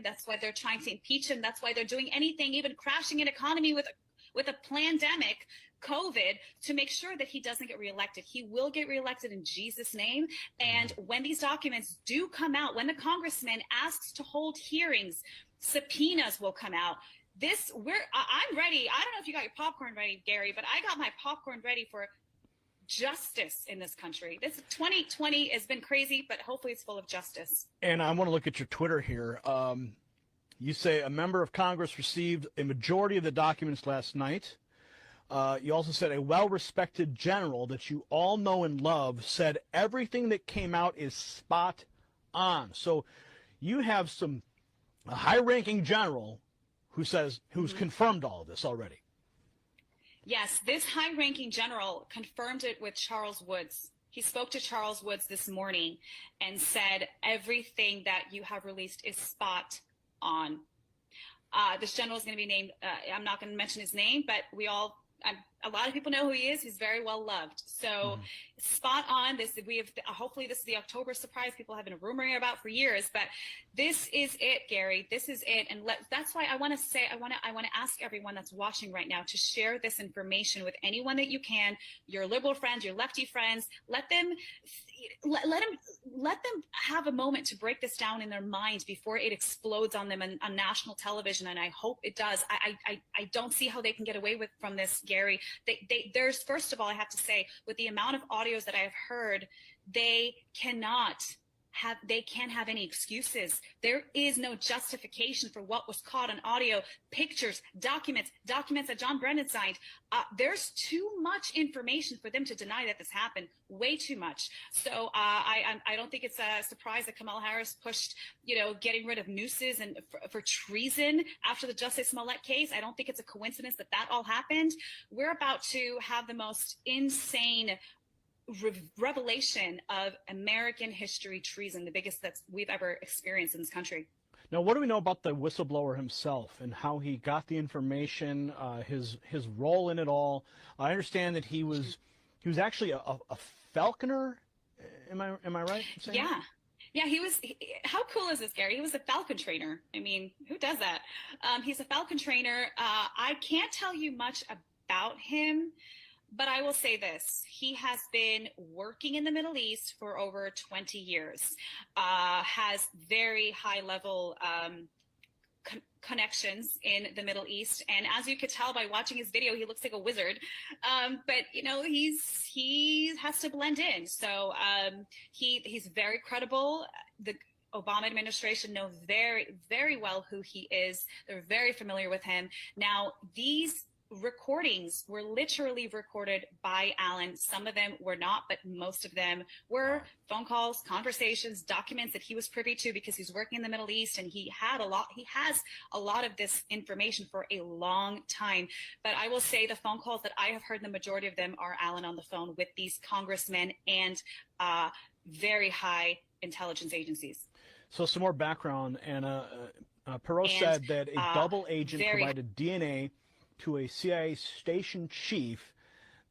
That's why they're trying to impeach him. That's why they're doing anything, even crashing an economy with a pandemic, COVID, to make sure that he doesn't get reelected. He will get reelected in Jesus' name. And when these documents do come out, when the congressman asks to hold hearings, subpoenas will come out. I'm ready. I don't know if you got your popcorn ready, Gary, but I got my popcorn ready for justice in this country. This 2020 has been crazy, but hopefully it's full of justice. And I want to look at your Twitter here. You say a member of Congress received a majority of the documents last night. You also said a well-respected general that you all know and love said everything that came out is spot on. So you have a high-ranking general who's confirmed all of this already. Yes, this high-ranking general confirmed it with Charles Woods. He spoke to Charles Woods this morning and said everything that you have released is spot on. This general is going to be named, I'm not going to mention his name, but a lot of people know who he is. He's very well loved. So spot on. Hopefully this is the October surprise people have been rumoring about for years, but this is it, Gary. This is it. And that's why I want to ask everyone that's watching right now to share this information with anyone that you can, your liberal friends, your lefty friends. Let them have a moment to break this down in their minds before it explodes on them on national television. And I hope it does. I don't see how they can get away from this, Gary. There's, first of all, I have to say, with the amount of audios that I have heard, they can't have any excuses. There is no justification for what was caught on audio, pictures, documents that John Brennan signed. There's too much information for them to deny that this happened, way too much. So I don't think it's a surprise that Kamala Harris pushed, getting rid of nooses and for treason after the Justice Smollett case. I don't think it's a coincidence that all happened. We're about to have the most insane revelation of American history treason, the biggest that we've ever experienced in this country. Now, what do we know about the whistleblower himself and how he got the information, his role in it all? I understand that he was actually a falconer. Am I right in saying that? Yeah, how cool is this, Gary? He was a falcon trainer. I mean, who does that? He's a falcon trainer. I can't tell you much about him, but I will say this. He has been working in the Middle East for over 20 years, has very high level connections in the Middle East. And as you could tell by watching his video, he looks like a wizard. But he has to blend in. So he's very credible. The Obama administration know very, very well who he is. They're very familiar with him. Now, these recordings were literally recorded by Alan. Some of them were not, but most of them were phone calls, conversations, documents that he was privy to because he's working in the Middle East, and he has a lot of this information for a long time. But I will say the phone calls that I have heard, the majority of them are Alan on the phone with these congressmen and very high intelligence agencies. So some more background, and Perot said that a double agent provided DNA to a CIA station chief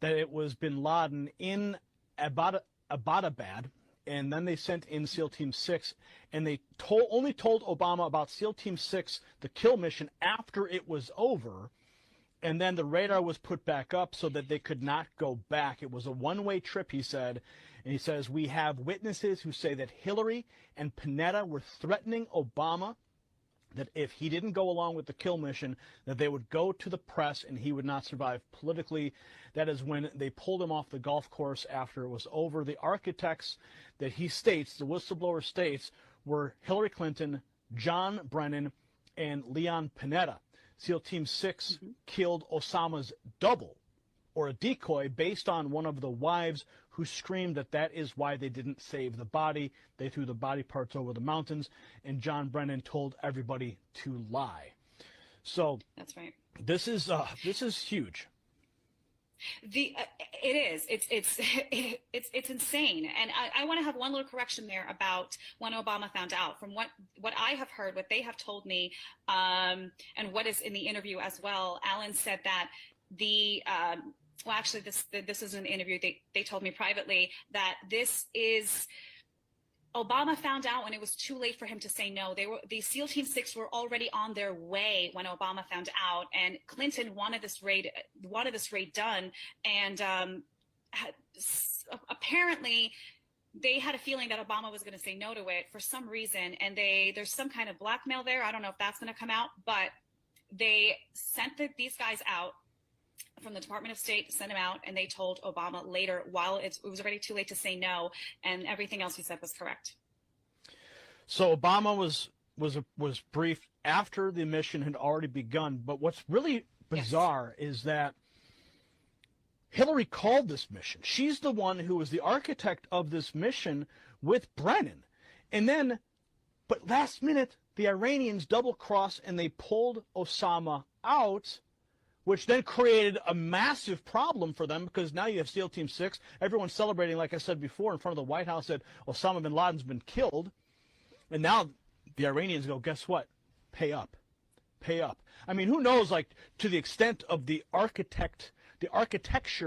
that it was bin Laden in Abbottabad, and then they sent in SEAL Team 6, and they only told Obama about SEAL Team 6, the kill mission, after it was over, and then the radar was put back up so that they could not go back. It was a one-way trip, he said, and he says, we have witnesses who say that Hillary and Panetta were threatening Obama that if he didn't go along with the kill mission, that they would go to the press and he would not survive politically. That is when they pulled him off the golf course after it was over. The architects that he states, the whistleblower states, were Hillary Clinton, John Brennan, and Leon Panetta. SEAL Team 6 killed Osama's double, or a decoy, based on one of the wives who screamed that is why they didn't save the body. They threw the body parts over the mountains, and John Brennan told everybody to lie. So that's right. This is huge. It is. It's insane. And I want to have one little correction there about when Obama found out. From what I have heard, what they have told me, and what is in the interview as well, Alan said that well, actually, this is an interview. They told me privately that this is Obama found out when it was too late for him to say no. The SEAL Team 6 were already on their way when Obama found out, and Clinton wanted this raid done, and apparently they had a feeling that Obama was going to say no to it for some reason, and there's some kind of blackmail there. I don't know if that's going to come out, but they sent these guys out from the Department of State, sent him out, and they told Obama later, while it was already too late to say no, and everything else he said was correct. So Obama was briefed after the mission had already begun. But what's really bizarre is that Hillary called this mission. She's the one who was the architect of this mission with Brennan. And then, but last minute, the Iranians double-crossed and they pulled Osama out, which then created a massive problem for them, because now you have SEAL Team 6. Everyone's celebrating, like I said before, in front of the White House that Osama bin Laden's been killed. And now the Iranians go, guess what? Pay up. Pay up. I mean, who knows, like, to the extent of the architecture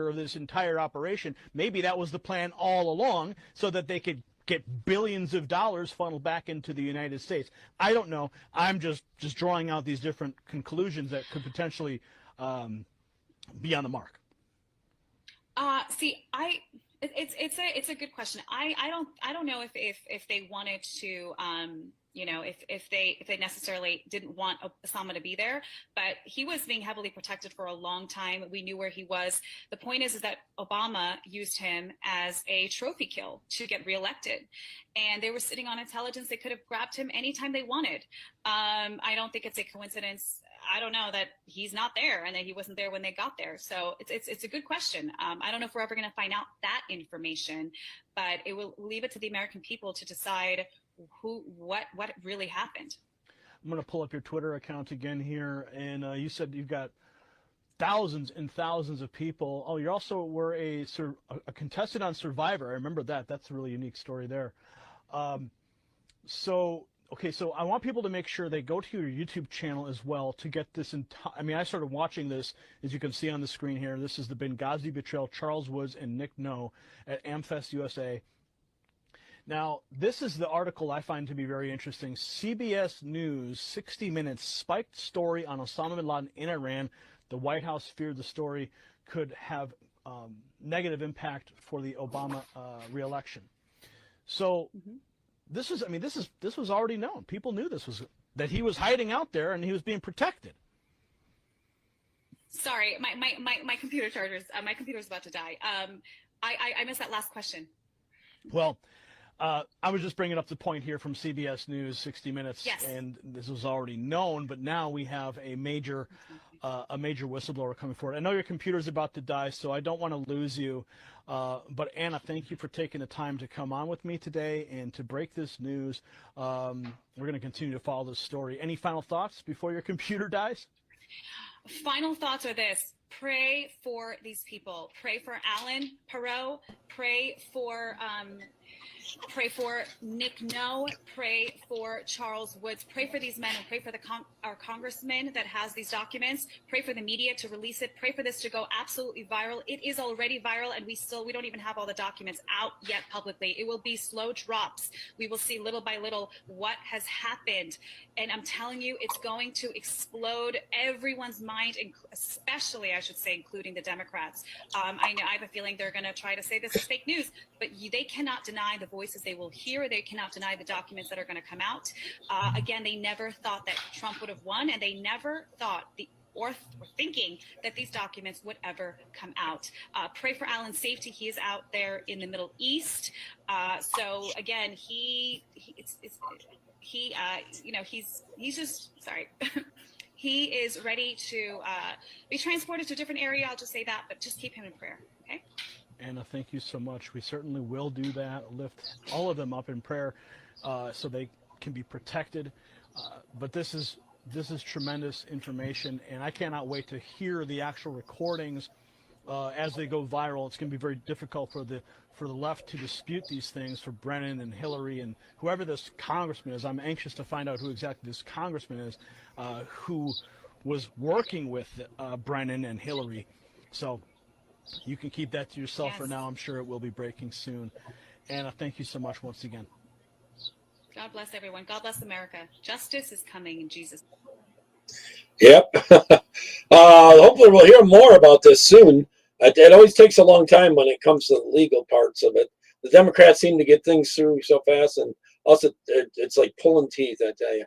of this entire operation, maybe that was the plan all along so that they could get billions of dollars funneled back into the United States. I don't know. I'm just drawing out these different conclusions that could potentially be on the mark. It's a good question. I don't know if they wanted to, if they necessarily didn't want Osama to be there, but he was being heavily protected for a long time. We knew where he was. The point is that Obama used him as a trophy kill to get reelected, and they were sitting on intelligence. They could have grabbed him anytime they wanted. I don't think it's a coincidence. I don't know that he's not there and that he wasn't there when they got there. So it's a good question. I don't know if we're ever going to find out that information, but it will leave it to the American people to decide what really happened. I'm going to pull up your Twitter account again here, and you said you've got thousands and thousands of people. Oh, you also were a contestant on Survivor. I remember that. That's a really unique story there. Okay, so I want people to make sure they go to your YouTube channel as well to get this I mean, I started watching this, as you can see on the screen here. This is the Benghazi betrayal, Charles Woods and Nick No at AmFest USA. Now, this is the article I find to be very interesting. CBS News, 60 Minutes, spiked story on Osama bin Laden in Iran. The White House feared the story could have negative impact for the Obama re-election. So. This was already known. People knew that he was hiding out there and he was being protected. Sorry, my computer chargers. My computer's about to die. I missed that last question. Well, I was just bringing up the point here from CBS News, 60 Minutes, and this was already known, but now we have a major whistleblower coming forward. I know your computer's about to die, so I don't want to lose you. But Anna, thank you for taking the time to come on with me today and to break this news. We're going to continue to follow this story. Any final thoughts before your computer dies? Final thoughts are this. Pray for these people. Pray for Alan Perot. Pray for Nick No. Pray for Charles Woods. Pray for these men and pray for our congressman that has these documents. Pray for the media to release it. Pray for this to go absolutely viral. It is already viral, and we don't even have all the documents out yet publicly. It will be slow drops. We will see little by little what has happened. And I'm telling you, it's going to explode everyone's mind, especially, I should say, including the Democrats. I have a feeling they're going to try to say this is fake news, but they cannot deny the voices they will hear. They cannot deny the documents that are going to come out. Again, they never thought that Trump would have won, and they never thought or thinking that these documents would ever come out. Pray for Alan's safety. He is out there in the Middle East. So again, he's just sorry. He is ready to be transported to a different area. I'll just say that, but just keep him in prayer. Okay. Anna, thank you so much. We certainly will do that. Lift all of them up in prayer so they can be protected. But this is tremendous information, and I cannot wait to hear the actual recordings as they go viral. It's going to be very difficult for the left to dispute these things, for Brennan and Hillary and whoever this congressman is. I'm anxious to find out who exactly this congressman is who was working with Brennan and Hillary. So you can keep that to yourself for now. I'm sure it will be breaking soon. Anna, thank you so much once again. God bless everyone. God bless America. Justice is coming in Jesus' Yep. Hopefully we'll hear more about this soon. It always takes a long time when it comes to the legal parts of it. The Democrats seem to get things through so fast, and also it's like pulling teeth, I tell you.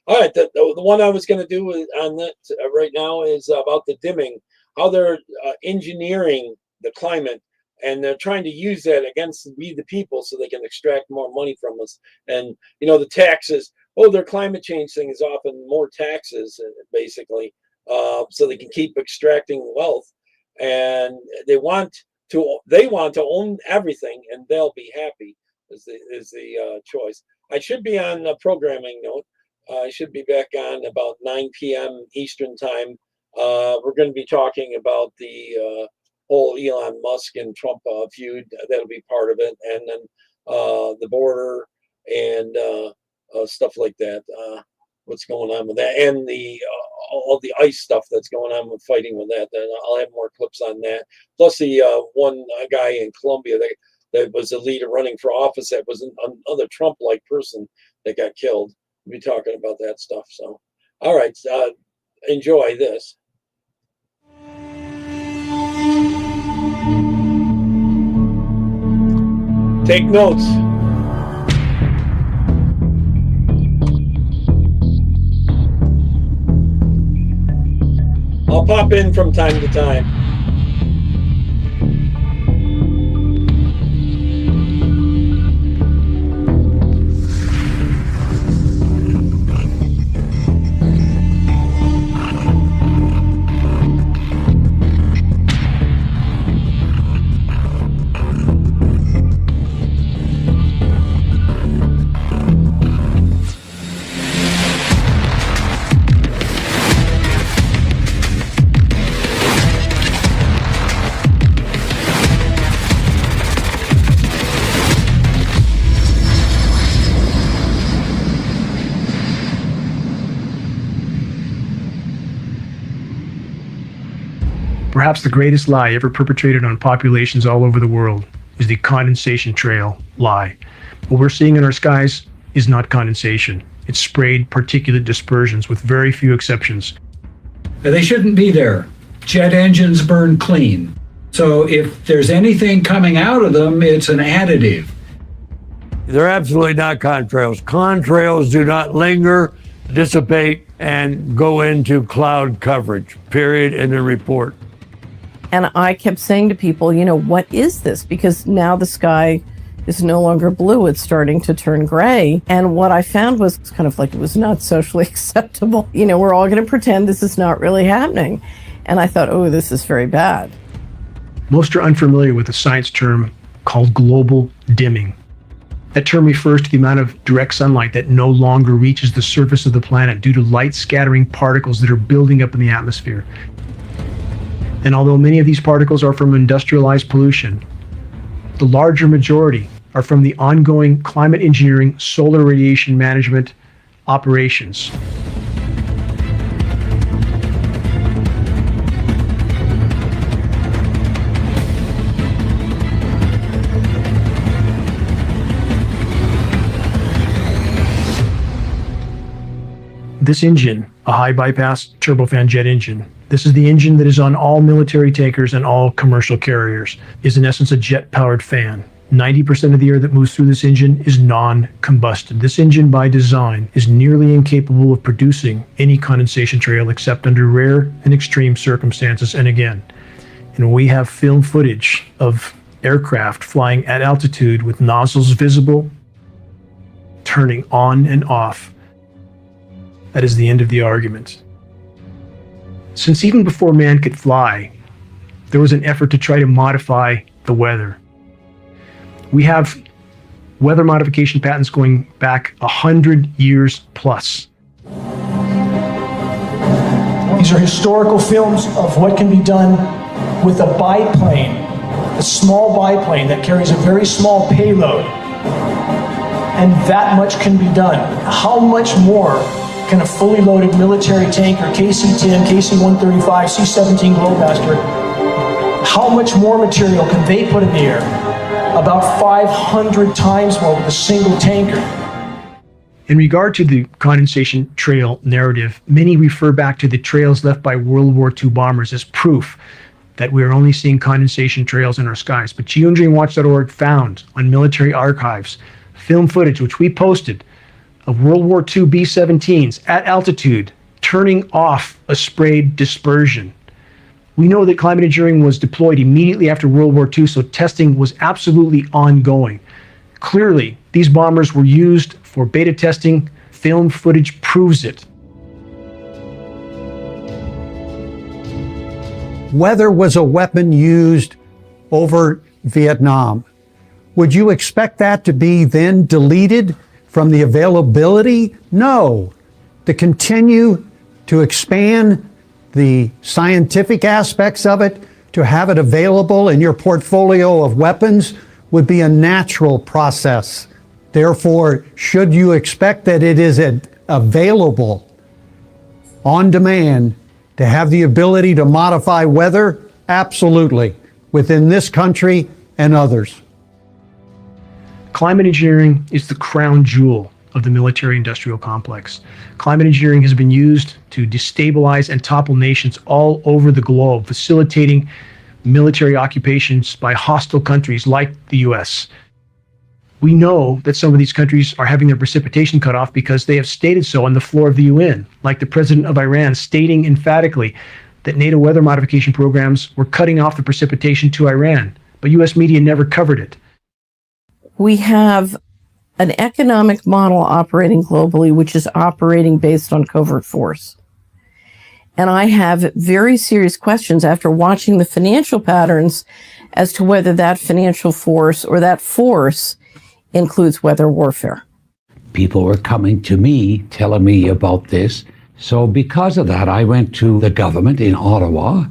All right, the one I was going to do on that right now is about the dimming, how they're engineering the climate, and they're trying to use that against we the people so they can extract more money from us. And, you know, the taxes, their climate change thing is often more taxes, basically, so they can keep extracting wealth. And they want to own everything, and they'll be happy is the choice. I should be on a programming note. I should be back on about 9 p.m. Eastern time. We're going to be talking about the whole Elon Musk and Trump feud. That'll be part of it, and then the border and stuff like that. What's going on with that, and the all the ICE stuff that's going on with fighting with that. Then I'll have more clips on that. Plus the one guy in Colombia that was the leader running for office that was another Trump-like person that got killed. We'll be talking about that stuff. So, all right, enjoy this. Take notes. I'll pop in from time to time. Perhaps the greatest lie ever perpetrated on populations all over the world is the condensation trail lie. What we're seeing in our skies is not condensation. It's sprayed particulate dispersions with very few exceptions. They shouldn't be there. Jet engines burn clean. So if there's anything coming out of them, it's an additive. They're absolutely not contrails. Contrails do not linger, dissipate, and go into cloud coverage, period, in the report. And I kept saying to people, what is this? Because now the sky is no longer blue. It's starting to turn gray. And what I found was kind of like it was not socially acceptable. We're all going to pretend this is not really happening. And I thought, this is very bad. Most are unfamiliar with a science term called global dimming. That term refers to the amount of direct sunlight that no longer reaches the surface of the planet due to light scattering particles that are building up in the atmosphere. And although many of these particles are from industrialized pollution, the larger majority are from the ongoing climate engineering solar radiation management operations. This engine, a high bypass turbofan jet engine, this is the engine that is on all military tankers and all commercial carriers, is in essence a jet-powered fan. 90% of the air that moves through this engine is non-combusted. This engine by design is nearly incapable of producing any condensation trail except under rare and extreme circumstances. And again, we have film footage of aircraft flying at altitude with nozzles visible, turning on and off. That is the end of the argument. Since even before man could fly, there was an effort to try to modify the weather. We have weather modification patents going back 100 years plus. These are historical films of what can be done with a biplane, a small biplane that carries a very small payload. And that much can be done. How much more can a fully loaded military tanker, KC-10, KC-135, C-17 Globemaster, how much more material can they put in the air? About 500 times more with a single tanker. In regard to the condensation trail narrative, many refer back to the trails left by World War II bombers as proof that we are only seeing condensation trails in our skies. But geoengineeringwatch.org found on military archives film footage, which we posted, of World War II B-17s at altitude turning off a sprayed dispersion. We know that climate engineering was deployed immediately after World War II, so testing was absolutely ongoing. Clearly, these bombers were used for beta testing. Film footage proves it. Weather was a weapon used over Vietnam. Would you expect that to be then deleted from the availability? No. To continue to expand the scientific aspects of it, to have it available in your portfolio of weapons would be a natural process. Therefore, should you expect that it is available on demand to have the ability to modify weather? Absolutely, within this country and others. Climate engineering is the crown jewel of the military-industrial complex. Climate engineering has been used to destabilize and topple nations all over the globe, facilitating military occupations by hostile countries like the US. We know that some of these countries are having their precipitation cut off because they have stated so on the floor of the UN, like the president of Iran stating emphatically that NATO weather modification programs were cutting off the precipitation to Iran, but US media never covered it. We have an economic model operating globally, which is operating based on covert force. And I have very serious questions after watching the financial patterns as to whether that financial force or that force includes weather warfare. People were coming to me, telling me about this. So because of that, I went to the government in Ottawa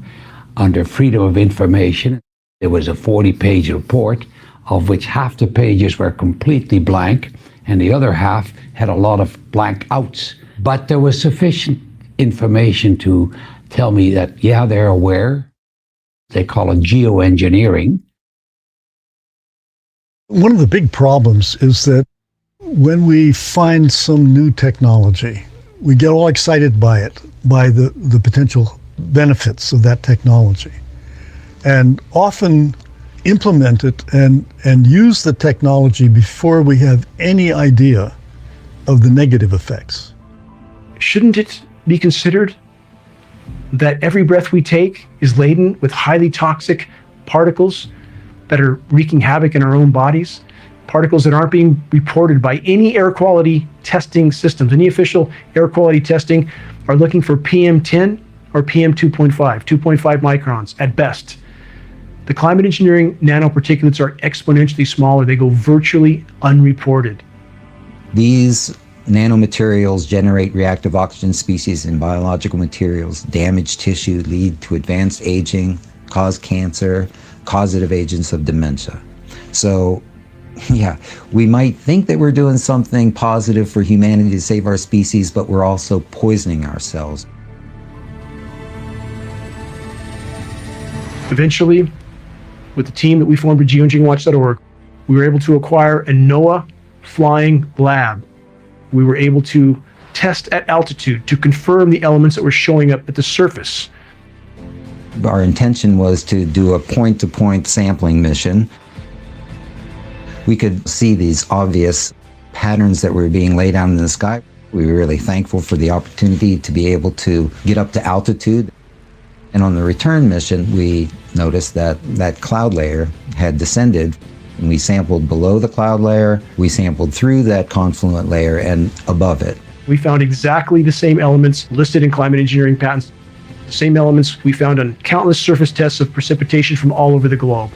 under Freedom of Information. There was a 40-page report, of which half the pages were completely blank, and the other half had a lot of blank outs. But there was sufficient information to tell me that, yeah, they're aware. They call it geoengineering. One of the big problems is that when we find some new technology, we get all excited by it, by the potential benefits of that technology, and often implement it and use the technology before we have any idea of the negative effects. Shouldn't it be considered that every breath we take is laden with highly toxic particles that are wreaking havoc in our own bodies? Particles that aren't being reported by any air quality testing systems. Any official air quality testing are looking for PM10 or PM2.5, 2.5 microns at best. The climate engineering nanoparticulates are exponentially smaller. They go virtually unreported. These nanomaterials generate reactive oxygen species in biological materials, damage tissue, lead to advanced aging, cause cancer, causative agents of dementia. So, yeah, we might think that we're doing something positive for humanity to save our species, but we're also poisoning ourselves. Eventually, with the team that we formed at geoengineeringwatch.org, we were able to acquire a NOAA flying lab. We were able to test at altitude to confirm the elements that were showing up at the surface. Our intention was to do a point-to-point sampling mission. We could see these obvious patterns that were being laid out in the sky. We were really thankful for the opportunity to be able to get up to altitude. And on the return mission, we noticed that that cloud layer had descended, and we sampled below the cloud layer, we sampled through that confluent layer and above it. We found exactly the same elements listed in climate engineering patents, the same elements we found on countless surface tests of precipitation from all over the globe.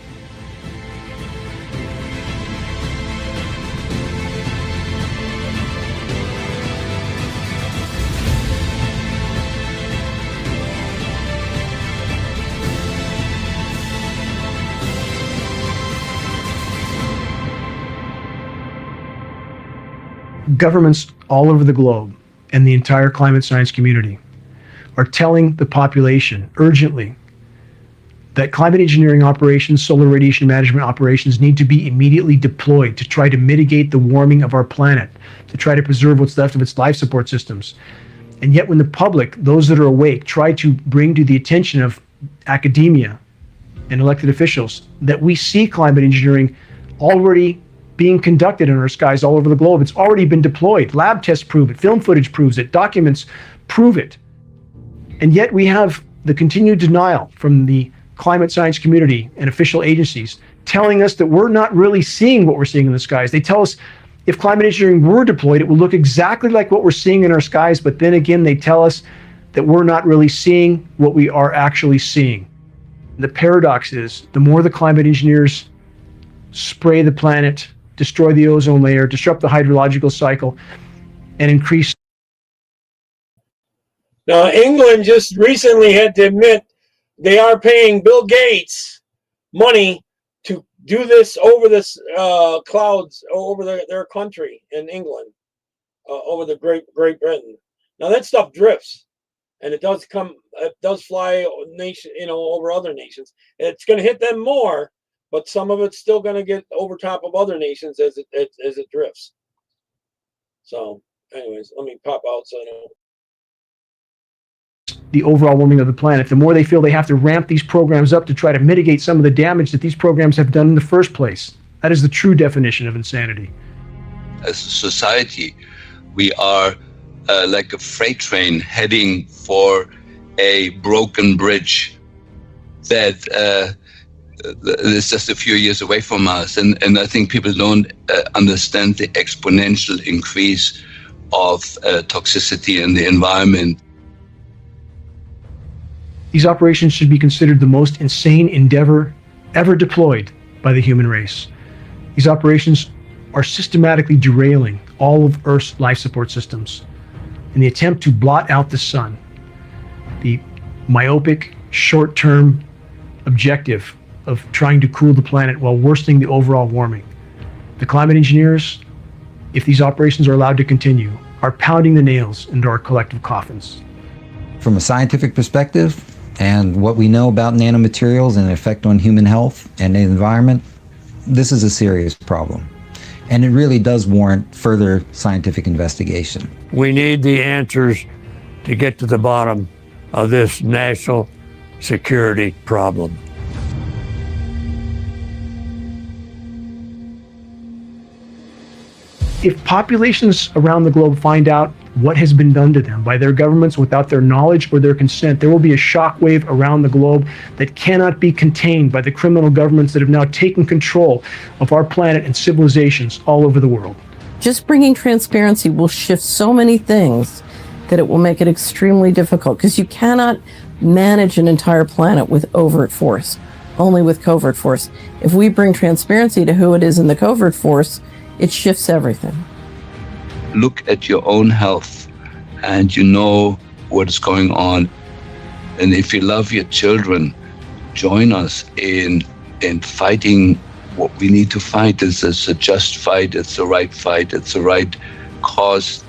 Governments all over the globe and the entire climate science community are telling the population urgently that climate engineering operations, solar radiation management operations need to be immediately deployed to try to mitigate the warming of our planet, to try to preserve what's left of its life support systems. And yet when the public, those that are awake, try to bring to the attention of academia and elected officials that we see climate engineering already being conducted in our skies all over the globe. It's already been deployed. Lab tests prove it. Film footage proves it. Documents prove it. And yet we have the continued denial from the climate science community and official agencies telling us that we're not really seeing what we're seeing in the skies. They tell us if climate engineering were deployed, it would look exactly like what we're seeing in our skies. But then again, they tell us that we're not really seeing what we are actually seeing. The paradox is the more the climate engineers spray the planet, destroy the ozone layer, disrupt the hydrological cycle, and increase. Now, England just recently had to admit they are paying Bill Gates money to do this over this clouds over their country in England, over the Great Britain. Now that stuff drifts, and it does fly nation, over other nations. It's going to hit them more, but some of it's still going to get over top of other nations as it drifts. So, anyways, let me pop out so I don't. The overall warming of the planet, the more they feel they have to ramp these programs up to try to mitigate some of the damage that these programs have done in the first place. That is the true definition of insanity. As a society, we are like a freight train heading for a broken bridge that is just a few years away from us. And I think people don't understand the exponential increase of toxicity in the environment. These operations should be considered the most insane endeavor ever deployed by the human race. These operations are systematically derailing all of Earth's life support systems in the attempt to blot out the sun. The myopic, short-term objective of trying to cool the planet while worsening the overall warming. The climate engineers, if these operations are allowed to continue, are pounding the nails into our collective coffins. From a scientific perspective, and what we know about nanomaterials and their effect on human health and the environment, this is a serious problem. And it really does warrant further scientific investigation. We need the answers to get to the bottom of this national security problem. If populations around the globe find out what has been done to them by their governments without their knowledge or their consent, there will be a shockwave around the globe that cannot be contained by the criminal governments that have now taken control of our planet and civilizations all over the world. Just bringing transparency will shift so many things that it will make it extremely difficult, because you cannot manage an entire planet with overt force, only with covert force. If we bring transparency to who it is in the covert force, it shifts everything. Look at your own health and you know what is going on. And if you love your children, join us in fighting what we need to fight. It's a just fight, it's the right fight, it's the right cause.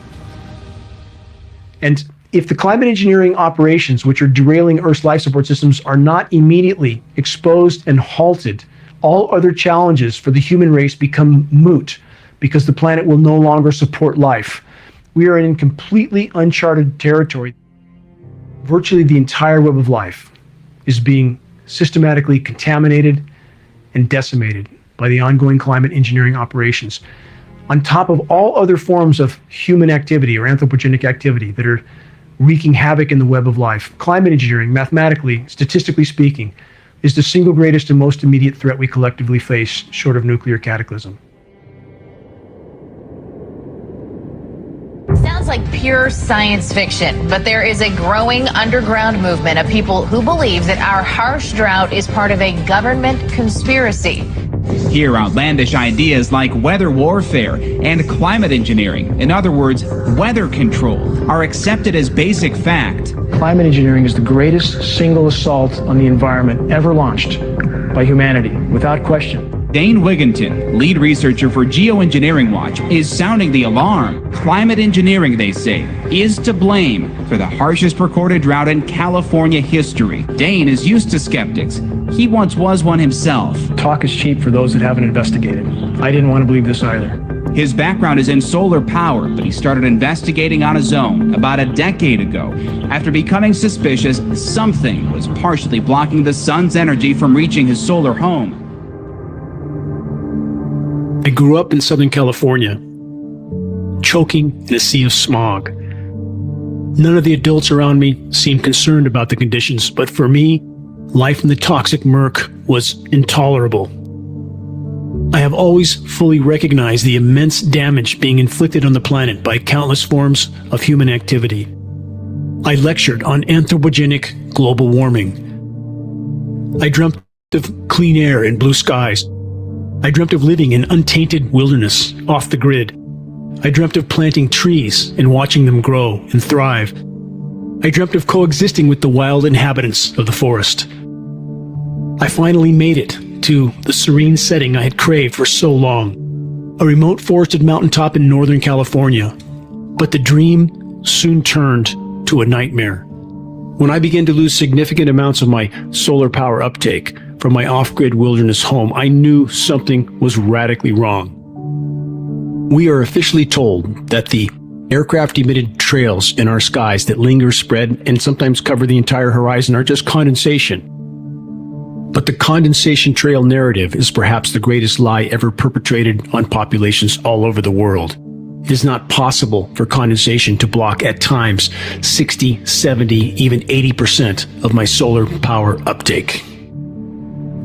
And if the climate engineering operations, which are derailing Earth's life support systems, are not immediately exposed and halted, all other challenges for the human race become moot, because the planet will no longer support life. We are in completely uncharted territory. Virtually the entire web of life is being systematically contaminated and decimated by the ongoing climate engineering operations, on top of all other forms of human activity or anthropogenic activity that are wreaking havoc in the web of life. Climate engineering, mathematically, statistically speaking, is the single greatest and most immediate threat we collectively face, short of nuclear cataclysm. Sounds like pure science fiction, but there is a growing underground movement of people who believe that our harsh drought is part of a government conspiracy. Here, outlandish ideas like weather warfare and climate engineering, in other words, weather control, are accepted as basic fact. Climate engineering is the greatest single assault on the environment ever launched by humanity, without question. Dane Wigginton, lead researcher for Geoengineering Watch, is sounding the alarm. Climate engineering, they say, is to blame for the harshest recorded drought in California history. Dane is used to skeptics, He once was one himself. Talk is cheap for those that haven't investigated. I didn't want to believe this either. His background is in solar power, but he started investigating on his own about a decade ago after becoming suspicious something was partially blocking the sun's energy from reaching his solar home. I grew up in Southern California, choking in a sea of smog. None of the adults around me seemed concerned about the conditions, but for me, life in the toxic murk was intolerable. I have always fully recognized the immense damage being inflicted on the planet by countless forms of human activity. I lectured on anthropogenic global warming. I dreamt of clean air and blue skies. I dreamt of living in untainted wilderness off the grid. I dreamt of planting trees and watching them grow and thrive. I dreamt of coexisting with the wild inhabitants of the forest. I finally made it to the serene setting I had craved for so long, a remote forested mountaintop in Northern California. But the dream soon turned to a nightmare. When I began to lose significant amounts of my solar power uptake from my off-grid wilderness home, I knew something was radically wrong. We are officially told that the aircraft-emitted trails in our skies that linger, spread, and sometimes cover the entire horizon are just condensation. But the condensation trail narrative is perhaps the greatest lie ever perpetrated on populations all over the world. It is not possible for condensation to block at times 60, 70, even 80% of my solar power uptake.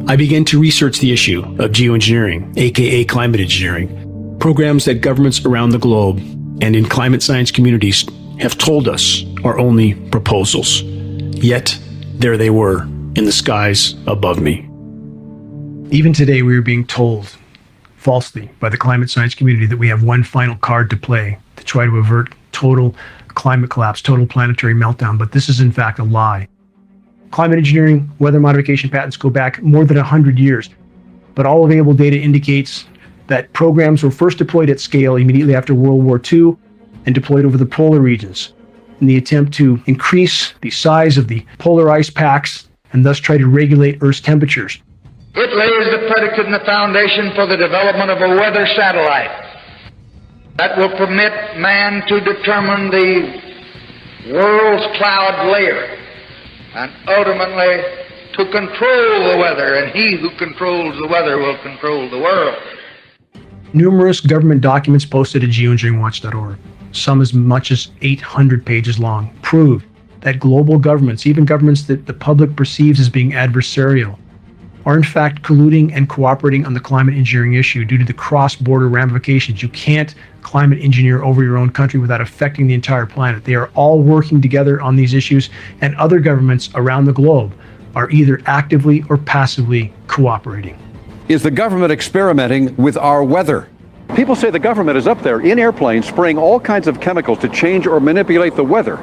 I began to research the issue of geoengineering, aka climate engineering, programs that governments around the globe and in climate science communities have told us are only proposals. Yet, there they were in the skies above me. Even today, we are being told, falsely, by the climate science community that we have one final card to play to try to avert total climate collapse, total planetary meltdown, but this is in fact a lie. Climate engineering, weather modification patents go back more than 100 years, but all available data indicates that programs were first deployed at scale immediately after World War II and deployed over the polar regions in the attempt to increase the size of the polar ice packs and thus try to regulate Earth's temperatures. It lays the predicate and the foundation for the development of a weather satellite that will permit man to determine the world's cloud layer and ultimately to control the weather, and he who controls the weather will control the world. Numerous government documents posted at geoengineeringwatch.org, some as much as 800 pages long, prove that global governments, even governments that the public perceives as being adversarial, are in fact colluding and cooperating on the climate engineering issue due to the cross-border ramifications. You can't climate engineer over your own country without affecting the entire planet. They are all working together on these issues, and other governments around the globe are either actively or passively cooperating. Is the government experimenting with our weather? People say the government is up there in airplanes spraying all kinds of chemicals to change or manipulate the weather.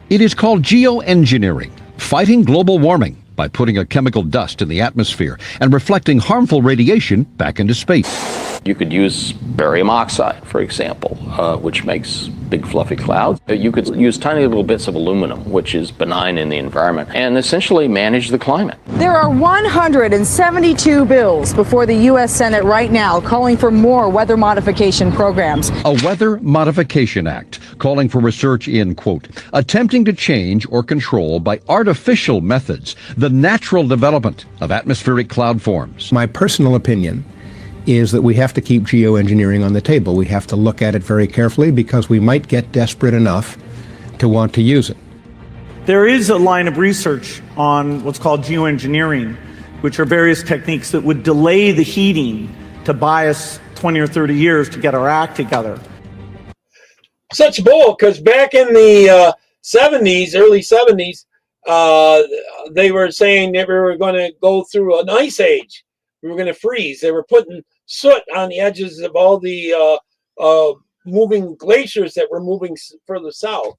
It is called geoengineering, fighting global warming by putting a chemical dust in the atmosphere and reflecting harmful radiation back into space. You could use barium oxide, for example, which makes big fluffy clouds. You could use tiny little bits of aluminum, which is benign in the environment, and essentially manage the climate. There are 172 bills before the U.S. Senate right now calling for more weather modification programs. A Weather Modification Act calling for research in, quote, attempting to change or control by artificial methods the natural development of atmospheric cloud forms. My personal opinion is that we have to keep geoengineering on the table. We have to look at it very carefully because we might get desperate enough to want to use it. There is a line of research on what's called geoengineering, which are various techniques that would delay the heating to buy us 20 or 30 years to get our act together. Such bull, because back in the 70s, early 70s, they were saying that we were going to go through an ice age. We were going to freeze. They were putting soot on the edges of all the moving glaciers that were moving further south,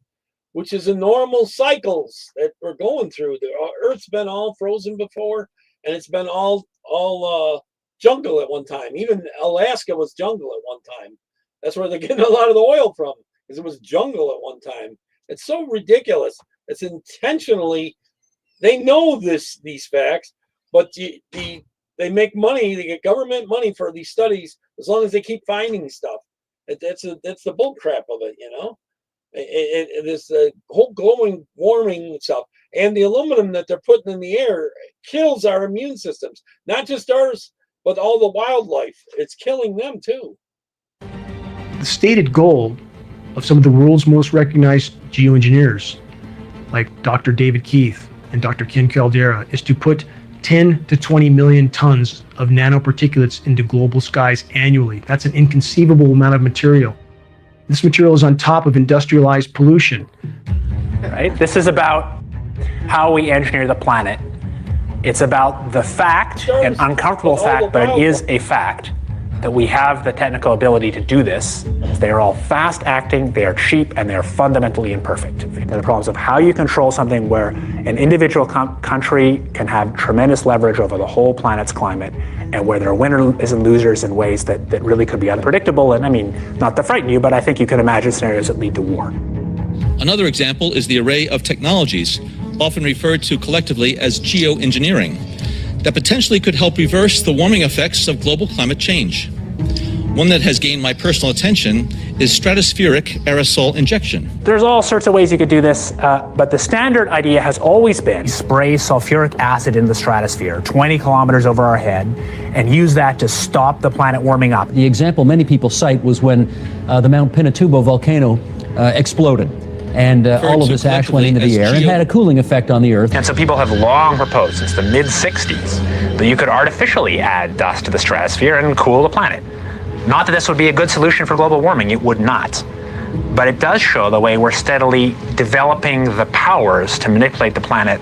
which is a normal cycles that we're going through. The Earth's been all frozen before, and it's been all jungle at one time. Even Alaska was jungle at one time. That's where they're getting a lot of the oil from, because it was jungle at one time. It's so ridiculous. It's intentionally, they know these facts, but they make money. They get government money for these studies as long as they keep finding stuff. That's the bull crap of it, you know. It is the whole global warming stuff, and the aluminum that they're putting in the air kills our immune systems, not just ours, but all the wildlife. It's killing them too. The stated goal of some of the world's most recognized geoengineers, like Dr. David Keith and Dr. Ken Caldera, is to put 10 to 20 million tons of nanoparticulates into global skies annually. That's an inconceivable amount of material. This material is on top of industrialized pollution. Right? This is about how we engineer the planet. It's about the fact, an uncomfortable fact, but it is a fact, that we have the technical ability to do this. They are all fast acting, they are cheap, and they are fundamentally imperfect. And the problems of how you control something where an individual country can have tremendous leverage over the whole planet's climate, and where there are winners and losers in ways that really could be unpredictable. And I mean, not to frighten you, but I think you can imagine scenarios that lead to war. Another example is the array of technologies, often referred to collectively as geoengineering, that potentially could help reverse the warming effects of global climate change. One that has gained my personal attention is stratospheric aerosol injection. There's all sorts of ways you could do this, but the standard idea has always been spray sulfuric acid in the stratosphere 20 kilometers over our head and use that to stop the planet warming up. The example many people cite was when the Mount Pinatubo volcano exploded. And all of this ash went into the air and had a cooling effect on the Earth. And so people have long proposed since the mid-60s that you could artificially add dust to the stratosphere and cool the planet. Not that this would be a good solution for global warming, it would not. But it does show the way we're steadily developing the powers to manipulate the planet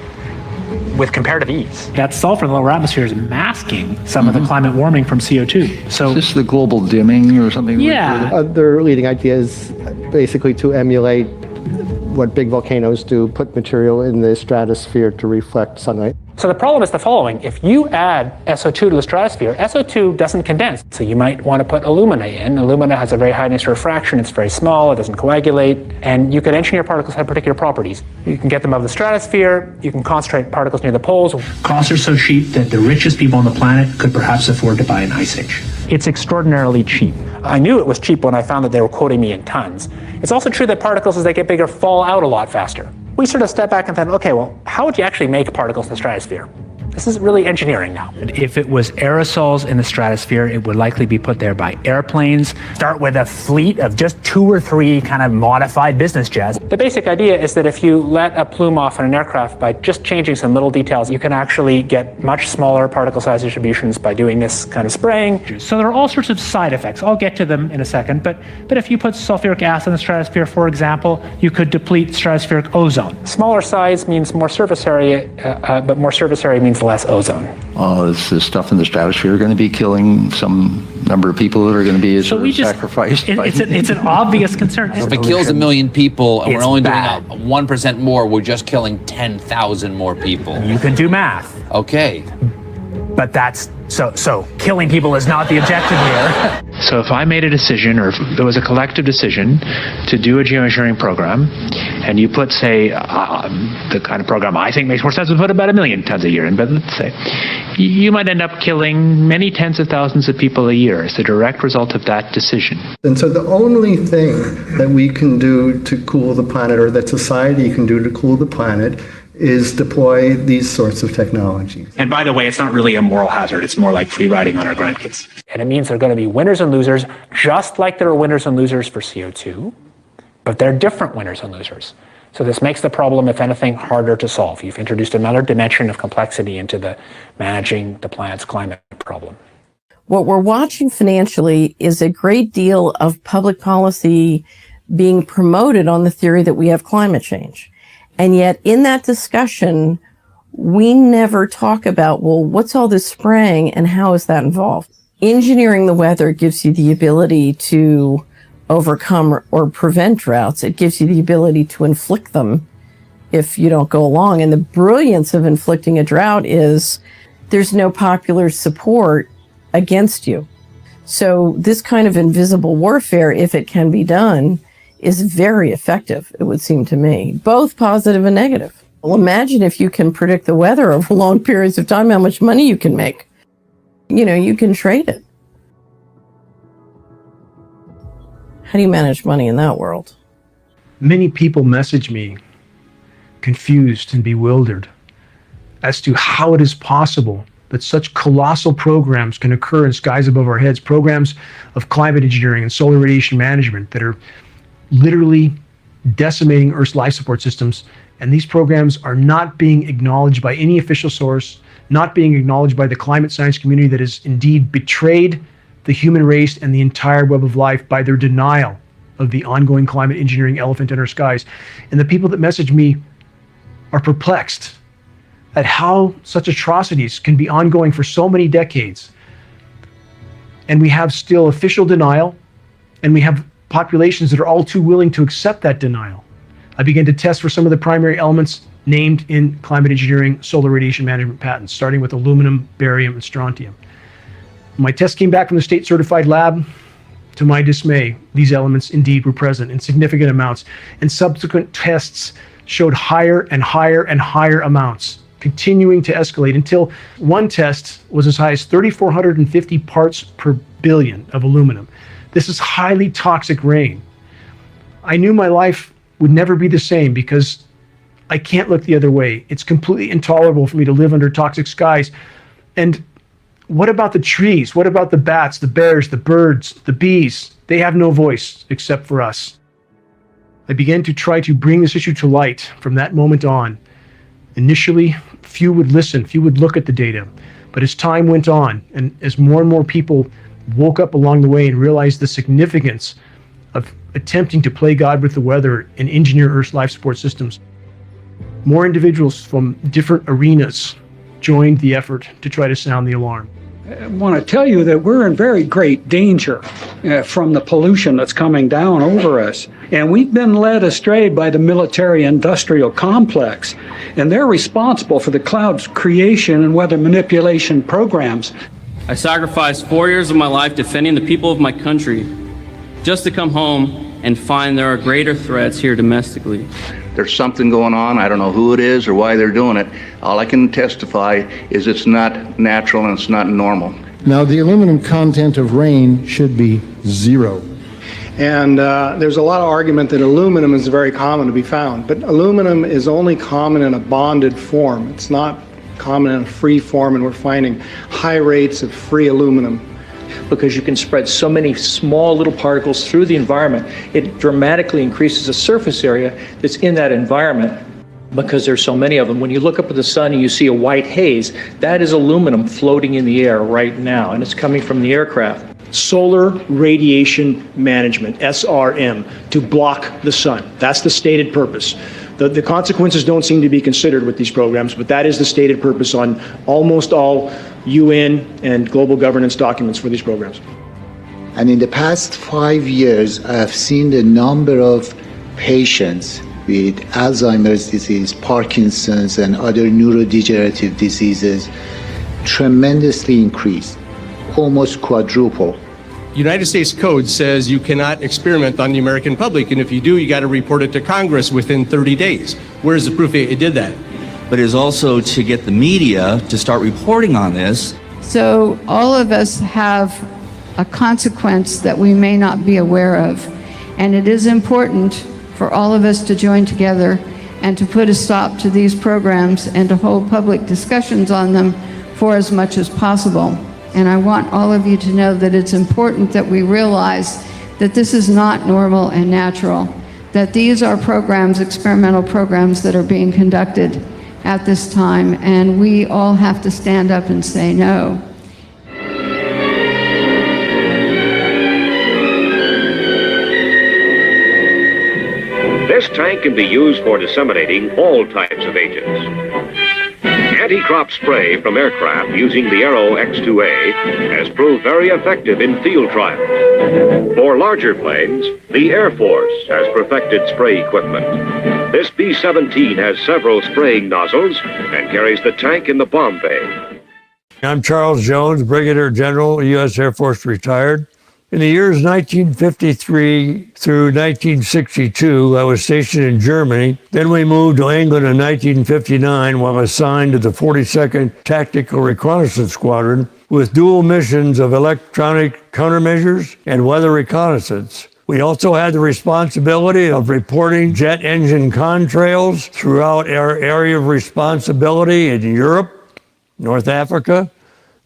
with comparative ease. That sulfur in the lower atmosphere is masking some of the climate warming from CO2. So is this the global dimming or something? Yeah. Their leading idea is basically to emulate what big volcanoes do, put material in the stratosphere to reflect sunlight. So the problem is the following. If you add SO2 to the stratosphere, SO2 doesn't condense. So you might want to put alumina in. Alumina has a very high initial refraction. It's very small. It doesn't coagulate. And you could engineer particles that have particular properties. You can get them out of the stratosphere. You can concentrate particles near the poles. Costs are so cheap that the richest people on the planet could perhaps afford to buy an ice age. It's extraordinarily cheap. I knew it was cheap when I found that they were quoting me in tons. It's also true that particles, as they get bigger, fall out a lot faster. We sort of step back and think, okay, well, how would you actually make particles in the stratosphere? This is really engineering now. If it was aerosols in the stratosphere, it would likely be put there by airplanes. Start with a fleet of just 2 or 3 kind of modified business jets. The basic idea is that if you let a plume off on an aircraft by just changing some little details, you can actually get much smaller particle size distributions by doing this kind of spraying. So there are all sorts of side effects. I'll get to them in a second. But if you put sulfuric acid in the stratosphere, for example, you could deplete stratospheric ozone. Smaller size means more surface area, but more surface area means less ozone. Is this stuff in the stratosphere going to be killing some number of people that are going to be sacrificed? It's an obvious concern. So if it kills 1 million people and we're only doing 1% more, we're just killing 10,000 more people. You can do math. Okay. But that's so killing people is not the objective here. So if I made a decision, or if there was a collective decision to do a geoengineering program, and you put, say, the kind of program I think makes more sense, we put about 1 million tons a year in, but let's say, you might end up killing many tens of thousands of people a year as a direct result of that decision. And so the only thing that we can do to cool the planet, or that society can do to cool the planet, is deploy these sorts of technologies. And by the way, it's not really a moral hazard. It's more like free riding on our grandkids. And it means there are going to be winners and losers, just like there are winners and losers for CO2, but they're different winners and losers. So this makes the problem, if anything, harder to solve. You've introduced another dimension of complexity into the managing the planet's climate problem. What we're watching financially is a great deal of public policy being promoted on the theory that we have climate change. And yet in that discussion, we never talk about, well, what's all this spraying and how is that involved? Engineering the weather gives you the ability to overcome or prevent droughts. It gives you the ability to inflict them if you don't go along. And the brilliance of inflicting a drought is there's no popular support against you. So this kind of invisible warfare, if it can be done, is very effective, it would seem to me, both positive and negative. Well, imagine if you can predict the weather over long periods of time, how much money you can make. You can trade it. How do you manage money in that world? Many people message me confused and bewildered as to how it is possible that such colossal programs can occur in skies above our heads, programs of climate engineering and solar radiation management that are literally decimating Earth's life support systems. And these programs are not being acknowledged by any official source, not being acknowledged by the climate science community that has indeed betrayed the human race and the entire web of life by their denial of the ongoing climate engineering elephant in our skies. And the people that message me are perplexed at how such atrocities can be ongoing for so many decades. And we have still official denial, and we have populations that are all too willing to accept that denial. I began to test for some of the primary elements named in climate engineering solar radiation management patents, starting with aluminum, barium, and strontium. My test came back from the state certified lab. To my dismay, these elements indeed were present in significant amounts, and subsequent tests showed higher and higher and higher amounts, continuing to escalate until one test was as high as 3,450 parts per billion of aluminum. This is highly toxic rain. I knew my life would never be the same because I can't look the other way. It's completely intolerable for me to live under toxic skies. And what about the trees? What about the bats, the bears, the birds, the bees? They have no voice except for us. I began to try to bring this issue to light from that moment on. Initially, few would listen, few would look at the data. But as time went on, and as more and more people woke up along the way and realized the significance of attempting to play God with the weather and engineer Earth's life support systems, more individuals from different arenas joined the effort to try to sound the alarm. I want to tell you that we're in very great danger from the pollution that's coming down over us. And we've been led astray by the military-industrial complex. And they're responsible for the cloud's creation and weather manipulation programs. I sacrificed 4 years of my life defending the people of my country just to come home and find there are greater threats here domestically. There's something going on. I don't know who it is or why they're doing it. All I can testify is it's not natural and it's not normal. Now, the aluminum content of rain should be 0. And there's a lot of argument that aluminum is very common to be found, but aluminum is only common in a bonded form. It's not common in a free form, and we're finding high rates of free aluminum. Because you can spread so many small little particles through the environment, it dramatically increases the surface area that's in that environment because there's so many of them. When you look up at the sun and you see a white haze, that is aluminum floating in the air right now, and it's coming from the aircraft. Solar radiation management, SRM, to block the sun. That's the stated purpose. The consequences don't seem to be considered with these programs, but that is the stated purpose on almost all UN and global governance documents for these programs. And in the past 5 years, I have seen the number of patients with Alzheimer's disease, Parkinson's, and other neurodegenerative diseases tremendously increase, almost quadruple. United States code says you cannot experiment on the American public, and if you do, you got to report it to Congress within 30 days. Where's the proof it did that? But it is also to get the media to start reporting on this. So all of us have a consequence that we may not be aware of, and it is important for all of us to join together and to put a stop to these programs and to hold public discussions on them for as much as possible. And I want all of you to know that it's important that we realize that this is not normal and natural, that these are programs, experimental programs that are being conducted at this time, and we all have to stand up and say no. This tank can be used for disseminating all types of agents. Anti-crop spray from aircraft using the Aero X2A has proved very effective in field trials. For larger planes, the Air Force has perfected spray equipment. This B-17 has several spraying nozzles and carries the tank in the bomb bay. I'm Charles Jones, Brigadier General, U.S. Air Force retired, In the years 1953 through 1962, I was stationed in Germany. Then we moved to England in 1959 while assigned to the 42nd Tactical Reconnaissance Squadron with dual missions of electronic countermeasures and weather reconnaissance. We also had the responsibility of reporting jet engine contrails throughout our area of responsibility in Europe, North Africa,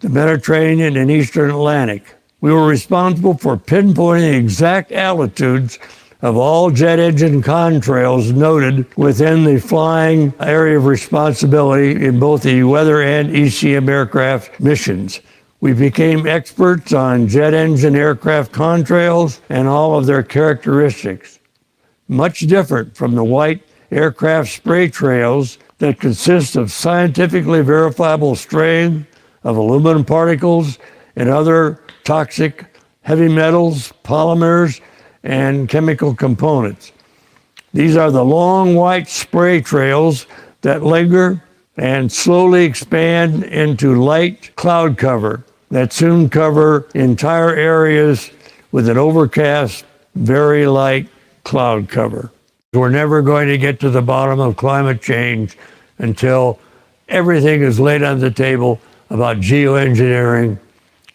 the Mediterranean, and Eastern Atlantic. We were responsible for pinpointing the exact altitudes of all jet engine contrails noted within the flying area of responsibility in both the weather and ECM aircraft missions. We became experts on jet engine aircraft contrails and all of their characteristics. Much different from the white aircraft spray trails that consist of scientifically verifiable straying of aluminum particles and other toxic heavy metals, polymers, and chemical components. These are the long white spray trails that linger and slowly expand into light cloud cover that soon cover entire areas with an overcast, very light cloud cover. We're never going to get to the bottom of climate change until everything is laid on the table about geoengineering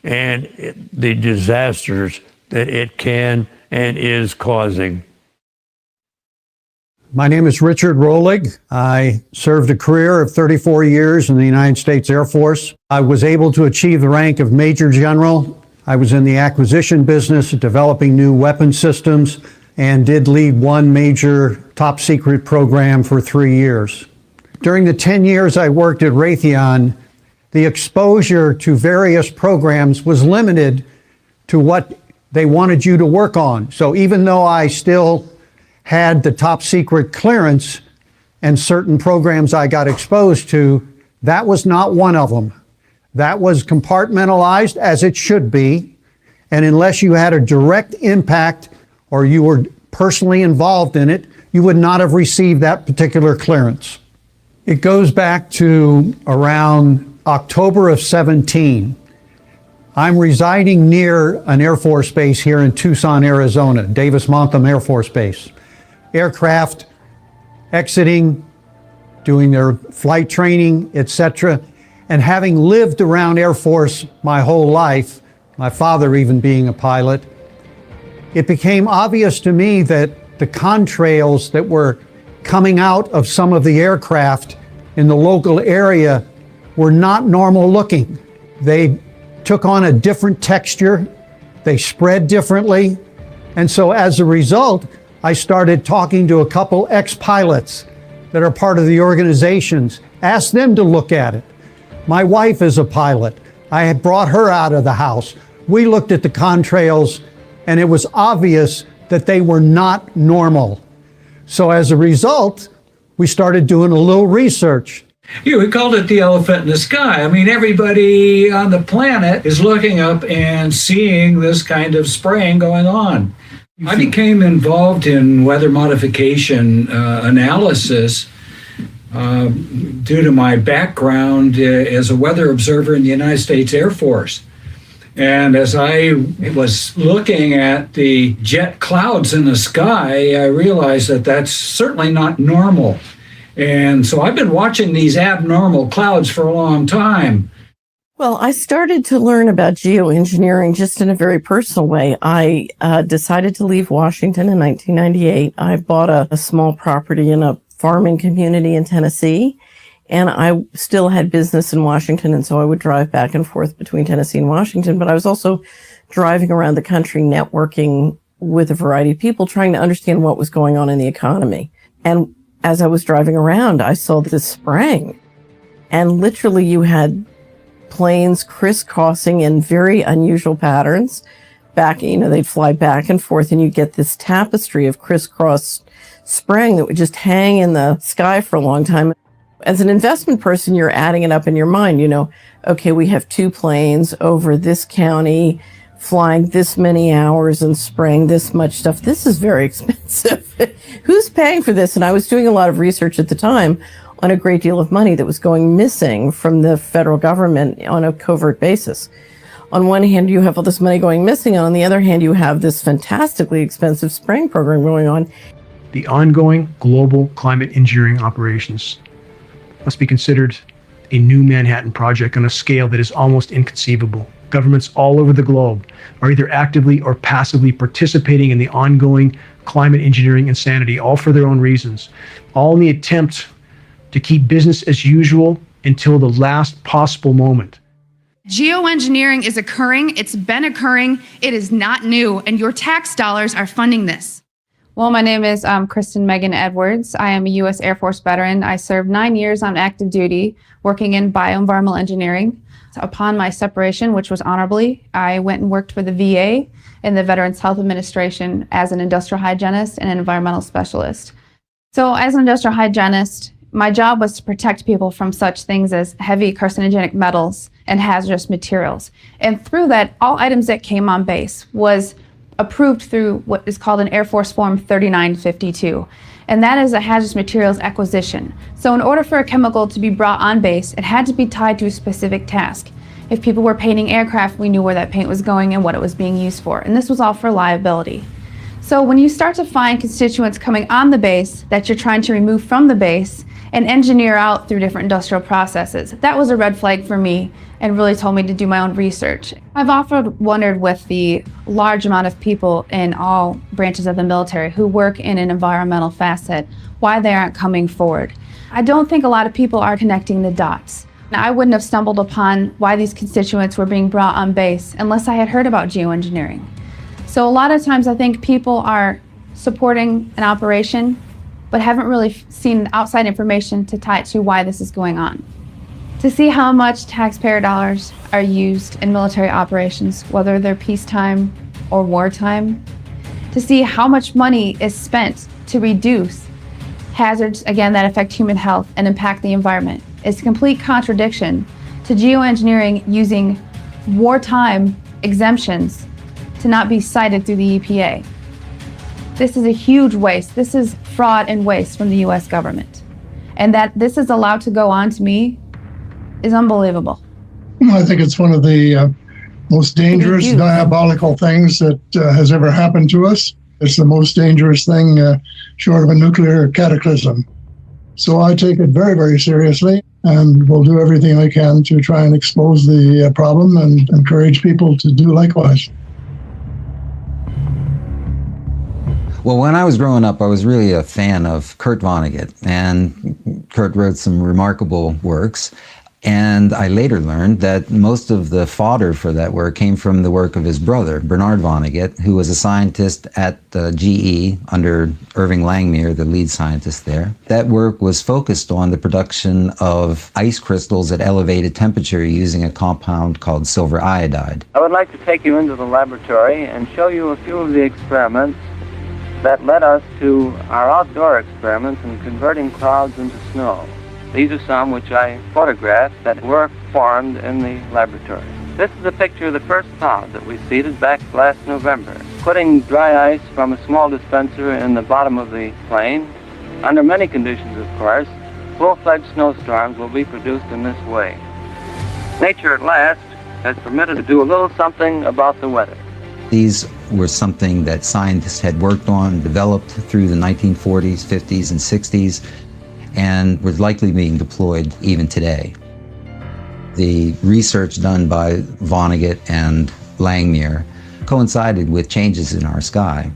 and the disasters that it can and is causing. My name is Richard Rolig. I served a career of 34 years in the United States Air Force. I was able to achieve the rank of Major General. I was in the acquisition business, developing new weapon systems, and did lead one major top secret program for 3 years. During the 10 years I worked at Raytheon, the exposure to various programs was limited to what they wanted you to work on. So even though I still had the top secret clearance and certain programs I got exposed to, that was not one of them. That was compartmentalized, as it should be. And unless you had a direct impact or you were personally involved in it, you would not have received that particular clearance. It goes back to around October of 17. I'm residing near an Air Force base here in Tucson, Arizona, Davis-Monthan Air Force Base. Aircraft exiting, doing their flight training, etc. And having lived around Air Force my whole life, my father even being a pilot, it became obvious to me that the contrails that were coming out of some of the aircraft in the local area were not normal looking. They took on a different texture, they spread differently, and so as a result, I started talking to a couple ex-pilots that are part of the organizations, asked them to look at it. My wife is a pilot. I had brought her out of the house. We looked at the contrails, and it was obvious that they were not normal. So as a result, we started doing a little research. Yeah, we called it the elephant in the sky. I mean, everybody on the planet is looking up and seeing this kind of spraying going on. I became involved in weather modification analysis due to my background as a weather observer in the United States Air Force. And as I was looking at the jet clouds in the sky, I realized that that's certainly not normal. And so I've been watching these abnormal clouds for a long time. Well, I started to learn about geoengineering just in a very personal way. I decided to leave Washington in 1998. I bought a small property in a farming community in Tennessee, and I still had business in Washington, and so I would drive back and forth between Tennessee and Washington, but I was also driving around the country networking with a variety of people, trying to understand what was going on in the economy. And as I was driving around, I saw this spraying, and literally you had planes crisscrossing in very unusual patterns. They'd fly back and forth, and you get this tapestry of crisscross spraying that would just hang in the sky for a long time. As an investment person, you're adding it up in your mind. Okay, we have 2 planes over this county flying this many hours and spraying this much stuff. This is very expensive. Who's paying for this? And I was doing a lot of research at the time on a great deal of money that was going missing from the federal government on a covert basis. On one hand, you have all this money going missing, and on the other hand, you have this fantastically expensive spraying program going on. The ongoing global climate engineering operations must be considered a new Manhattan Project on a scale that is almost inconceivable. Governments all over the globe are either actively or passively participating in the ongoing climate engineering insanity, all for their own reasons, all in the attempt to keep business as usual until the last possible moment. Geoengineering is occurring, it's been occurring, it is not new, and your tax dollars are funding this. Well, my name is Kristen Megan Edwards. I am a U.S. Air Force veteran. I served 9 years on active duty working in bioenvironmental engineering. Upon my separation, which was honorably, I went and worked for the VA in the Veterans Health Administration as an industrial hygienist and an environmental specialist. So as an industrial hygienist, my job was to protect people from such things as heavy carcinogenic metals and hazardous materials. And through that, all items that came on base was approved through what is called an Air Force Form 3952. And that is a hazardous materials acquisition. So in order for a chemical to be brought on base, it had to be tied to a specific task. If people were painting aircraft, we knew where that paint was going and what it was being used for. And this was all for liability. So when you start to find constituents coming on the base that you're trying to remove from the base and engineer out through different industrial processes, that was a red flag for me and really told me to do my own research. I've often wondered with the large amount of people in all branches of the military who work in an environmental facet, why they aren't coming forward. I don't think a lot of people are connecting the dots. Now, I wouldn't have stumbled upon why these constituents were being brought on base unless I had heard about geoengineering. So a lot of times I think people are supporting an operation but haven't really seen outside information to tie it to why this is going on. To see how much taxpayer dollars are used in military operations, whether they're peacetime or wartime, to see how much money is spent to reduce hazards, again, that affect human health and impact the environment, is a complete contradiction to geoengineering using wartime exemptions to not be cited through the EPA. This is a huge waste. This is fraud and waste from the US government. And that this is allowed to go on to me is unbelievable. I think it's one of the most dangerous, diabolical things that has ever happened to us. It's the most dangerous thing short of a nuclear cataclysm. So I take it very, very seriously and will do everything I can to try and expose the problem and encourage people to do likewise. Well, when I was growing up, I was really a fan of Kurt Vonnegut, and Kurt wrote some remarkable works. And I later learned that most of the fodder for that work came from the work of his brother, Bernard Vonnegut, who was a scientist at GE under Irving Langmuir, the lead scientist there. That work was focused on the production of ice crystals at elevated temperature using a compound called silver iodide. I would like to take you into the laboratory and show you a few of the experiments that led us to our outdoor experiments in converting clouds into snow. These are some which I photographed that were formed in the laboratory. This is a picture of the first cloud that we seeded back last November. Putting dry ice from a small dispenser in the bottom of the plane, under many conditions of course, full-fledged snowstorms will be produced in this way. Nature at last has permitted to do a little something about the weather. These were something that scientists had worked on, developed through the 1940s, 50s, and 60s, and was likely being deployed even today. The research done by Vonnegut and Langmuir coincided with changes in our sky.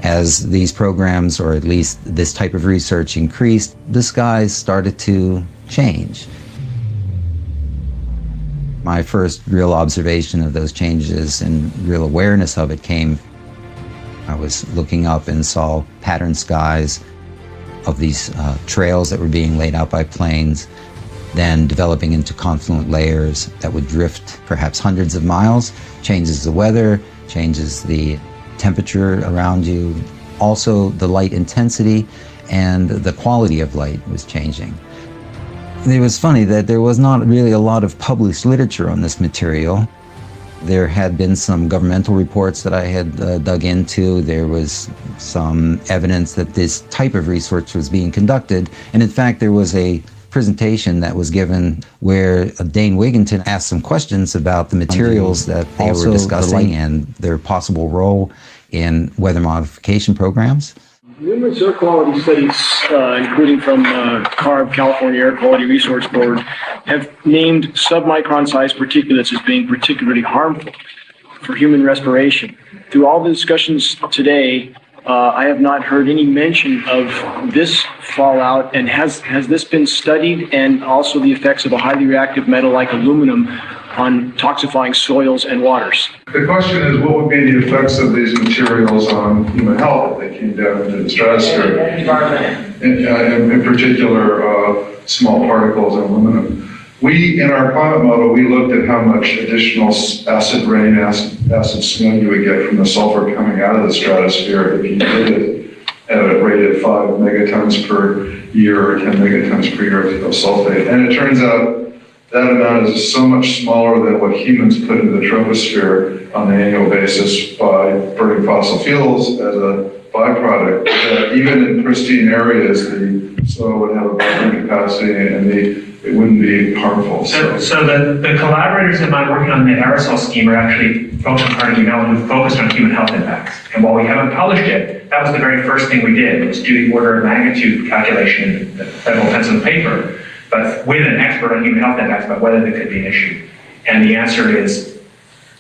As these programs, or at least this type of research, increased, the skies started to change. My first real observation of those changes and real awareness of it came, I was looking up and saw patterned skies of these trails that were being laid out by planes, then developing into confluent layers that would drift perhaps hundreds of miles, changes the weather, changes the temperature around you. Also, the light intensity and the quality of light was changing. It was funny that there was not really a lot of published literature on this material. There had been some governmental reports that I had dug into. There was some evidence that this type of research was being conducted. And in fact, there was a presentation that was given where Dane Wigginton asked some questions about the materials that they were discussing and their possible role in weather modification programs. Numerous air quality studies, including from CARB, California Air Quality Resource Board, have named submicron-sized particulates as being particularly harmful for human respiration. Through all the discussions today, I have not heard any mention of this fallout, and has this been studied, and also the effects of a highly reactive metal like aluminum on toxifying soils and waters? The question is, what would be the effects of these materials on human health if they came down into the stratosphere? In particular, small particles and aluminum. In our climate model, we looked at how much additional acid rain, acid snow you would get from the sulfur coming out of the stratosphere if you did it at a rate of 5 megatons per year or 10 megatons per year of sulfate. And it turns out that amount is so much smaller than what humans put into the troposphere on an annual basis by burning fossil fuels as a byproduct, that even in pristine areas, the soil would have a buffering capacity and it wouldn't be harmful. So the collaborators of mine working on the aerosol scheme are actually folks from Carnegie Mellon who focused on human health impacts. And while we haven't published it, that was the very first thing we did, was do the order of magnitude calculation in the federal pencil paper, but with an expert on human health impacts about whether there could be an issue. And the answer is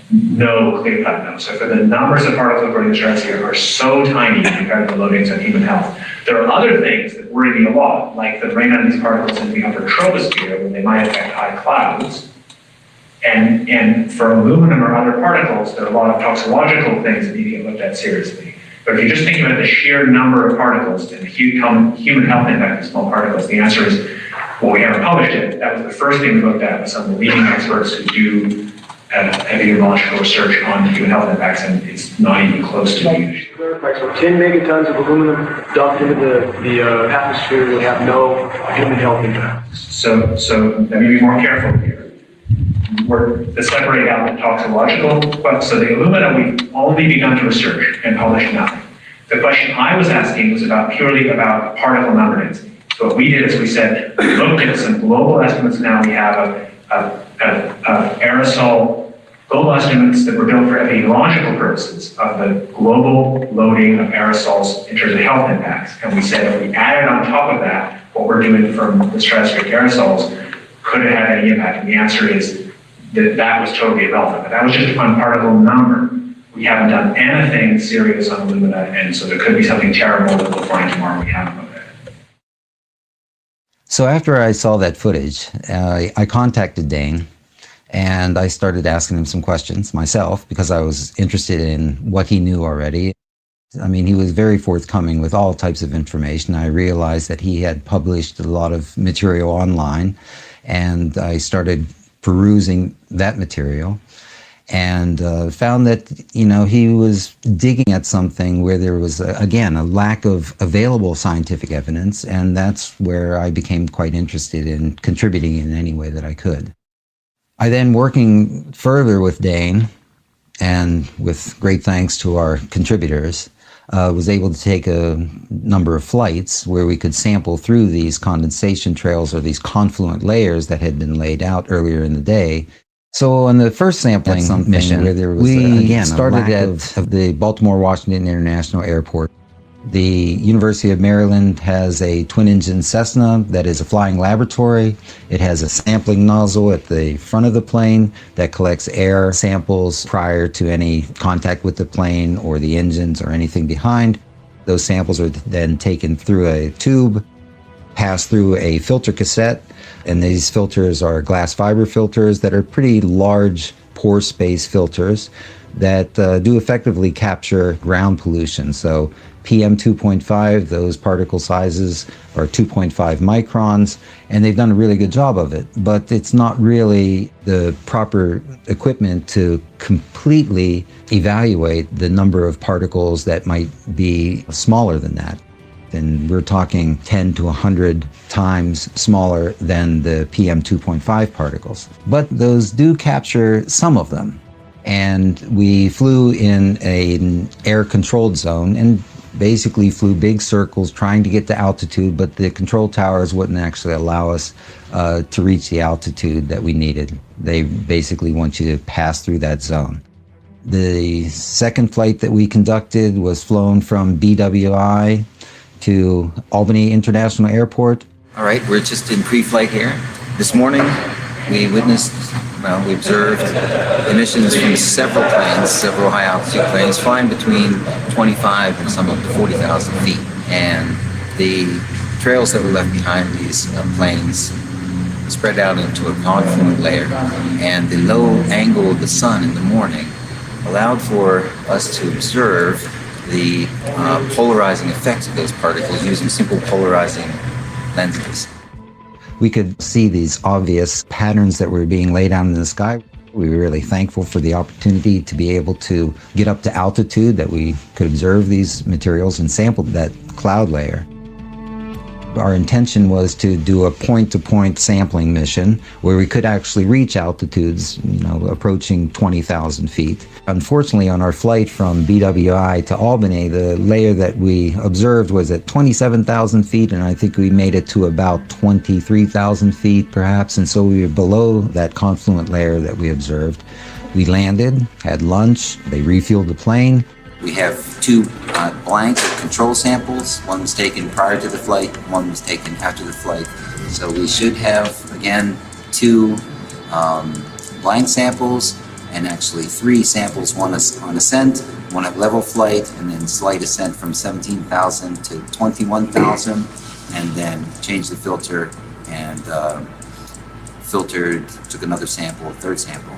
no, clear-cut no. So for the numbers of particles going in the stratosphere are so tiny compared to the loadings on human health. There are other things that worry me a lot, like the rain on these particles in the upper troposphere when they might affect high clouds. And for aluminum or other particles, there are a lot of toxicological things that need to get looked at seriously. But if you're just thinking about the sheer number of particles and the human health impact of small particles, the answer is, well, we haven't published it. That was the first thing we looked at with some of the leading experts who do epidemiological research on human health impacts, and it's not even close to being an issue. So 10 megatons of aluminum dumped into the atmosphere will have no human health impacts. So let me be more careful here. We're to separate out the toxicological, so the aluminum we've only begun to research and published nothing. The question I was asking was purely about particle number density. So what we did is we said, we looked at some global estimates now. We have aerosol global estimates that were built for epidemiological purposes of the global loading of aerosols in terms of health impacts. And we said if we added on top of that what we're doing from the stratospheric aerosols, could it have any impact? And the answer is that was totally irrelevant. But that was just on particle number. We haven't done anything serious on alumina, and so there could be something terrible that we'll find tomorrow we haven't looked at. So after I saw that footage, I contacted Dane and I started asking him some questions myself because I was interested in what he knew already. I mean, he was very forthcoming with all types of information. I realized that he had published a lot of material online, and I started perusing that material and found that, he was digging at something where there was, again, a lack of available scientific evidence, and that's where I became quite interested in contributing in any way that I could. I then, working further with Dane, and with great thanks to our contributors, was able to take a number of flights where we could sample through these condensation trails or these confluent layers that had been laid out earlier in the day. So on the first sampling mission, where there was, we started at the Baltimore-Washington International Airport. The University of Maryland has a twin-engine Cessna that is a flying laboratory. It has a sampling nozzle at the front of the plane that collects air samples prior to any contact with the plane or the engines or anything behind. Those samples are then taken through a tube, pass through a filter cassette, and these filters are glass fiber filters that are pretty large pore space filters that do effectively capture ground pollution. So PM 2.5, those particle sizes are 2.5 microns, and they've done a really good job of it. But it's not really the proper equipment to completely evaluate the number of particles that might be smaller than that. And we're talking 10 to 100 times smaller than the PM 2.5 particles. But those do capture some of them. And we flew in an air-controlled zone, and basically flew big circles trying to get to altitude, but the control towers wouldn't actually allow us to reach the altitude that we needed. They basically want you to pass through that zone. The second flight that we conducted was flown from BWI to Albany International Airport. All right, we're just in pre-flight here. This morning, we observed emissions from several planes, several high-altitude planes, flying between 25 and some up to 40,000 feet. And the trails that were left behind these planes spread out into a confluent layer. And the low angle of the sun in the morning allowed for us to observe the polarizing effects of those particles using simple polarizing lenses. We could see these obvious patterns that were being laid out in the sky. We were really thankful for the opportunity to be able to get up to altitude, that we could observe these materials and sample that cloud layer. Our intention was to do a point-to-point sampling mission where we could actually reach altitudes, approaching 20,000 feet. Unfortunately, on our flight from BWI to Albany, the layer that we observed was at 27,000 feet, and I think we made it to about 23,000 feet, perhaps, and so we were below that confluent layer that we observed. We landed, had lunch, they refueled the plane. We have two blank control samples. One was taken prior to the flight, one was taken after the flight. So we should have, again, two blank samples and actually three samples, one on ascent, one at level flight, and then slight ascent from 17,000 to 21,000, and then changed the filter and took another sample, a third sample,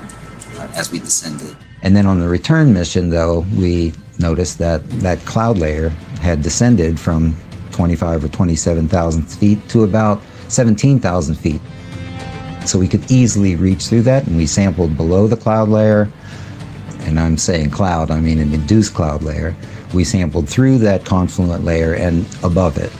as we descended. And then on the return mission, though, we noticed that that cloud layer had descended from 25 or 27,000 feet to about 17,000 feet. So we could easily reach through that, and we sampled below the cloud layer. And I'm saying cloud, I mean an induced cloud layer. We sampled through that confluent layer and above it.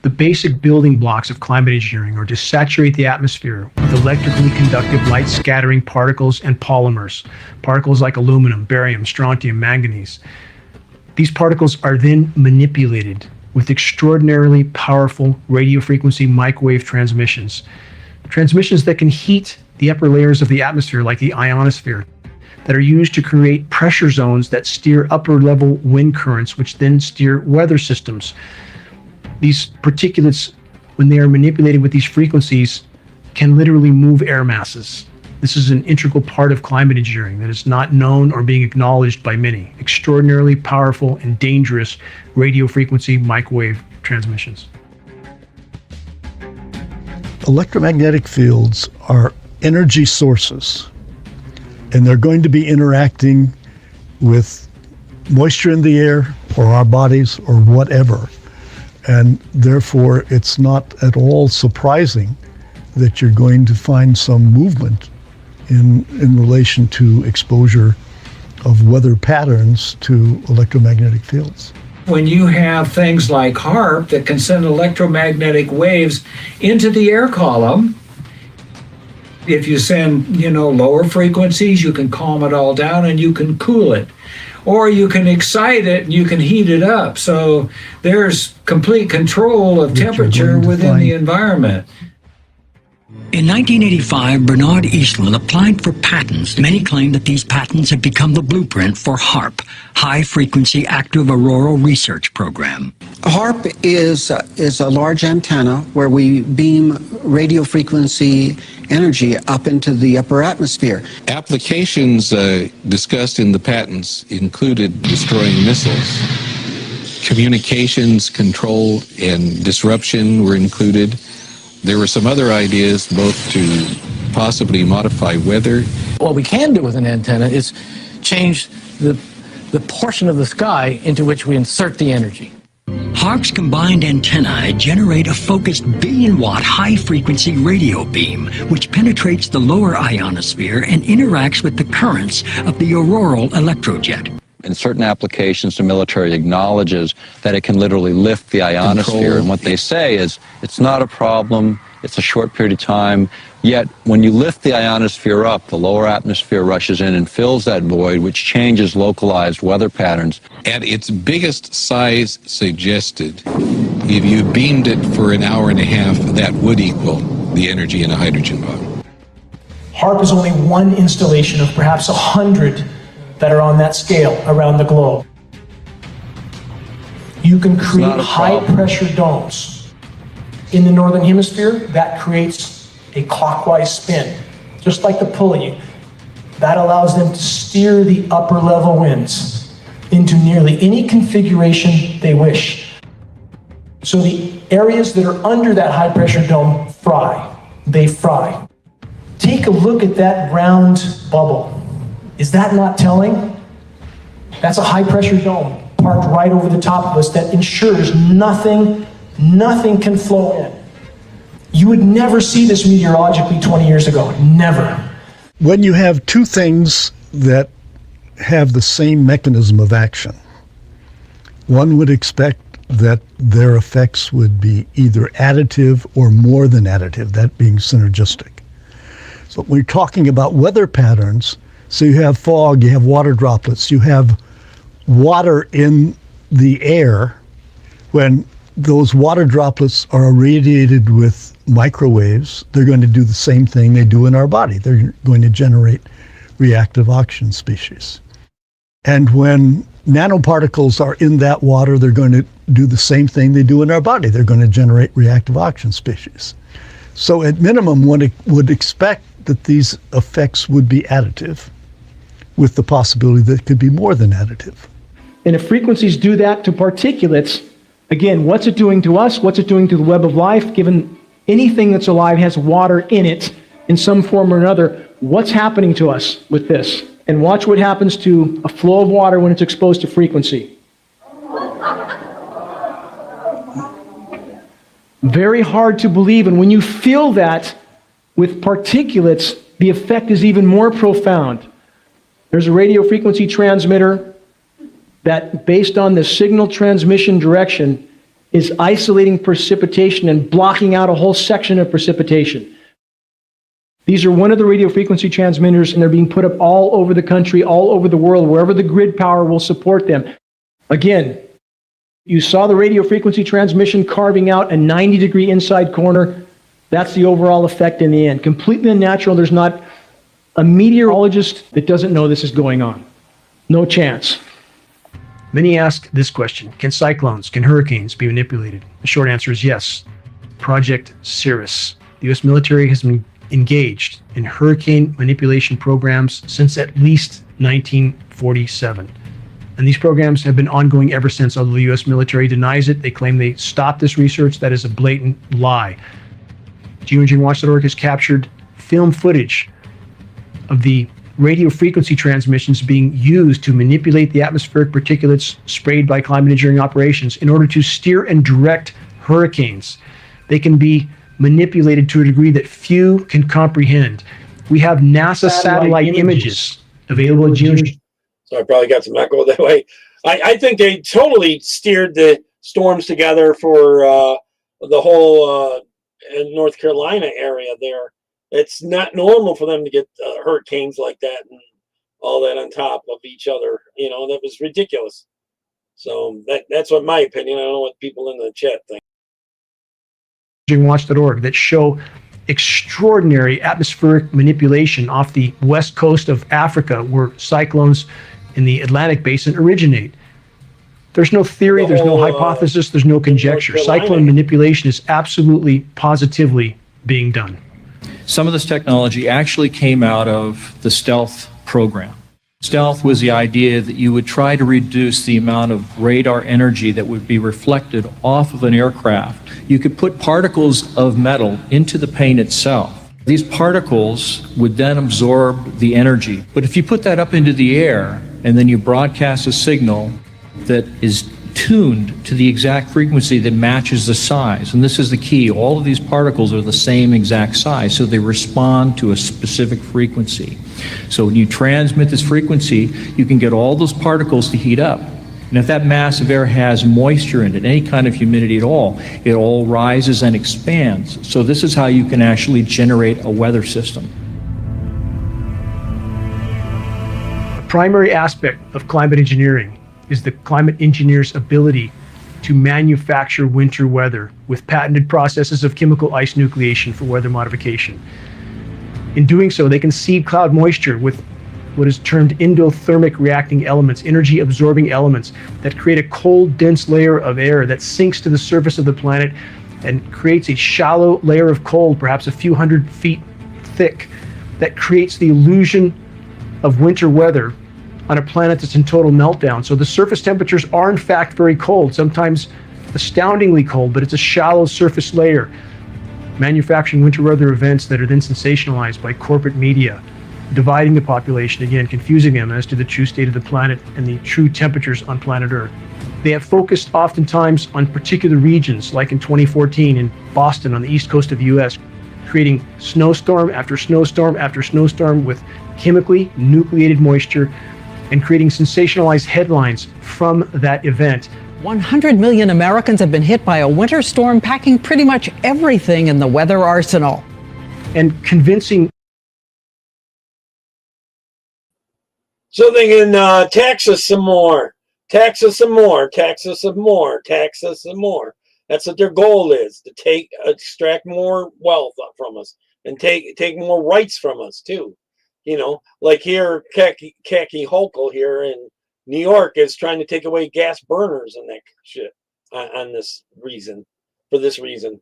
The basic building blocks of climate engineering are to saturate the atmosphere with electrically conductive light scattering particles and polymers, particles like aluminum, barium, strontium, manganese. These particles are then manipulated with extraordinarily powerful radio frequency microwave transmissions that can heat the upper layers of the atmosphere like the ionosphere, that are used to create pressure zones that steer upper level wind currents, which then steer weather systems. These particulates, when they are manipulated with these frequencies, can literally move air masses. This is an integral part of climate engineering that is not known or being acknowledged by many. Extraordinarily powerful and dangerous radio frequency microwave transmissions. Electromagnetic fields are energy sources, and they're going to be interacting with moisture in the air or our bodies or whatever. And therefore, it's not at all surprising that you're going to find some movement in relation to exposure of weather patterns to electromagnetic fields. When you have things like HAARP that can send electromagnetic waves into the air column, if you send, lower frequencies, you can calm it all down and you can cool it. Or you can excite it and you can heat it up. So there's complete control of temperature within the environment. In 1985, Bernard Eastland applied for patents. Many claim that these patents have become the blueprint for HAARP, High Frequency Active Auroral Research Program. HAARP is a large antenna where we beam radio frequency energy up into the upper atmosphere. Applications discussed in the patents included destroying missiles. Communications control and disruption were included. There were some other ideas, both to possibly modify weather. What we can do with an antenna is change the portion of the sky into which we insert the energy. HARP's combined antennae generate a focused billion-watt high-frequency radio beam, which penetrates the lower ionosphere and interacts with the currents of the auroral electrojet. In certain applications, the military acknowledges that it can literally lift the ionosphere. And what they say is, it's not a problem, it's a short period of time, yet when you lift the ionosphere up, the lower atmosphere rushes in and fills that void, which changes localized weather patterns. At its biggest size suggested, if you beamed it for an hour and a half, that would equal the energy in a hydrogen bomb. HARP is only one installation of perhaps 100 that are on that scale around the globe. You can create high-pressure domes. In the Northern Hemisphere, that creates a clockwise spin, just like the pulley. That allows them to steer the upper-level winds into nearly any configuration they wish. So the areas that are under that high-pressure dome fry. They fry. Take a look at that round bubble. Is that not telling? That's a high-pressure dome parked right over the top of us that ensures nothing can flow in. You would never see this meteorologically 20 years ago. Never. When you have two things that have the same mechanism of action, one would expect that their effects would be either additive or more than additive, that being synergistic. So when we're talking about weather patterns, so you have fog, you have water droplets, you have water in the air. When those water droplets are irradiated with microwaves, they're going to do the same thing they do in our body. They're going to generate reactive oxygen species. And when nanoparticles are in that water, they're going to do the same thing they do in our body. They're going to generate reactive oxygen species. So at minimum, one would expect that these effects would be additive, with the possibility that it could be more than additive. And if frequencies do that to particulates, again, what's it doing to us? What's it doing to the web of life? Given anything that's alive has water in it in some form or another, what's happening to us with this? And watch what happens to a flow of water when it's exposed to frequency. Very hard to believe, and when you feel that with particulates, the effect is even more profound. There's a radio frequency transmitter that, based on the signal transmission direction, is isolating precipitation and blocking out a whole section of precipitation. These are one of the radio frequency transmitters, and they're being put up all over the country, all over the world, wherever the grid power will support them. Again, you saw the radio frequency transmission carving out a 90-degree inside corner. That's the overall effect in the end. Completely unnatural. There's not a meteorologist that doesn't know this is going on. No chance. Many ask this question: can cyclones, can hurricanes be manipulated? The short answer is yes. Project Cirrus. The U.S. military has been engaged in hurricane manipulation programs since at least 1947. And these programs have been ongoing ever since, although the U.S. military denies it. They claim they stopped this research. That is a blatant lie. Geoengineering.org has captured film footage of the radio frequency transmissions being used to manipulate the atmospheric particulates sprayed by climate engineering operations in order to steer and direct hurricanes. They can be manipulated to a degree that few can comprehend. We have NASA satellite images available at Geoengineering. So I probably got some echo that way. I think they totally steered the storms together for the whole in North Carolina area there. It's not normal for them to get hurricanes like that and all that on top of each other. You know, that was ridiculous. So that's what my opinion. I don't know what people in the chat think. Watch.org that show extraordinary atmospheric manipulation off the west coast of Africa, where cyclones in the Atlantic basin originate. There's no theory, there's no hypothesis, there's no conjecture. Cyclone manipulation is absolutely, positively being done. Some of this technology actually came out of the stealth program. Stealth was the idea that you would try to reduce the amount of radar energy that would be reflected off of an aircraft. You could put particles of metal into the paint itself. These particles would then absorb the energy. But if you put that up into the air and then you broadcast a signal that is tuned to the exact frequency that matches the size. And this is the key. All of these particles are the same exact size, so they respond to a specific frequency. So when you transmit this frequency, you can get all those particles to heat up. And if that mass of air has moisture in it, any kind of humidity at all, it all rises and expands. So this is how you can actually generate a weather system. A primary aspect of climate engineering is the climate engineer's ability to manufacture winter weather with patented processes of chemical ice nucleation for weather modification. In doing so, they can seed cloud moisture with what is termed endothermic reacting elements, energy absorbing elements that create a cold, dense layer of air that sinks to the surface of the planet and creates a shallow layer of cold, perhaps a few hundred feet thick, that creates the illusion of winter weather on a planet that's in total meltdown. So the surface temperatures are in fact very cold, sometimes astoundingly cold, but it's a shallow surface layer, manufacturing winter weather events that are then sensationalized by corporate media, dividing the population, again, confusing them as to the true state of the planet and the true temperatures on planet Earth. They have focused oftentimes on particular regions, like in 2014 in Boston on the east coast of the US, creating snowstorm after snowstorm after snowstorm with chemically nucleated moisture and creating sensationalized headlines from that event. 100 million Americans have been hit by a winter storm, packing pretty much everything in the weather arsenal. And convincing. So they can tax us some more, tax us some more, tax us some more, tax us some more. That's what their goal is, to extract more wealth from us and take more rights from us too. You know, like here, Khaki Hochul here in New York is trying to take away gas burners and that shit on this reason, for this reason.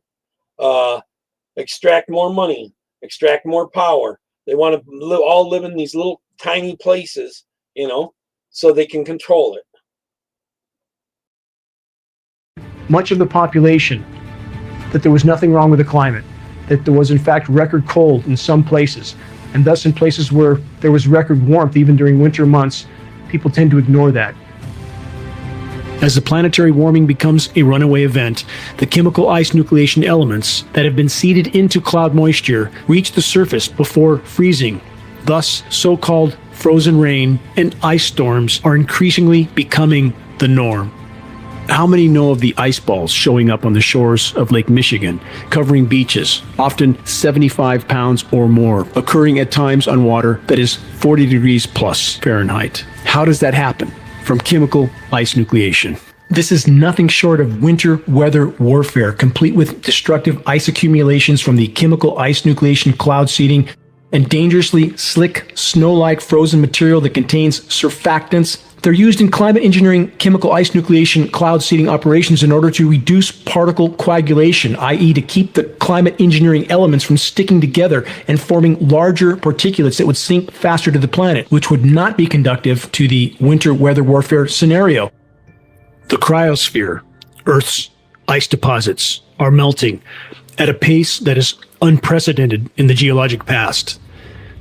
Extract more money, extract more power. They want to all live in these little tiny places, you know, so they can control it. Much of the population that there was nothing wrong with the climate, that there was in fact record cold in some places, and thus in places where there was record warmth even during winter months, people tend to ignore that. As the planetary warming becomes a runaway event, the chemical ice nucleation elements that have been seeded into cloud moisture reach the surface before freezing. Thus, so-called frozen rain and ice storms are increasingly becoming the norm. How many know of the ice balls showing up on the shores of Lake Michigan, covering beaches, often 75 pounds or more, occurring at times on water that is 40 degrees plus Fahrenheit? How does that happen? From chemical ice nucleation. This is nothing short of winter weather warfare, complete with destructive ice accumulations from the chemical ice nucleation cloud seeding and dangerously slick snow-like frozen material that contains surfactants. They're used in climate engineering chemical ice nucleation cloud seeding operations in order to reduce particle coagulation, i.e. to keep the climate engineering elements from sticking together and forming larger particulates that would sink faster to the planet, which would not be conducive to the winter weather warfare scenario. The cryosphere, Earth's ice deposits, are melting at a pace that is unprecedented in the geologic past.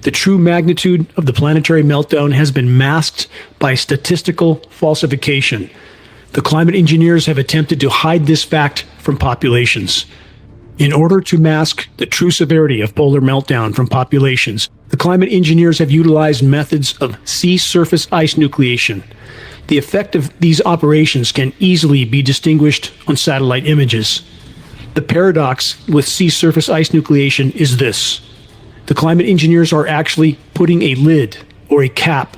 The true magnitude of the planetary meltdown has been masked by statistical falsification. The climate engineers have attempted to hide this fact from populations. In order to mask the true severity of polar meltdown from populations, the climate engineers have utilized methods of sea surface ice nucleation. The effect of these operations can easily be distinguished on satellite images. The paradox with sea surface ice nucleation is this. The climate engineers are actually putting a lid or a cap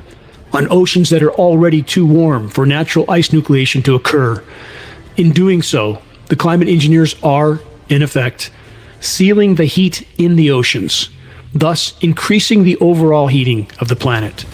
on oceans that are already too warm for natural ice nucleation to occur. In doing so, the climate engineers are, in effect, sealing the heat in the oceans, thus increasing the overall heating of the planet.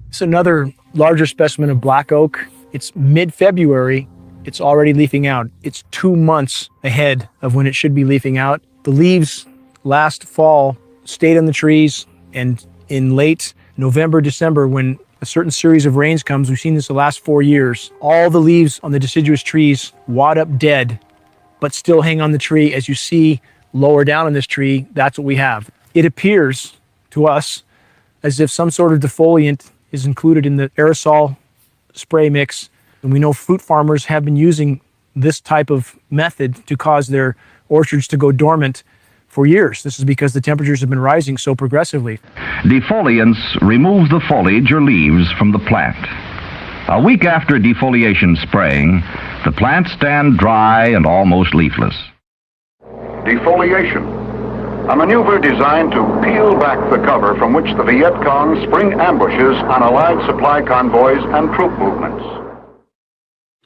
It's another larger specimen of black oak. It's mid-February. It's already leafing out. It's 2 months ahead of when it should be leafing out. The leaves last fall stayed on the trees, and in late November, December, when a certain series of rains comes, we've seen this the last 4 years, all the leaves on the deciduous trees wad up dead, but still hang on the tree. As you see lower down on this tree, that's what we have. It appears to us as if some sort of defoliant is included in the aerosol spray mix. And we know fruit farmers have been using this type of method to cause their orchards to go dormant for years. This is because the temperatures have been rising so progressively. Defoliants remove the foliage or leaves from the plant. A week after defoliation spraying, the plants stand dry and almost leafless. Defoliation, a maneuver designed to peel back the cover from which the Viet Cong spring ambushes on Allied supply convoys and troop movements.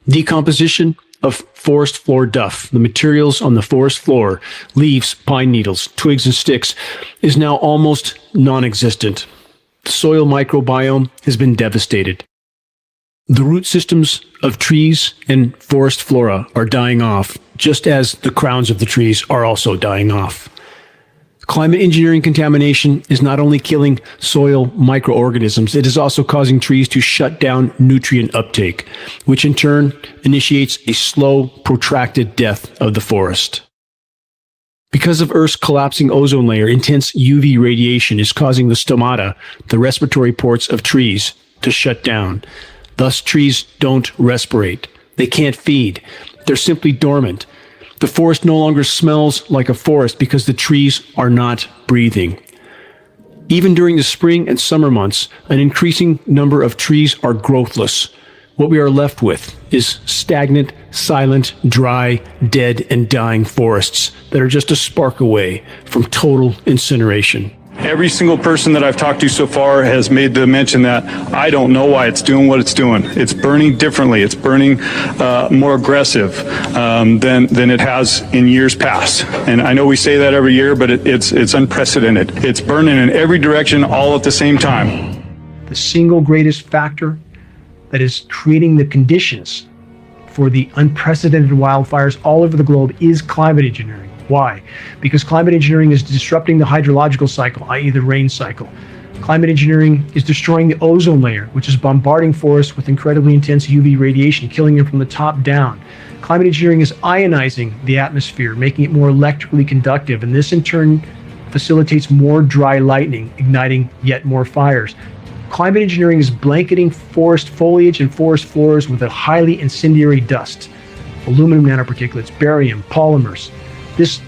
Decomposition of forest floor duff, the materials on the forest floor, leaves, pine needles, twigs, and sticks, is now almost non-existent. The soil microbiome has been devastated. The root systems of trees and forest flora are dying off, just as the crowns of the trees are also dying off. Climate engineering contamination is not only killing soil microorganisms, it is also causing trees to shut down nutrient uptake, which in turn initiates a slow, protracted death of the forest. Because of Earth's collapsing ozone layer, intense UV radiation is causing the stomata, the respiratory ports of trees, to shut down. Thus, trees don't respirate. They can't feed. They're simply dormant. The forest no longer smells like a forest because the trees are not breathing. Even during the spring and summer months, an increasing number of trees are growthless. What we are left with is stagnant, silent, dry, dead, and dying forests that are just a spark away from total incineration. Every single person that I've talked to so far has made the mention that I don't know why it's doing what it's doing. It's burning differently. It's burning more aggressive than it has in years past. And I know we say that every year, but it's unprecedented. It's burning in every direction all at the same time. The single greatest factor that is creating the conditions for the unprecedented wildfires all over the globe is climate engineering. Why? Because climate engineering is disrupting the hydrological cycle, i.e. the rain cycle. Climate engineering is destroying the ozone layer, which is bombarding forests with incredibly intense UV radiation, killing them from the top down. Climate engineering is ionizing the atmosphere, making it more electrically conductive, and this in turn facilitates more dry lightning, igniting yet more fires. Climate engineering is blanketing forest foliage and forest floors with a highly incendiary dust, aluminum nanoparticulates, barium, polymers. This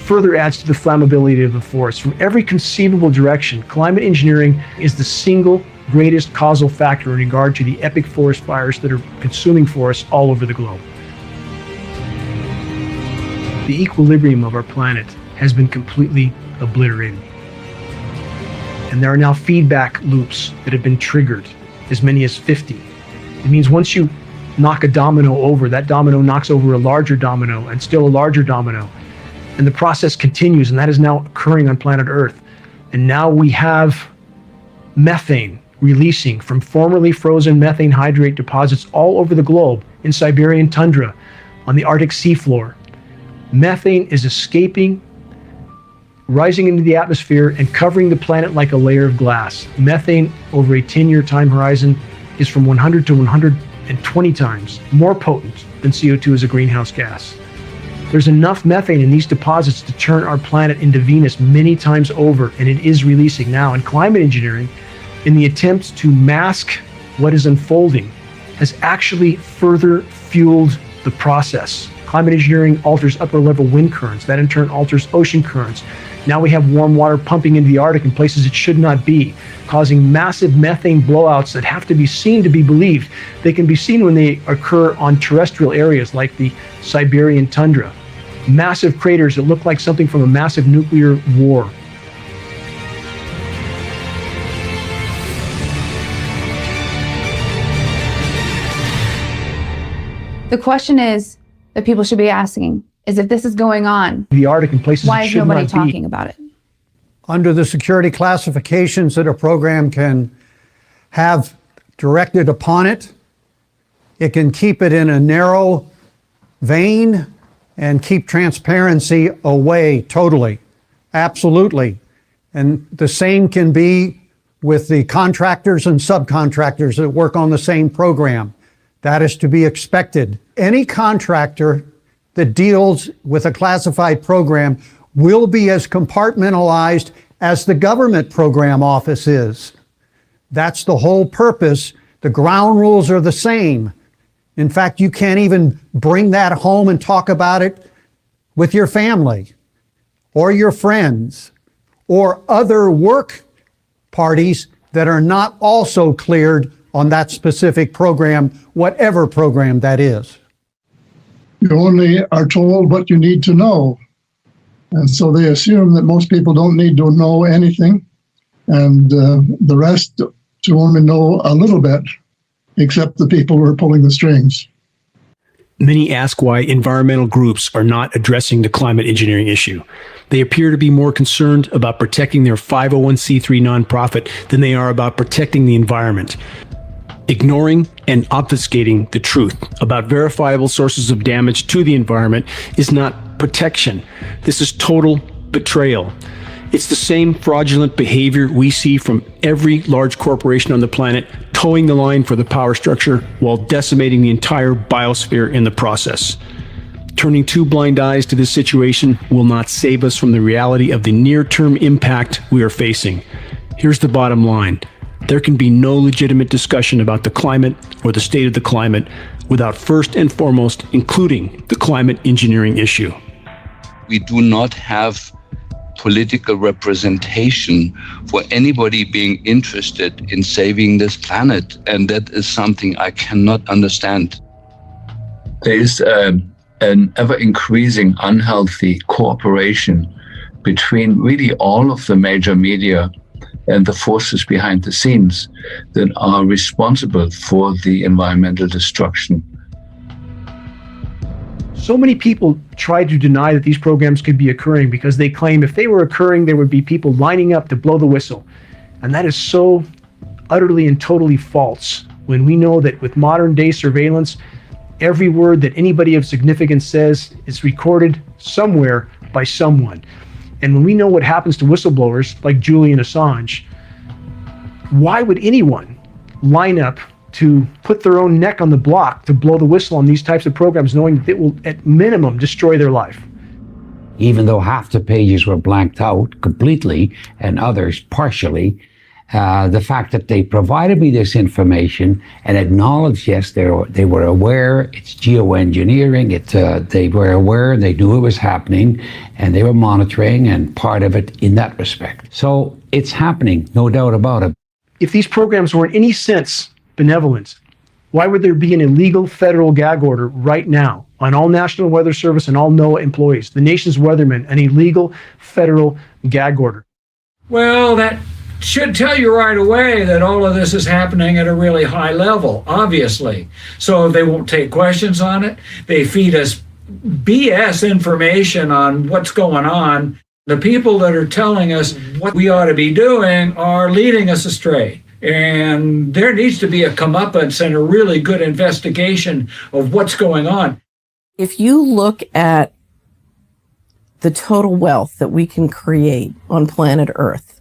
further adds to the flammability of the forest. From every conceivable direction, climate engineering is the single greatest causal factor in regard to the epic forest fires that are consuming forests all over the globe. The equilibrium of our planet has been completely obliterated. And there are now feedback loops that have been triggered, as many as 50. It means once you knock a domino over, that domino knocks over a larger domino and still a larger domino. And the process continues, and that is now occurring on planet Earth. And now we have methane releasing from formerly frozen methane hydrate deposits all over the globe, in Siberian tundra, on the Arctic seafloor. Methane is escaping, rising into the atmosphere, and covering the planet like a layer of glass. Methane, over a 10-year time horizon, is from 100 to 120 times more potent than CO2 as a greenhouse gas. There's enough methane in these deposits to turn our planet into Venus many times over, and it is releasing now. And climate engineering, in the attempt to mask what is unfolding, has actually further fueled the process. Climate engineering alters upper-level wind currents. That in turn alters ocean currents. Now we have warm water pumping into the Arctic in places it should not be, causing massive methane blowouts that have to be seen to be believed. They can be seen when they occur on terrestrial areas like the Siberian tundra. Massive craters that look like something from a massive nuclear war. The question is that people should be asking is if this is going on, The Arctic in places why it is should nobody not be. talking about it? Under the security classifications that a program can have directed upon it, it can keep it in a narrow vein and keep transparency away totally. Absolutely. And the same can be with the contractors and subcontractors that work on the same program. That is to be expected. Any contractor that deals with a classified program will be as compartmentalized as the government program office is. That's the whole purpose. The ground rules are the same. In fact, you can't even bring that home and talk about it with your family or your friends or other work parties that are not also cleared on that specific program, whatever program that is. You only are told what you need to know. And so they assume that most people don't need to know anything, and the rest to only know a little bit, except the people who are pulling the strings. Many ask why environmental groups are not addressing the climate engineering issue. They appear to be more concerned about protecting their 501c3 nonprofit than they are about protecting the environment. Ignoring and obfuscating the truth about verifiable sources of damage to the environment is not protection. This is total betrayal. It's the same fraudulent behavior we see from every large corporation on the planet, towing the line for the power structure while decimating the entire biosphere in the process. Turning two blind eyes to this situation will not save us from the reality of the near-term impact we are facing. Here's the bottom line. There can be no legitimate discussion about the climate or the state of the climate without first and foremost including the climate engineering issue. We do not have political representation for anybody being interested in saving this planet, and that is something I cannot understand. There is an ever-increasing unhealthy cooperation between really all of the major media and the forces behind the scenes that are responsible for the environmental destruction. So many people try to deny that these programs could be occurring because they claim if they were occurring, there would be people lining up to blow the whistle. And that is so utterly and totally false when we know that with modern day surveillance, every word that anybody of significance says is recorded somewhere by someone. And when we know what happens to whistleblowers like Julian Assange, why would anyone line up to put their own neck on the block to blow the whistle on these types of programs, knowing that it will at minimum destroy their life? Even though half the pages were blanked out completely and others partially, the fact that they provided me this information and acknowledged, yes, they were aware, it's geoengineering, they were aware, they knew it was happening, and they were monitoring and part of it in that respect. So it's happening, no doubt about it. If these programs were in any sense benevolent, why would there be an illegal federal gag order right now on all National Weather Service and all NOAA employees, the nation's weathermen, an illegal federal gag order? Well, that should tell you right away that all of this is happening at a really high level, obviously. So they won't take questions on it. They feed us BS information on what's going on. The people that are telling us what we ought to be doing are leading us astray. And there needs to be a comeuppance and a really good investigation of what's going on. If you look at the total wealth that we can create on planet Earth,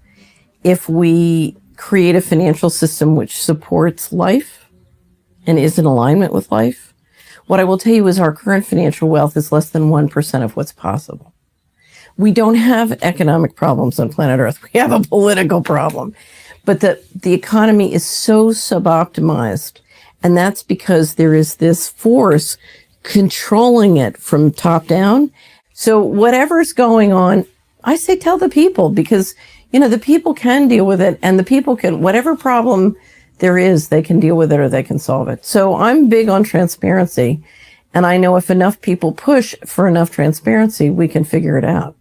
if we create a financial system which supports life and is in alignment with life, what I will tell you is our current financial wealth is less than 1% of what's possible. We don't have economic problems on planet Earth. We have a political problem. But the economy is so suboptimized, and that's because there is this force controlling it from top down. So whatever's going on, I say tell the people, because, you know, the people can deal with it, and the people can, whatever problem there is, they can deal with it or they can solve it. So I'm big on transparency, and I know if enough people push for enough transparency, we can figure it out.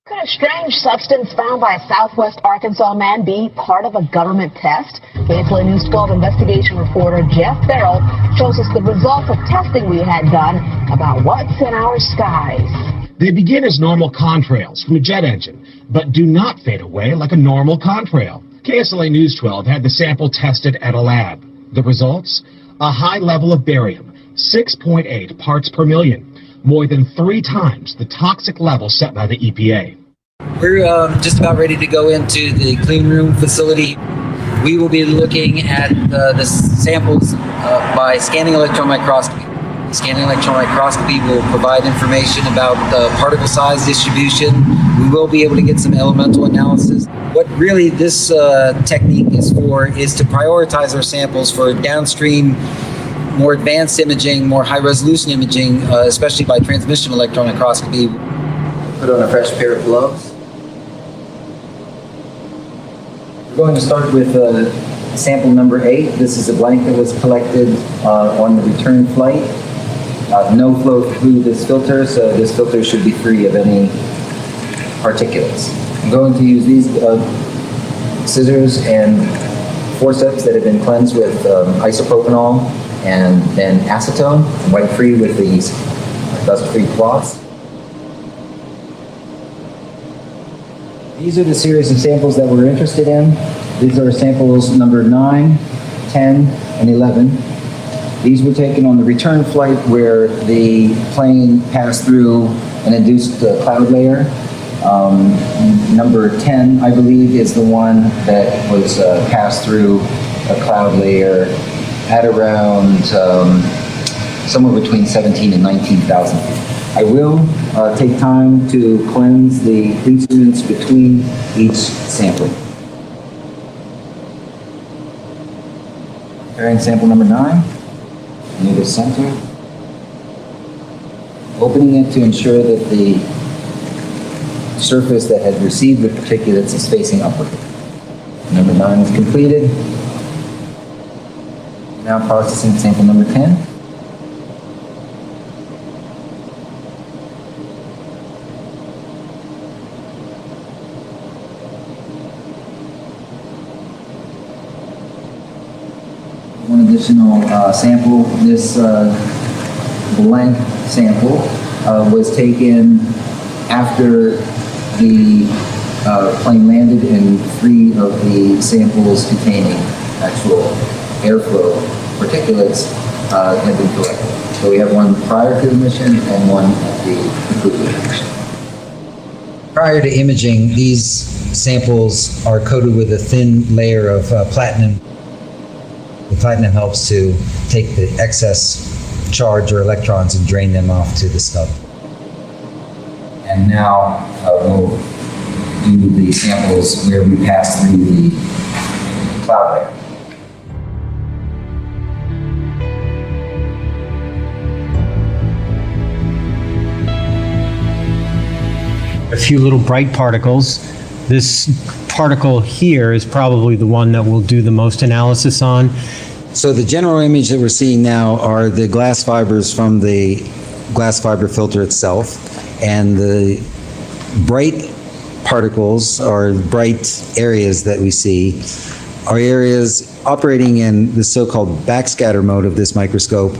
Could a strange substance found by a Southwest Arkansas man be part of a government test? KSLA News 12 investigation reporter Jeff Farrell shows us the results of testing we had done about what's in our skies. They begin as normal contrails from a jet engine, but do not fade away like a normal contrail. KSLA News 12 had the sample tested at a lab. The results? A high level of barium, 6.8 parts per million, more than 3 times the toxic level set by the EPA. We're just about ready to go into the clean room facility. We will be looking at the samples by scanning electron microscopy. Scanning electron microscopy will provide information about the particle size distribution. We will be able to get some elemental analysis. What really this technique is for is to prioritize our samples for downstream, more advanced imaging, more high-resolution imaging, especially by transmission electron microscopy. Put on a fresh pair of gloves. We're going to start with sample number 8. This is a blank that was collected on the return flight. No flow through this filter, so this filter should be free of any particulates. I'm going to use these scissors and forceps that have been cleansed with isopropanol and then acetone, wipe free with these dust-free cloths. These are the series of samples that we're interested in. These are samples number 9, 10, and 11. These were taken on the return flight where the plane passed through an induced cloud layer. Number 10, I believe, is the one that was passed through a cloud layer at around somewhere between 17 and 19,000 feet. I will take time to cleanse the instruments between each sample. Preparing sample number 9, near the center. Opening it to ensure that the surface that had received the particulates is facing upward. Number 9 is completed. Now processing sample number 10. One additional sample. This blank sample was taken after the plane landed and 3 of the samples containing actual airflow particulates had been collected. So we have one prior to the mission and one at the conclusion of the mission. Prior to imaging, these samples are coated with a thin layer of platinum. The platinum helps to take the excess charge or electrons and drain them off to the stub. And now we'll do the samples where we pass through the cloud layer. A few little bright particles. This particle here is probably the one that we'll do the most analysis on. So the general image that we're seeing now are the glass fibers from the glass fiber filter itself, and the bright particles or bright areas that we see are areas operating in the so-called backscatter mode of this microscope,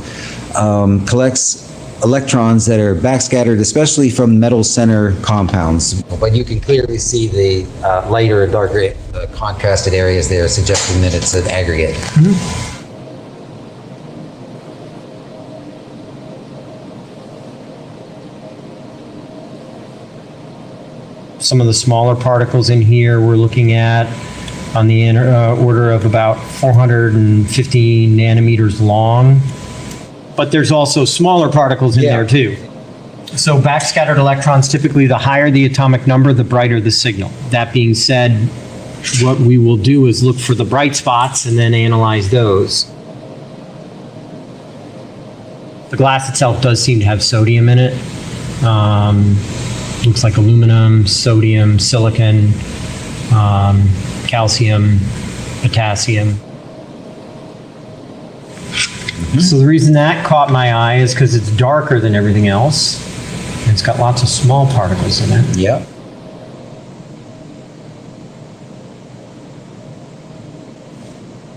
collects electrons that are backscattered, especially from metal center compounds. But you can clearly see the lighter and darker contrasted areas there, suggesting that it's an aggregate. Mm-hmm. Some of the smaller particles in here we're looking at on the order of about 450 nanometers long. But there's also smaller particles in there too. So backscattered electrons, typically the higher the atomic number, the brighter the signal. That being said, what we will do is look for the bright spots and then analyze those. The glass itself does seem to have sodium in it. Looks like aluminum, sodium, silicon, calcium, potassium. So the reason that caught my eye is because it's darker than everything else. And it's got lots of small particles in it. Yep.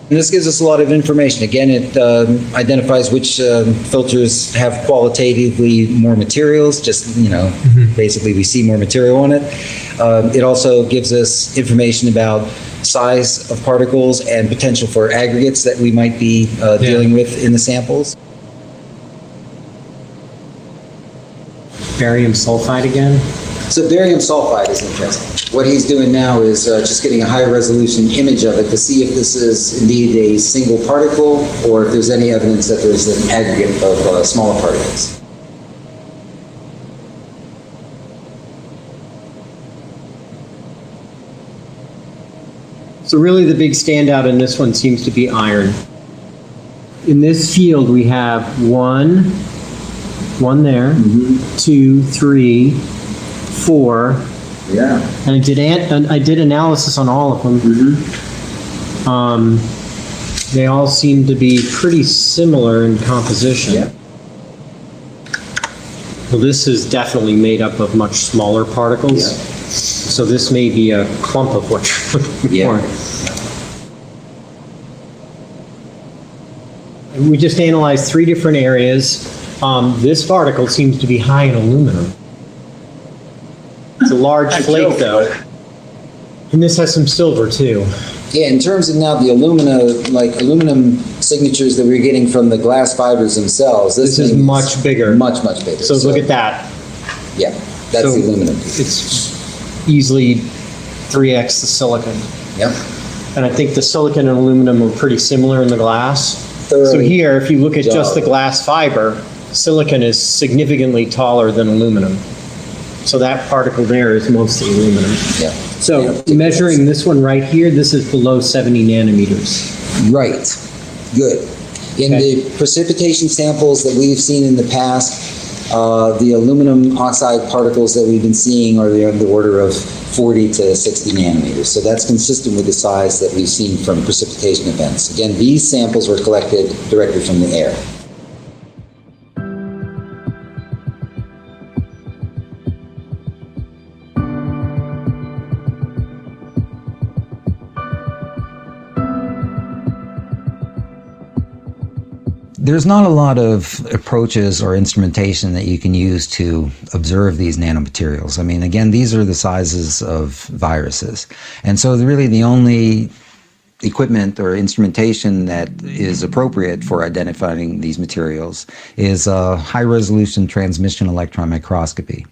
And this gives us a lot of information. Again, it identifies which filters have qualitatively more materials, just, basically we see more material on it. It also gives us information about size of particles and potential for aggregates that we might be dealing with in the samples. Barium sulfide again. So barium sulfide is interesting. What he's doing now is just getting a high resolution image of it to see if this is indeed a single particle or if there's any evidence that there's an aggregate of smaller particles. So really the big standout in this one seems to be iron. In this field we have one there, 2, 3, 4. Yeah. And I did analysis on all of them. They all seem to be pretty similar in composition. Yeah. Well, this is definitely made up of much smaller particles. Yeah. So this may be a clump of what you're looking for. We just analyzed 3 different areas. This particle seems to be high in aluminum. It's a large flake though. And this has some silver too. Yeah, in terms of now the aluminum signatures that we're getting from the glass fibers themselves, this is much bigger. Much bigger. So look at that. Yeah, that's the aluminum. It's easily 3x the silicon. Yep. And I think the silicon and aluminum are pretty similar in the glass. So here, if you look at just the glass fiber, silicon is significantly taller than aluminum. So that particle there is mostly aluminum. Yeah. So measuring this one right here, this is below 70 nanometers. Right. Good. In the precipitation samples that we've seen in the past, the aluminum oxide particles that we've been seeing are on the order of 40 to 60 nanometers. So that's consistent with the size that we've seen from precipitation events. Again, these samples were collected directly from the air. There's not a lot of approaches or instrumentation that you can use to observe these nanomaterials. I mean, again, these are the sizes of viruses. And so really the only equipment or instrumentation that is appropriate for identifying these materials is high-resolution transmission electron microscopy.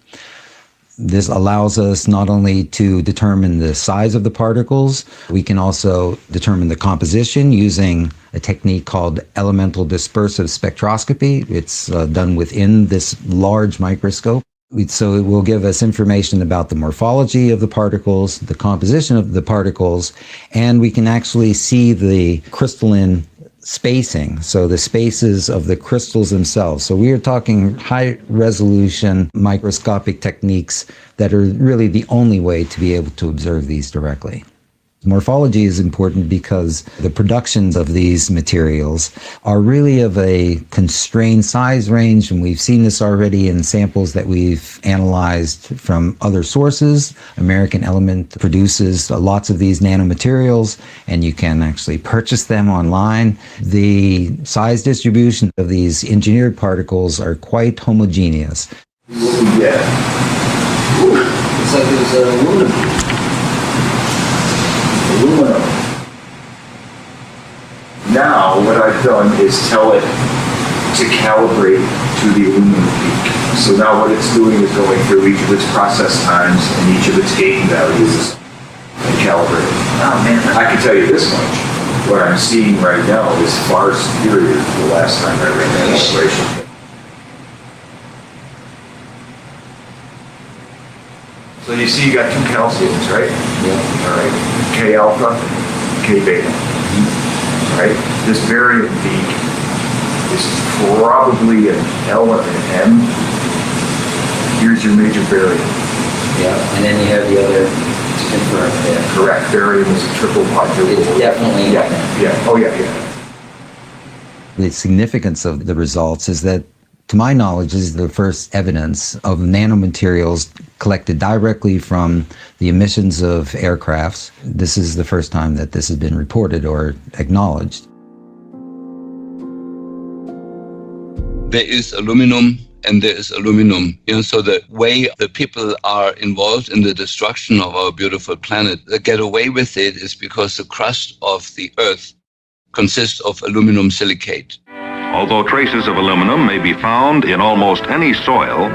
This allows us not only to determine the size of the particles, we can also determine the composition using a technique called elemental dispersive spectroscopy. It's done within this large microscope. So it will give us information about the morphology of the particles, the composition of the particles, and we can actually see the crystalline spacing, so the spaces of the crystals themselves. So we are talking high resolution microscopic techniques that are really the only way to be able to observe these directly. Morphology is important because the productions of these materials are really of a constrained size range, and we've seen this already in samples that we've analyzed from other sources. American Element produces lots of these nanomaterials, and you can actually purchase them online. The size distribution of these engineered particles are quite homogeneous. What we get? It's like there's aluminum. Now, what I've done is tell it to calibrate to the aluminum peak. So now what it's doing is going through each of its process times and each of its gain values and calibrating. Oh man, I can tell you this much. What I'm seeing right now is far superior to the last time I ran that calibration. So you see you got 2 calciums, right? Yeah. All right. K alpha, K beta. Right? This barium peak is probably an L or an M. Here's your major barium. Yeah, and then you have the other to confirm. Yeah. Correct. Barium is a triple quadruple. It's definitely. Yeah. Oh yeah. The significance of the results is that, to my knowledge, this is the first evidence of nanomaterials collected directly from the emissions of aircrafts. This is the first time that this has been reported or acknowledged. There is aluminum and there is aluminum. So the way the people are involved in the destruction of our beautiful planet, they get away with it is because the crust of the Earth consists of aluminum silicate. Although traces of aluminum may be found in almost any soil,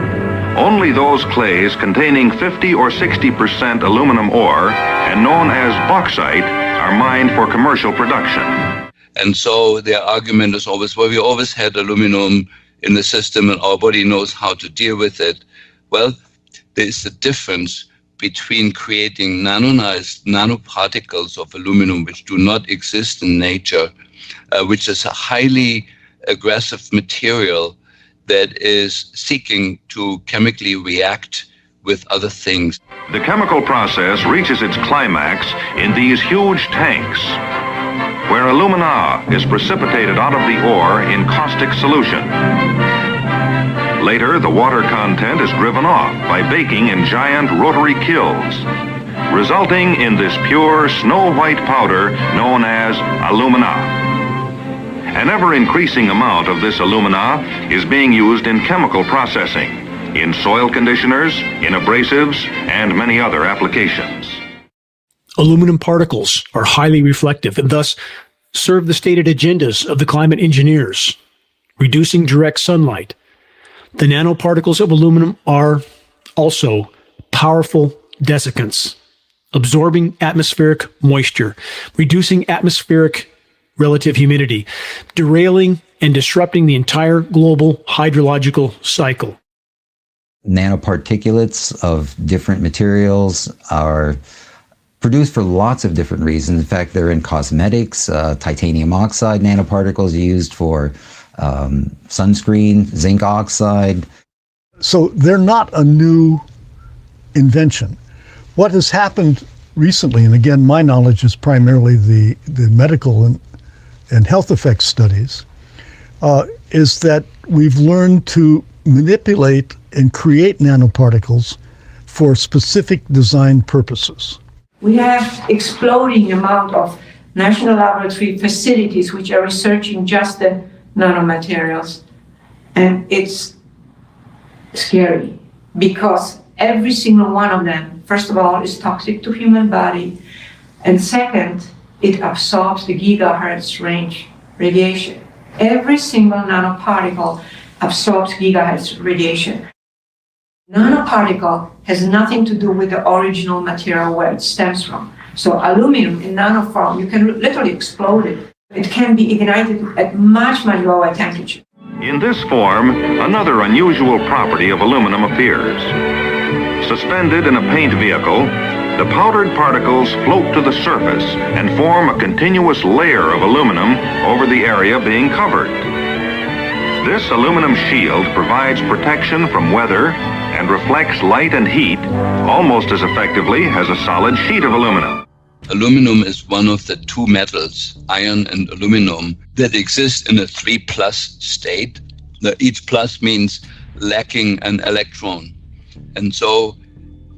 only those clays containing 50 or 60% aluminum ore and known as bauxite are mined for commercial production. And so their argument is always, well, we always had aluminum in the system and our body knows how to deal with it. Well, there is a difference between creating nanoparticles of aluminum which do not exist in nature, which is a highly aggressive material that is seeking to chemically react with other things. The chemical process reaches its climax in these huge tanks, where alumina is precipitated out of the ore in caustic solution. Later, the water content is driven off by baking in giant rotary kilns, resulting in this pure snow-white powder known as alumina. An ever-increasing amount of this alumina is being used in chemical processing, in soil conditioners, in abrasives, and many other applications. Aluminum particles are highly reflective and thus serve the stated agendas of the climate engineers, reducing direct sunlight. The nanoparticles of aluminum are also powerful desiccants, absorbing atmospheric moisture, reducing atmospheric relative humidity, derailing and disrupting the entire global hydrological cycle. Nanoparticulates of different materials are produced for lots of different reasons. In fact, they're in cosmetics, titanium oxide nanoparticles used for sunscreen, zinc oxide. So they're not a new invention. What has happened recently, and again, my knowledge is primarily the medical and health effects studies, is that we've learned to manipulate and create nanoparticles for specific design purposes. We have exploding amount of national laboratory facilities which are researching just the nanomaterials. And it's scary because every single one of them, first of all, is toxic to human body. And second, it absorbs the gigahertz range radiation. Every single nanoparticle absorbs gigahertz radiation. Nanoparticle has nothing to do with the original material where it stems from. So aluminum in nanoform, you can literally explode it. It can be ignited at much, much lower temperature. In this form, another unusual property of aluminum appears. Suspended in a paint vehicle, the powdered particles float to the surface and form a continuous layer of aluminum over the area being covered. This aluminum shield provides protection from weather and reflects light and heat almost as effectively as a solid sheet of aluminum. Aluminum is one of the two metals, iron and aluminum, that exist in a 3+ state. Each plus means lacking an electron. And so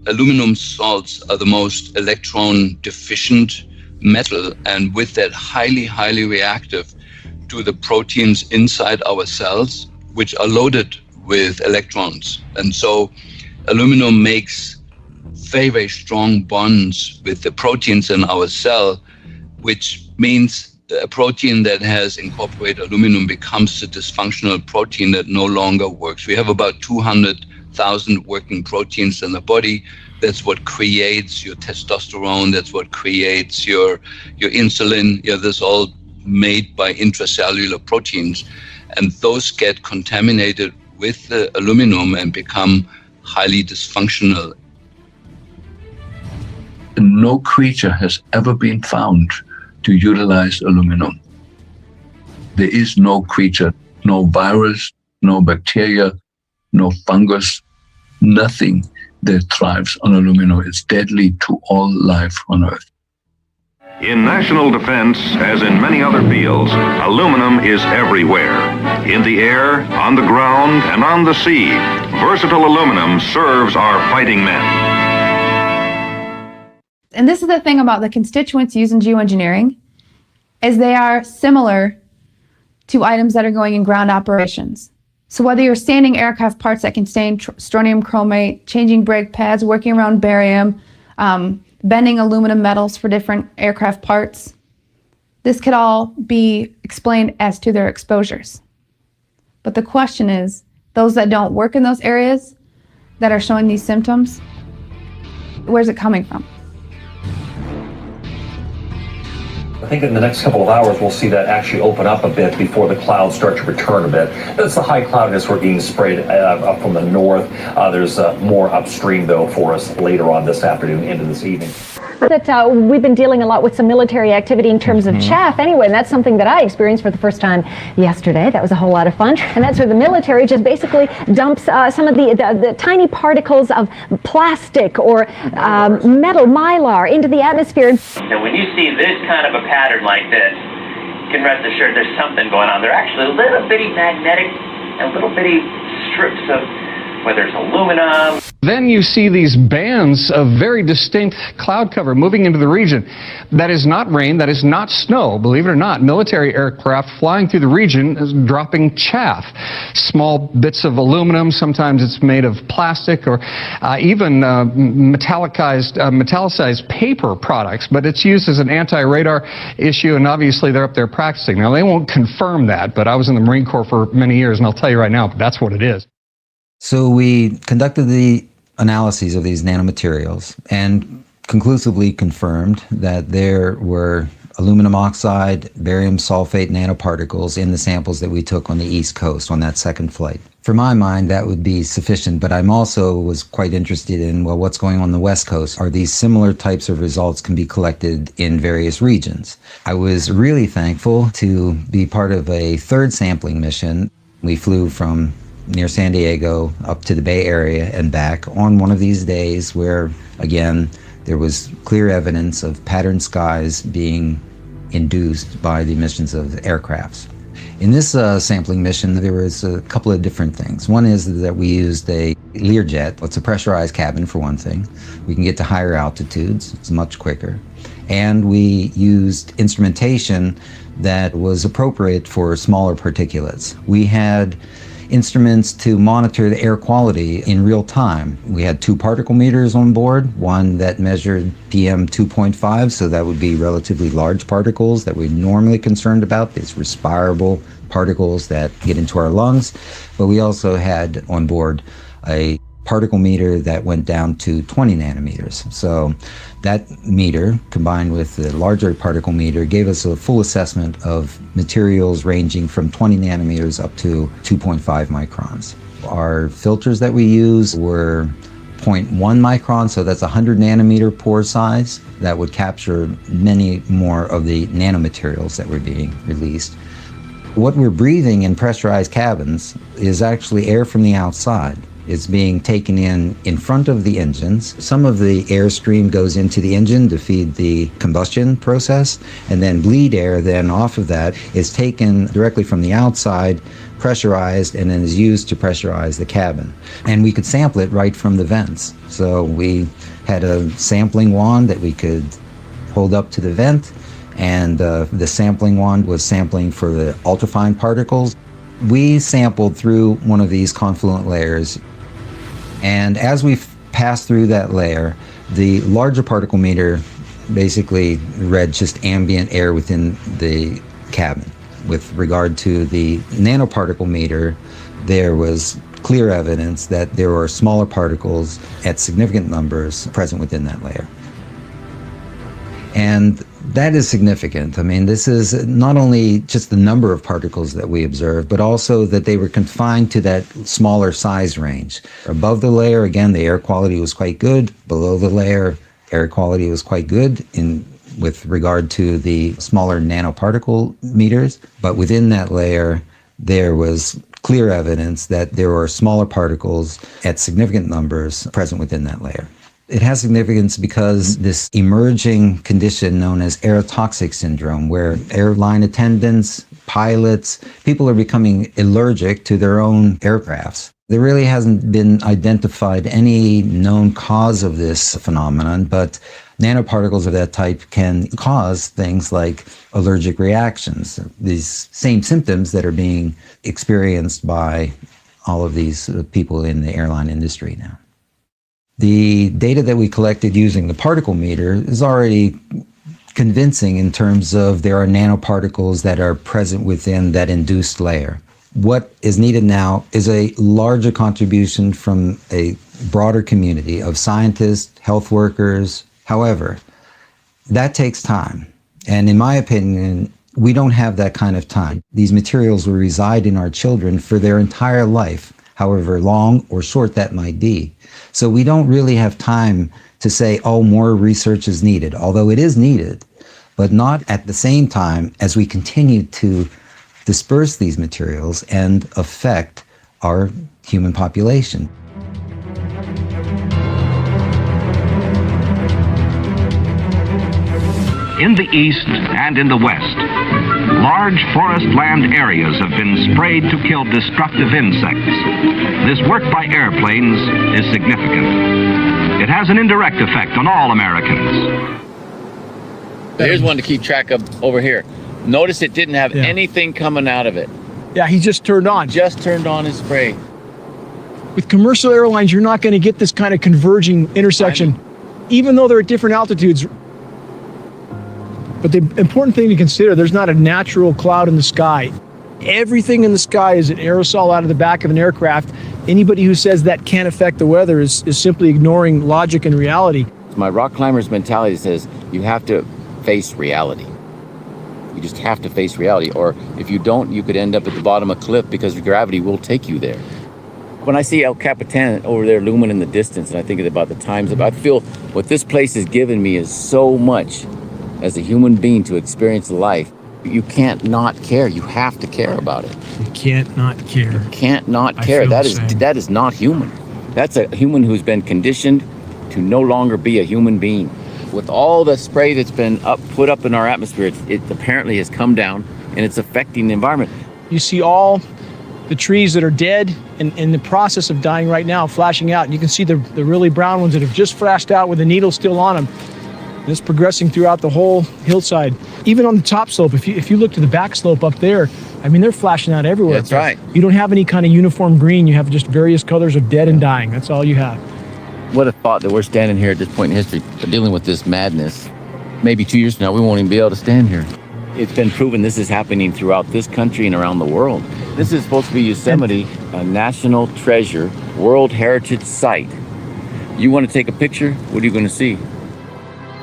aluminum salts are the most electron deficient metal, and with that highly, highly reactive to the proteins inside our cells, which are loaded with electrons. And so aluminum makes very, very strong bonds with the proteins in our cell, which means a protein that has incorporated aluminum becomes a dysfunctional protein that no longer works. We have about 200,000 working proteins in the body. That's what creates your testosterone. That's what creates your insulin. Yeah, this all made by intracellular proteins. And those get contaminated with the aluminum and become highly dysfunctional. No creature has ever been found to utilize aluminum. There is no creature, no virus, no bacteria, no fungus, nothing that thrives on aluminum. It's deadly to all life on Earth. In national defense, as in many other fields, aluminum is everywhere. In the air, on the ground, and on the sea, versatile aluminum serves our fighting men. And this is the thing about the constituents used in geoengineering, is they are similar to items that are going in ground operations. So whether you're standing aircraft parts that contain strontium chromate, changing brake pads, working around barium, bending aluminum metals for different aircraft parts, this could all be explained as to their exposures. But the question is, those that don't work in those areas that are showing these symptoms, where's it coming from? I think in the next couple of hours, we'll see that actually open up a bit before the clouds start to return a bit. That's the high cloudiness we're being sprayed up from the north. There's more upstream, though, for us later on this afternoon into this evening. That we've been dealing a lot with some military activity in terms of chaff anyway, and that's something that I experienced for the first time yesterday. That was a whole lot of fun. And that's where the military just basically dumps some of the tiny particles of plastic or metal, mylar, into the atmosphere. And when you see this kind of a pattern like this, you can rest assured there's something going on. They're actually little bitty magnetic and little bitty strips of, whether it's aluminum. Then you see these bands of very distinct cloud cover moving into the region. That is not rain, that is not snow, believe it or not. Military aircraft flying through the region is dropping chaff. Small bits of aluminum, sometimes it's made of plastic or even metallicized paper products, but it's used as an anti-radar issue, and obviously they're up there practicing. Now, they won't confirm that, but I was in the Marine Corps for many years, and I'll tell you right now, that's what it is. So we conducted the analyses of these nanomaterials and conclusively confirmed that there were aluminum oxide, barium sulfate nanoparticles in the samples that we took on the East Coast on that second flight. For my mind, that would be sufficient, but I'm also was quite interested in, well, what's going on the West Coast? Are these similar types of results can be collected in various regions? I was really thankful to be part of a third sampling mission. We flew from near San Diego up to the Bay Area and back on one of these days where, again, there was clear evidence of patterned skies being induced by the emissions of aircrafts. In this sampling mission, there was a couple of different things. One is that we used a Learjet. It's a pressurized cabin, for one thing. We can get to higher altitudes. It's much quicker. And we used instrumentation that was appropriate for smaller particulates. We had instruments to monitor the air quality in real time. We had 2 particle meters on board, one that measured PM 2.5, so that would be relatively large particles that we're normally concerned about, these respirable particles that get into our lungs. But we also had on board a particle meter that went down to 20 nanometers. So that meter, combined with the larger particle meter, gave us a full assessment of materials ranging from 20 nanometers up to 2.5 microns. Our filters that we use were 0.1 micron, so that's 100 nanometer pore size. That would capture many more of the nanomaterials that were being released. What we're breathing in pressurized cabins is actually air from the outside. It's being taken in front of the engines. Some of the airstream goes into the engine to feed the combustion process, and then bleed air then off of that is taken directly from the outside, pressurized, and then is used to pressurize the cabin. And we could sample it right from the vents. So we had a sampling wand that we could hold up to the vent, and the sampling wand was sampling for the ultrafine particles. We sampled through one of these confluent layers, and as we passed through that layer, the larger particle meter basically read just ambient air within the cabin. With regard to the nanoparticle meter, there was clear evidence that there were smaller particles at significant numbers present within that layer. And that is significant. I mean, this is not only just the number of particles that we observed, but also that they were confined to that smaller size range. Above the layer, again, the air quality was quite good. Below the layer, air quality was quite good with regard to the smaller nanoparticle meters. But within that layer, there was clear evidence that there were smaller particles at significant numbers present within that layer. It has significance because this emerging condition known as aerotoxic syndrome, where airline attendants, pilots, people are becoming allergic to their own aircrafts. There really hasn't been identified any known cause of this phenomenon, but nanoparticles of that type can cause things like allergic reactions, these same symptoms that are being experienced by all of these people in the airline industry now. The data that we collected using the particle meter is already convincing in terms of there are nanoparticles that are present within that induced layer. What is needed now is a larger contribution from a broader community of scientists, health workers. However, that takes time. And in my opinion, we don't have that kind of time. These materials will reside in our children for their entire life, however long or short that might be. So we don't really have time to say, oh, more research is needed, although it is needed, but not at the same time as we continue to disperse these materials and affect our human population. In the east and in the west, large forest land areas have been sprayed to kill destructive insects. This work by airplanes is significant. It has an indirect effect on all Americans. Here's one to keep track of over here. Notice it didn't have anything coming out of it. Yeah, he just turned on. Just turned on his spray. With commercial airlines, you're not going to get this kind of converging intersection, even though they're at different altitudes. But the important thing to consider, there's not a natural cloud in the sky. Everything in the sky is an aerosol out of the back of an aircraft. Anybody who says that can't affect the weather is simply ignoring logic and reality. My rock climber's mentality says you have to face reality. You just have to face reality, or if you don't, you could end up at the bottom of a cliff because gravity will take you there. When I see El Capitan over there looming in the distance, and I think about the times, I feel what this place has given me is so much as a human being to experience life. You can't not care. You have to care about it. You can't not care. You can't not care. That is not human. That's a human who's been conditioned to no longer be a human being. With all the spray that's been put up in our atmosphere, it apparently has come down and it's affecting the environment. You see all the trees that are dead and in the process of dying right now, flashing out. And you can see the really brown ones that have just flashed out with the needle still on them. And it's progressing throughout the whole hillside. Even on the top slope, if you look to the back slope up there, I mean, they're flashing out everywhere. That's right. You don't have any kind of uniform green. You have just various colors of dead and dying. That's all you have. What a thought that we're standing here at this point in history dealing with this madness. Maybe 2 years from now, we won't even be able to stand here. It's been proven this is happening throughout this country and around the world. This is supposed to be Yosemite, a national treasure, World Heritage Site. You want to take a picture? What are you going to see?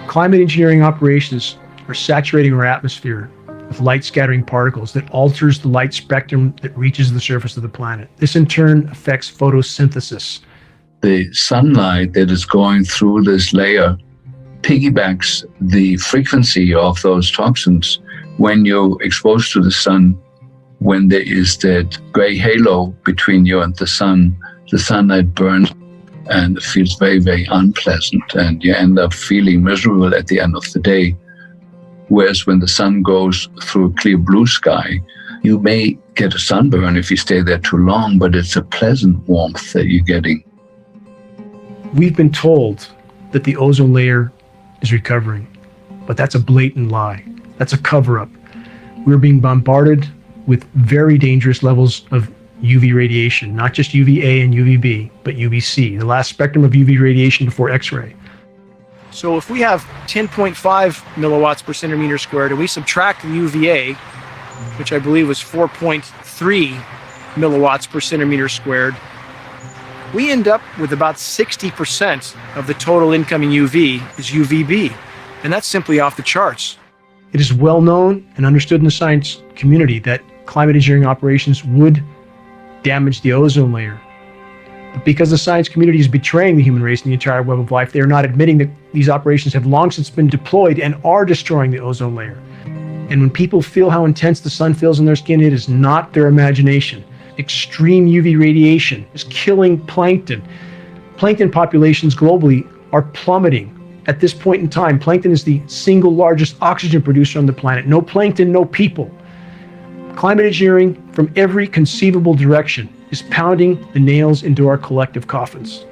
Climate engineering operations are saturating our atmosphere with light scattering particles that alters the light spectrum that reaches the surface of the planet. This in turn affects photosynthesis. The sunlight that is going through this layer piggybacks the frequency of those toxins. When you're exposed to the sun, when there is that gray halo between you and the sunlight burns and it feels very, very unpleasant, and you end up feeling miserable at the end of the day. Whereas when the sun goes through a clear blue sky, you may get a sunburn if you stay there too long, but it's a pleasant warmth that you're getting. We've been told that the ozone layer is recovering, but that's a blatant lie. That's a cover-up. We're being bombarded with very dangerous levels of UV radiation, not just UVA and UVB, but UVC, the last spectrum of UV radiation before X-ray. So if we have 10.5 milliwatts per centimeter squared and we subtract the UVA, which I believe was 4.3 milliwatts per centimeter squared, we end up with about 60% of the total incoming UV is UVB, and that's simply off the charts. It is well known and understood in the science community that climate engineering operations would damage the ozone layer. But because the science community is betraying the human race and the entire web of life, they are not admitting that these operations have long since been deployed and are destroying the ozone layer. And when people feel how intense the sun feels in their skin, it is not their imagination. Extreme UV radiation is killing plankton. Plankton populations globally are plummeting. At this point in time, plankton is the single largest oxygen producer on the planet. No plankton, no people. Climate engineering from every conceivable direction is pounding the nails into our collective coffins.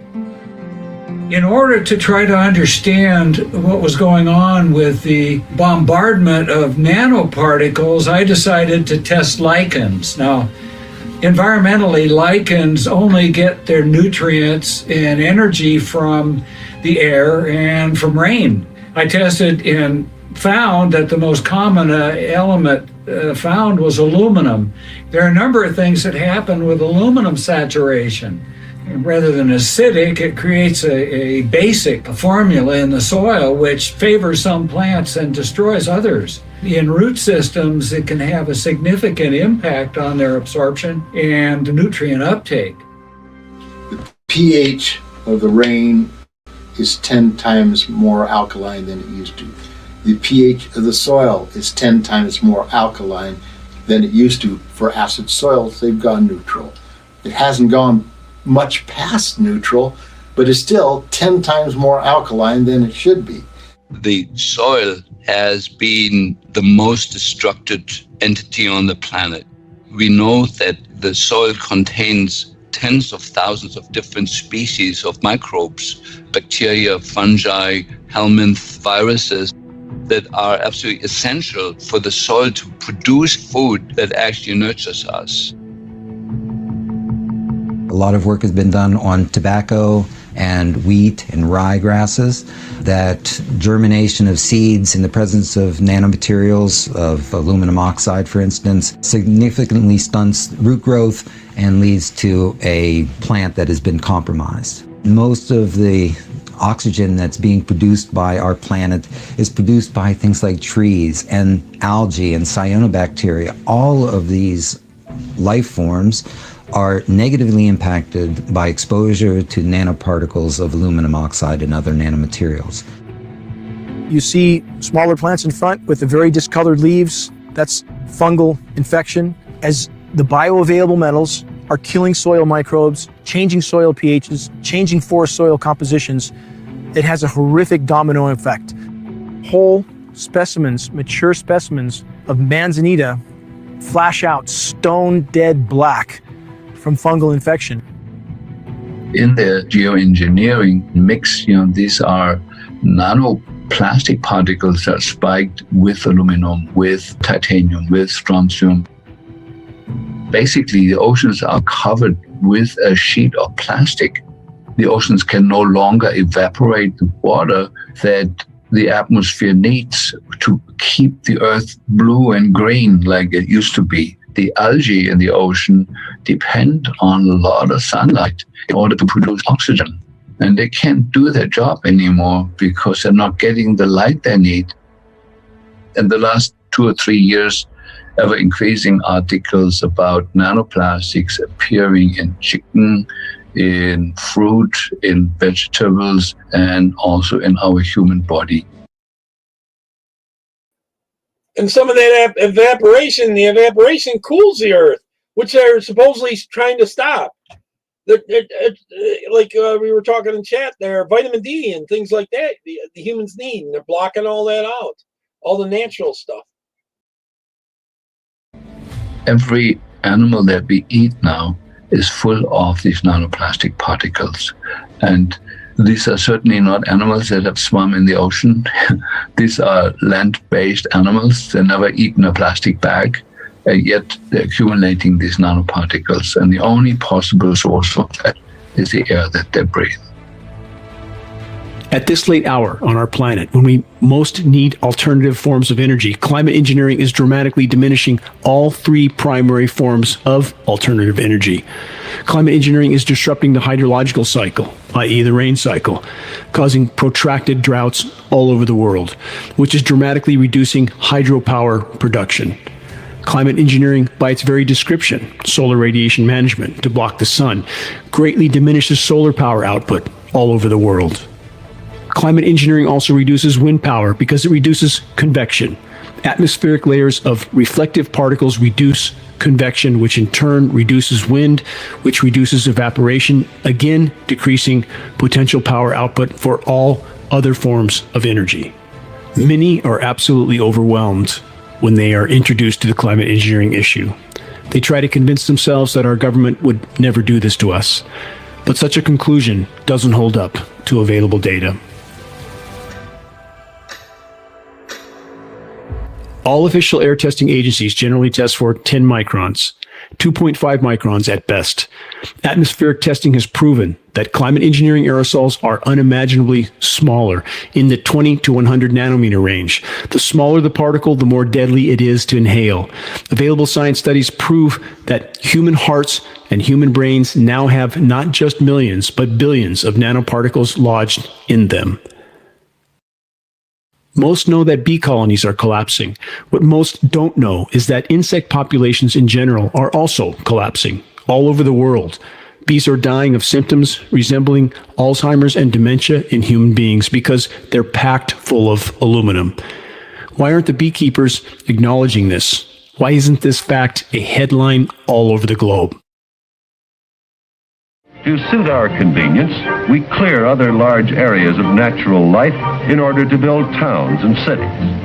In order to try to understand what was going on with the bombardment of nanoparticles, I decided to test lichens. Now, environmentally, lichens only get their nutrients and energy from the air and from rain. I tested and found that the most common element found was aluminum. There are a number of things that happen with aluminum saturation. Rather than acidic, it creates a basic formula in the soil which favors some plants and destroys others. In root systems, it can have a significant impact on their absorption and nutrient uptake. The pH of the rain is 10 times more alkaline than it used to. The pH of the soil is 10 times more alkaline than it used to. For acid soils, they've gone neutral. It hasn't gone much past neutral, but it's still 10 times more alkaline than it should be. The soil has been the most destructed entity on the planet. We know that the soil contains tens of thousands of different species of microbes, bacteria, fungi, helminths, viruses, that are absolutely essential for the soil to produce food that actually nurtures us. A lot of work has been done on tobacco and wheat and rye grasses, that germination of seeds in the presence of nanomaterials, of aluminum oxide, for instance, significantly stunts root growth and leads to a plant that has been compromised. Most of the oxygen that's being produced by our planet is produced by things like trees and algae and cyanobacteria. All of these life forms are negatively impacted by exposure to nanoparticles of aluminum oxide and other nanomaterials. You see smaller plants in front with the very discolored leaves. That's fungal infection. As the bioavailable metals are killing soil microbes, changing soil pHs, changing forest soil compositions, it has a horrific domino effect. Whole specimens, mature specimens of manzanita flash out stone dead black from fungal infection. In the geoengineering mix, these are nanoplastic particles that are spiked with aluminum, with titanium, with strontium. Basically, the oceans are covered with a sheet of plastic. The oceans can no longer evaporate the water that the atmosphere needs to keep the earth blue and green like it used to be. The algae in the ocean depend on a lot of sunlight in order to produce oxygen. And they can't do their job anymore because they're not getting the light they need. In the last 2 or 3 years, ever increasing articles about nanoplastics appearing in chicken, in fruit, in vegetables, and also in our human body. And some of that the evaporation cools the earth, which they're supposedly trying to stop. Like we were talking in chat there, vitamin D and things like that, the humans need, and they're blocking all that out, all the natural stuff. Every animal that we eat now is full of these nanoplastic particles. And these are certainly not animals that have swum in the ocean. These are land-based animals. They've never eaten a plastic bag, yet they're accumulating these nanoparticles. And the only possible source of that is the air that they breathe. At this late hour on our planet, when we most need alternative forms of energy, climate engineering is dramatically diminishing all three primary forms of alternative energy. Climate engineering is disrupting the hydrological cycle, i.e. the rain cycle, causing protracted droughts all over the world, which is dramatically reducing hydropower production. Climate engineering, by its very description, solar radiation management to block the sun, greatly diminishes solar power output all over the world. Climate engineering also reduces wind power because it reduces convection. Atmospheric layers of reflective particles reduce convection, which in turn reduces wind, which reduces evaporation, again decreasing potential power output for all other forms of energy. Many are absolutely overwhelmed when they are introduced to the climate engineering issue. They try to convince themselves that our government would never do this to us, but such a conclusion doesn't hold up to available data. All official air testing agencies generally test for 10 microns. 2.5 microns at best. Atmospheric testing has proven that climate engineering aerosols are unimaginably smaller, in the 20 to 100 nanometer range. The smaller the particle, the more deadly it is to inhale. Available science studies prove that human hearts and human brains now have not just millions, but billions of nanoparticles lodged in them. Most know that bee colonies are collapsing. What most don't know is that insect populations in general are also collapsing all over the world. Bees are dying of symptoms resembling Alzheimer's and dementia in human beings because they're packed full of aluminum. Why aren't the beekeepers acknowledging this? Why isn't this fact a headline all over the globe? To suit our convenience, we clear other large areas of natural life in order to build towns and cities.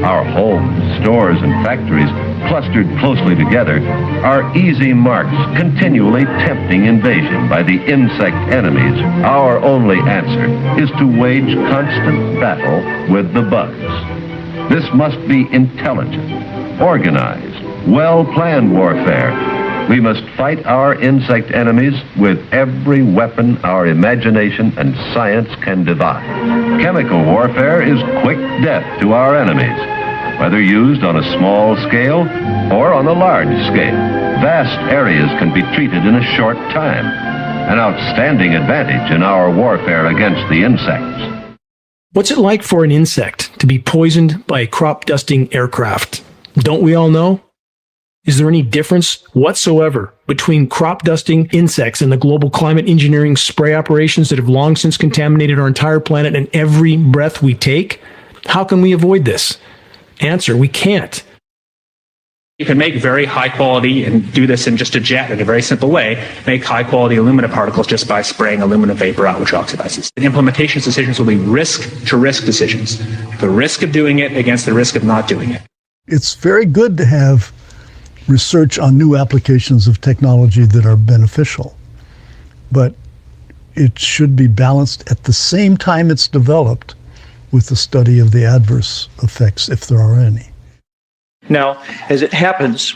Our homes, stores, and factories, clustered closely together, are easy marks continually tempting invasion by the insect enemies. Our only answer is to wage constant battle with the bugs. This must be intelligent, organized, well-planned warfare. We must fight our insect enemies with every weapon our imagination and science can devise. Chemical warfare is quick death to our enemies, whether used on a small scale or on a large scale. Vast areas can be treated in a short time, an outstanding advantage in our warfare against the insects. What's it like for an insect to be poisoned by a crop dusting aircraft? Don't we all know? Is there any difference whatsoever between crop dusting insects and the global climate engineering spray operations that have long since contaminated our entire planet and every breath we take? How can we avoid this? Answer, we can't. You can make very high quality, and do this in just a jet in a very simple way, make high quality alumina particles just by spraying aluminum vapor out, which oxidizes. The implementation decisions will be risk to risk decisions. The risk of doing it against the risk of not doing it. It's very good to have research on new applications of technology that are beneficial, but it should be balanced at the same time it's developed with the study of the adverse effects, if there are any. Now, as it happens,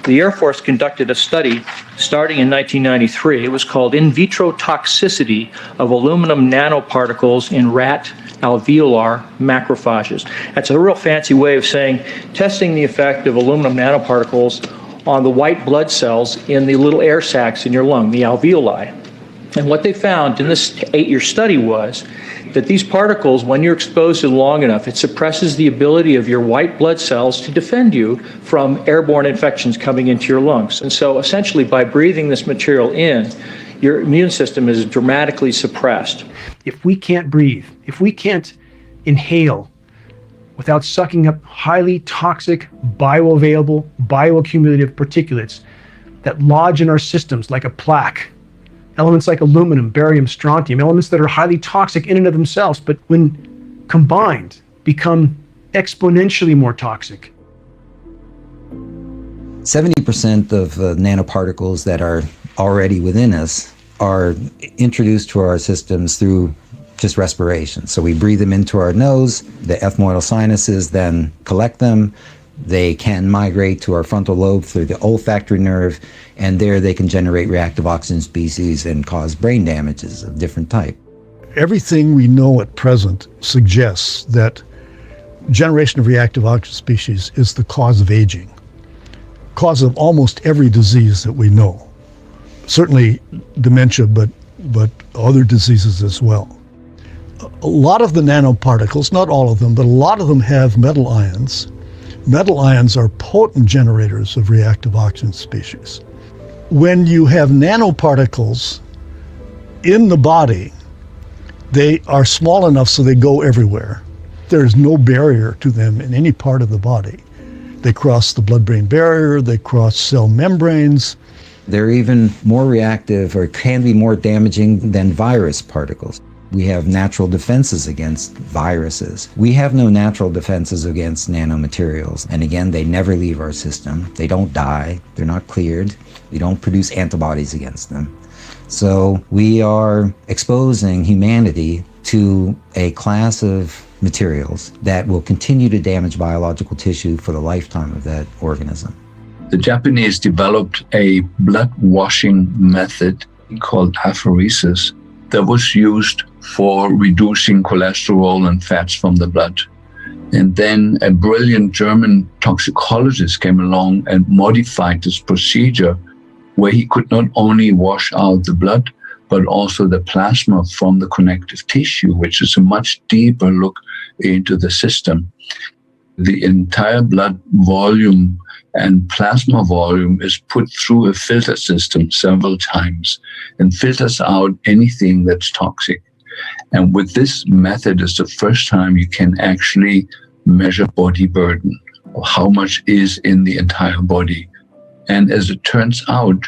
the Air Force conducted a study starting in 1993. It was called In Vitro Toxicity of Aluminum Nanoparticles in Rat Alveolar Macrophages. That's a real fancy way of saying testing the effect of aluminum nanoparticles on the white blood cells in the little air sacs in your lung, the alveoli. And what they found in this 8-year study was that these particles, when you're exposed to long enough, it suppresses the ability of your white blood cells to defend you from airborne infections coming into your lungs. And so essentially by breathing this material in, your immune system is dramatically suppressed. If we can't breathe, if we can't inhale without sucking up highly toxic, bioavailable, bioaccumulative particulates that lodge in our systems like a plaque, elements like aluminum, barium, strontium, elements that are highly toxic in and of themselves, but when combined, become exponentially more toxic. 70% of nanoparticles that are already within us are introduced to our systems through just respiration. So we breathe them into our nose, the ethmoidal sinuses then collect them, they can migrate to our frontal lobe through the olfactory nerve, and there they can generate reactive oxygen species and cause brain damages of different type. Everything we know at present suggests that generation of reactive oxygen species is the cause of aging, cause of almost every disease that we know. Certainly dementia, but other diseases as well. A lot of the nanoparticles, not all of them, but a lot of them have metal ions. Metal ions are potent generators of reactive oxygen species. When you have nanoparticles in the body, they are small enough so they go everywhere. There is no barrier to them in any part of the body. They cross the blood-brain barrier, they cross cell membranes. They're even more reactive or can be more damaging than virus particles. We have natural defenses against viruses. We have no natural defenses against nanomaterials. And again, they never leave our system. They don't die. They're not cleared. We don't produce antibodies against them. So we are exposing humanity to a class of materials that will continue to damage biological tissue for the lifetime of that organism. The Japanese developed a blood washing method called apheresis that was used for reducing cholesterol and fats from the blood. And then a brilliant German toxicologist came along and modified this procedure where he could not only wash out the blood, but also the plasma from the connective tissue, which is a much deeper look into the system. The entire blood volume and plasma volume is put through a filter system several times and filters out anything that's toxic. And with this method, it's the first time you can actually measure body burden, or how much is in the entire body. And as it turns out,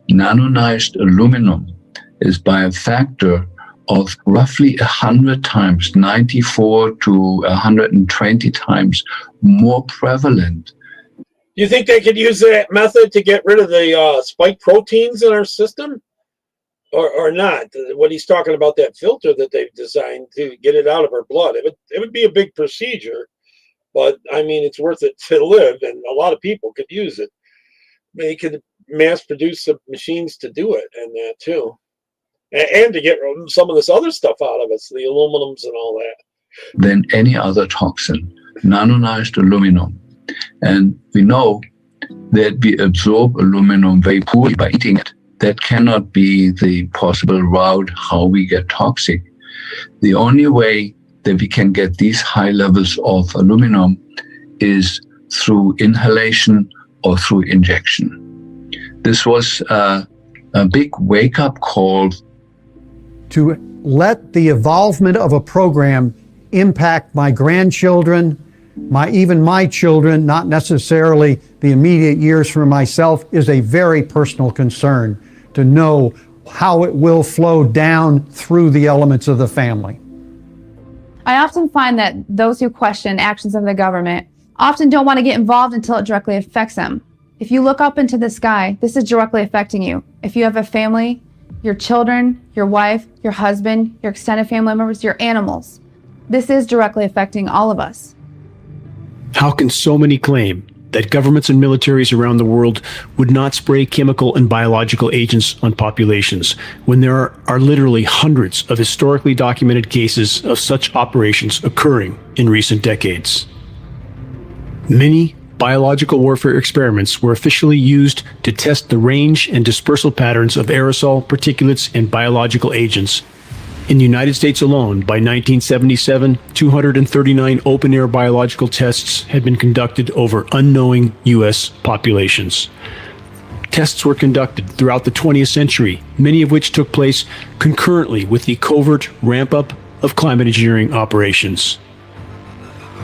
nanonized aluminum is by a factor of roughly 100 times, 94 to 120 times more prevalent. Do you think they could use that method to get rid of the spike proteins in our system? Or not? What he's talking about, that filter that they've designed to get it out of our blood. It would be a big procedure, but I mean, it's worth it to live, and a lot of people could use it. They could mass produce some machines to do it, and that too. And to get some of this other stuff out of us, the aluminums and all that. Than any other toxin, nanonized aluminum. And we know that we absorb aluminum very poorly by eating it. That cannot be the possible route how we get toxic. The only way that we can get these high levels of aluminum is through inhalation or through injection. This was a big wake-up call. To let the evolvement of a program impact my grandchildren, even my children, not necessarily the immediate years for myself, is a very personal concern, to know how it will flow down through the elements of the family. I often find that those who question actions of the government often don't want to get involved until it directly affects them. If you look up into the sky, this is directly affecting you. If you have a family, your children, your wife, your husband, your extended family members, your animals, this is directly affecting all of us. How can so many claim that governments and militaries around the world would not spray chemical and biological agents on populations when there are literally hundreds of historically documented cases of such operations occurring in recent decades? Many biological warfare experiments were officially used to test the range and dispersal patterns of aerosol, particulates, and biological agents. In the United States alone, by 1977, 239 open-air biological tests had been conducted over unknowing U.S. populations. Tests were conducted throughout the 20th century, many of which took place concurrently with the covert ramp-up of climate engineering operations.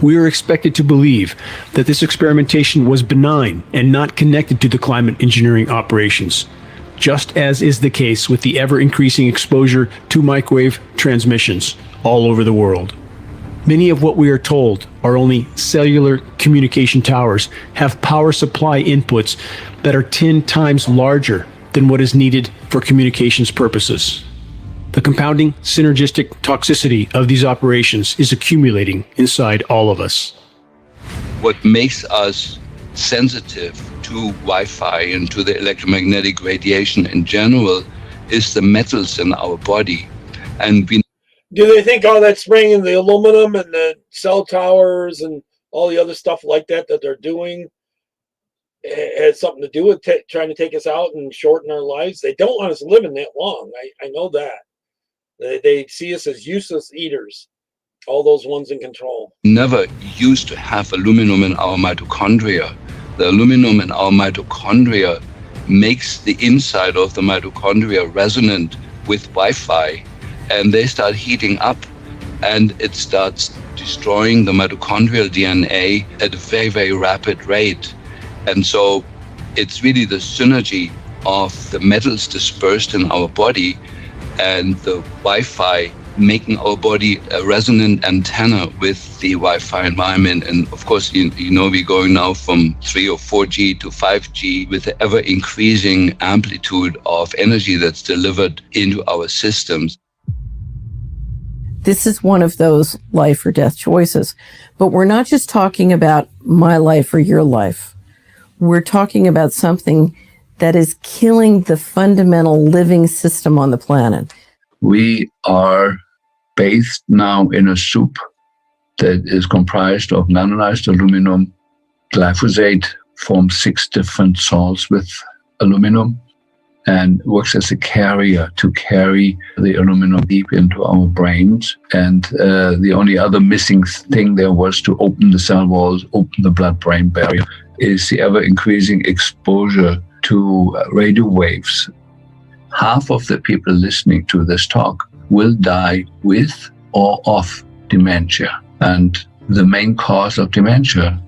We are expected to believe that this experimentation was benign and not connected to the climate engineering operations, just as is the case with the ever-increasing exposure to microwave transmissions all over the world. Many of what we are told are only cellular communication towers have power supply inputs that are 10 times larger than what is needed for communications purposes. The compounding synergistic toxicity of these operations is accumulating inside all of us. What makes us sensitive to Wi-Fi and to the electromagnetic radiation in general is the metals in our body. And we Do they think all that spraying in the aluminum and the cell towers and all the other stuff like that they're doing has something to do with trying to take us out and shorten our lives? They don't want us living that long. I know that. They see us as useless eaters, all those ones in control. never used to have aluminum in our mitochondria. The aluminum in our mitochondria makes the inside of the mitochondria resonant with Wi-Fi, and they start heating up, and it starts destroying the mitochondrial DNA at a very, very rapid rate. And so it's really the synergy of the metals dispersed in our body and the Wi-Fi making our body a resonant antenna with the Wi-Fi environment. And of course, you know, we're going now from 3 or 4G to 5G with the ever increasing amplitude of energy that's delivered into our systems. This is one of those life or death choices. But we're not just talking about my life or your life. we're talking about something that is killing the fundamental living system on the planet. We are bathed now in a soup that is comprised of nanoized aluminum. Glyphosate forms 6 different salts with aluminum and works as a carrier to carry the aluminum deep into our brains. And the only other missing thing there was to open the cell walls, open the blood-brain barrier, is the ever-increasing exposure to radio waves. Half of the people listening to this talk will die with or of dementia. And the main cause of dementia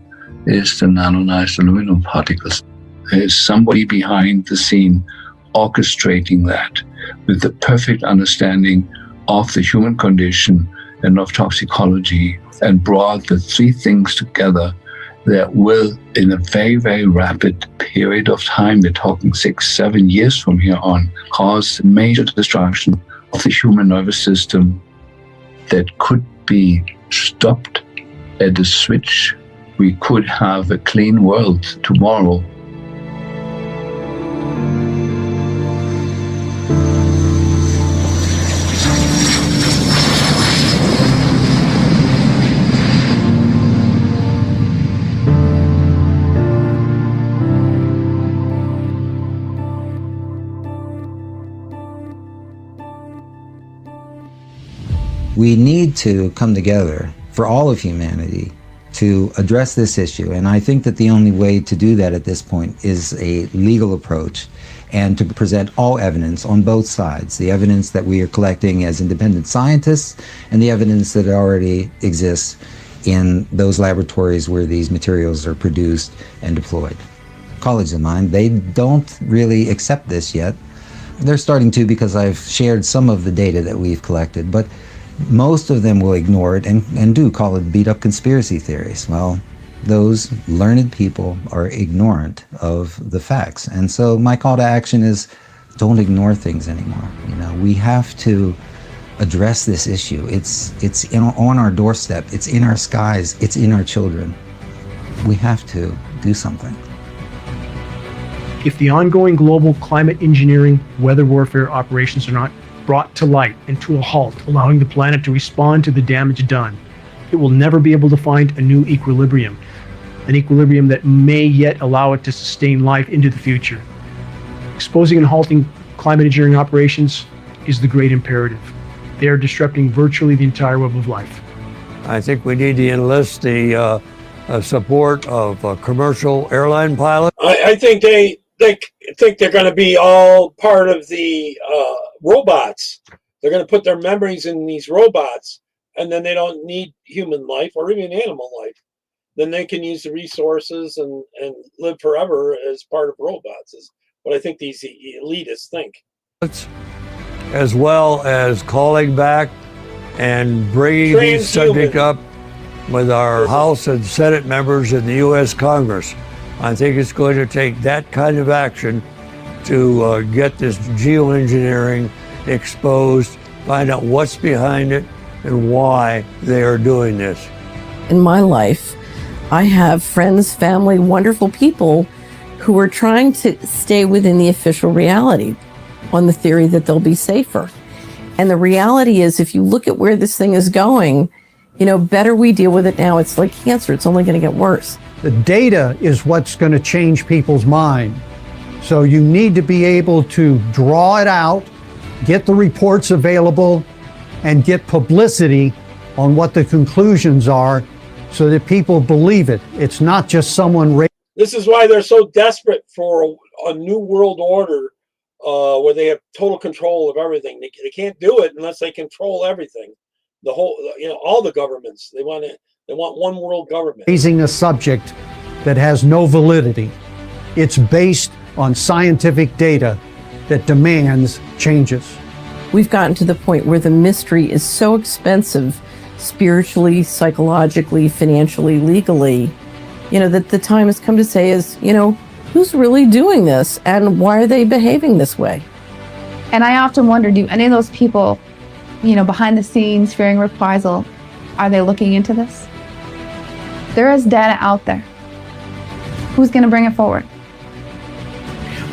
is the nanoized aluminum particles. There's somebody behind the scene orchestrating that with the perfect understanding of the human condition and of toxicology, and brought the 3 things together that will, in a very, very rapid period of time, we're talking 6-7 years from here on, cause major destruction of the human nervous system that could be stopped at a switch. We could have a clean world tomorrow. We need to come together for all of humanity to address this issue. And I think that the only way to do that at this point is a legal approach, and to present all evidence on both sides, the evidence that we are collecting as independent scientists and the evidence that already exists in those laboratories where these materials are produced and deployed. Colleagues of mine, they don't really accept this yet. They're starting to, because I've shared some of the data that we've collected, but most of them will ignore it and do call it beat-up conspiracy theories. Well, those learned people are ignorant of the facts. And so my call to action is, don't ignore things anymore. You know, we have to address this issue. It's on our doorstep. It's in our skies. It's in our children. We have to do something. If the ongoing global climate engineering, weather warfare operations are not brought to light and to a halt, allowing the planet to respond to the damage done, it will never be able to find a new equilibrium, an equilibrium that may yet allow it to sustain life into the future. Exposing and halting climate engineering operations is the great imperative. They are disrupting virtually the entire web of life. I think we need to enlist the support of commercial airline pilots. I think they think they're going to be all part of the robots. They're going to put their memories in these robots, and then they don't need human life or even animal life. Then they can use the resources and live forever as part of robots, is what I think these elitists think. As well as calling back and bringing these subject up with our House and Senate members in the U.S. Congress. I think it's going to take that kind of action to get this geoengineering exposed, find out what's behind it and why they are doing this. In my life, I have friends, family, wonderful people who are trying to stay within the official reality on the theory that they'll be safer. And the reality is, if you look at where this thing is going, you know, better we deal with it now. It's like cancer. It's only going to get worse. The data is what's going to change people's mind. So you need to be able to draw it out, get the reports available, and get publicity on what the conclusions are so that people believe it. It's not just someone. This is why they're so desperate for a new world order where they have total control of everything. They can't do it unless they control everything. The whole, you know, all the governments, they want one world government. Raising a subject that has no validity. It's based on scientific data that demands changes. We've gotten to the point where the mystery is so expensive, spiritually, psychologically, financially, legally, you know, that the time has come to say is, you know, who's really doing this and why are they behaving this way? And I often wonder, do any of those people, you know, behind the scenes fearing reprisal, are they looking into this? There is data out there. Who's going to bring it forward?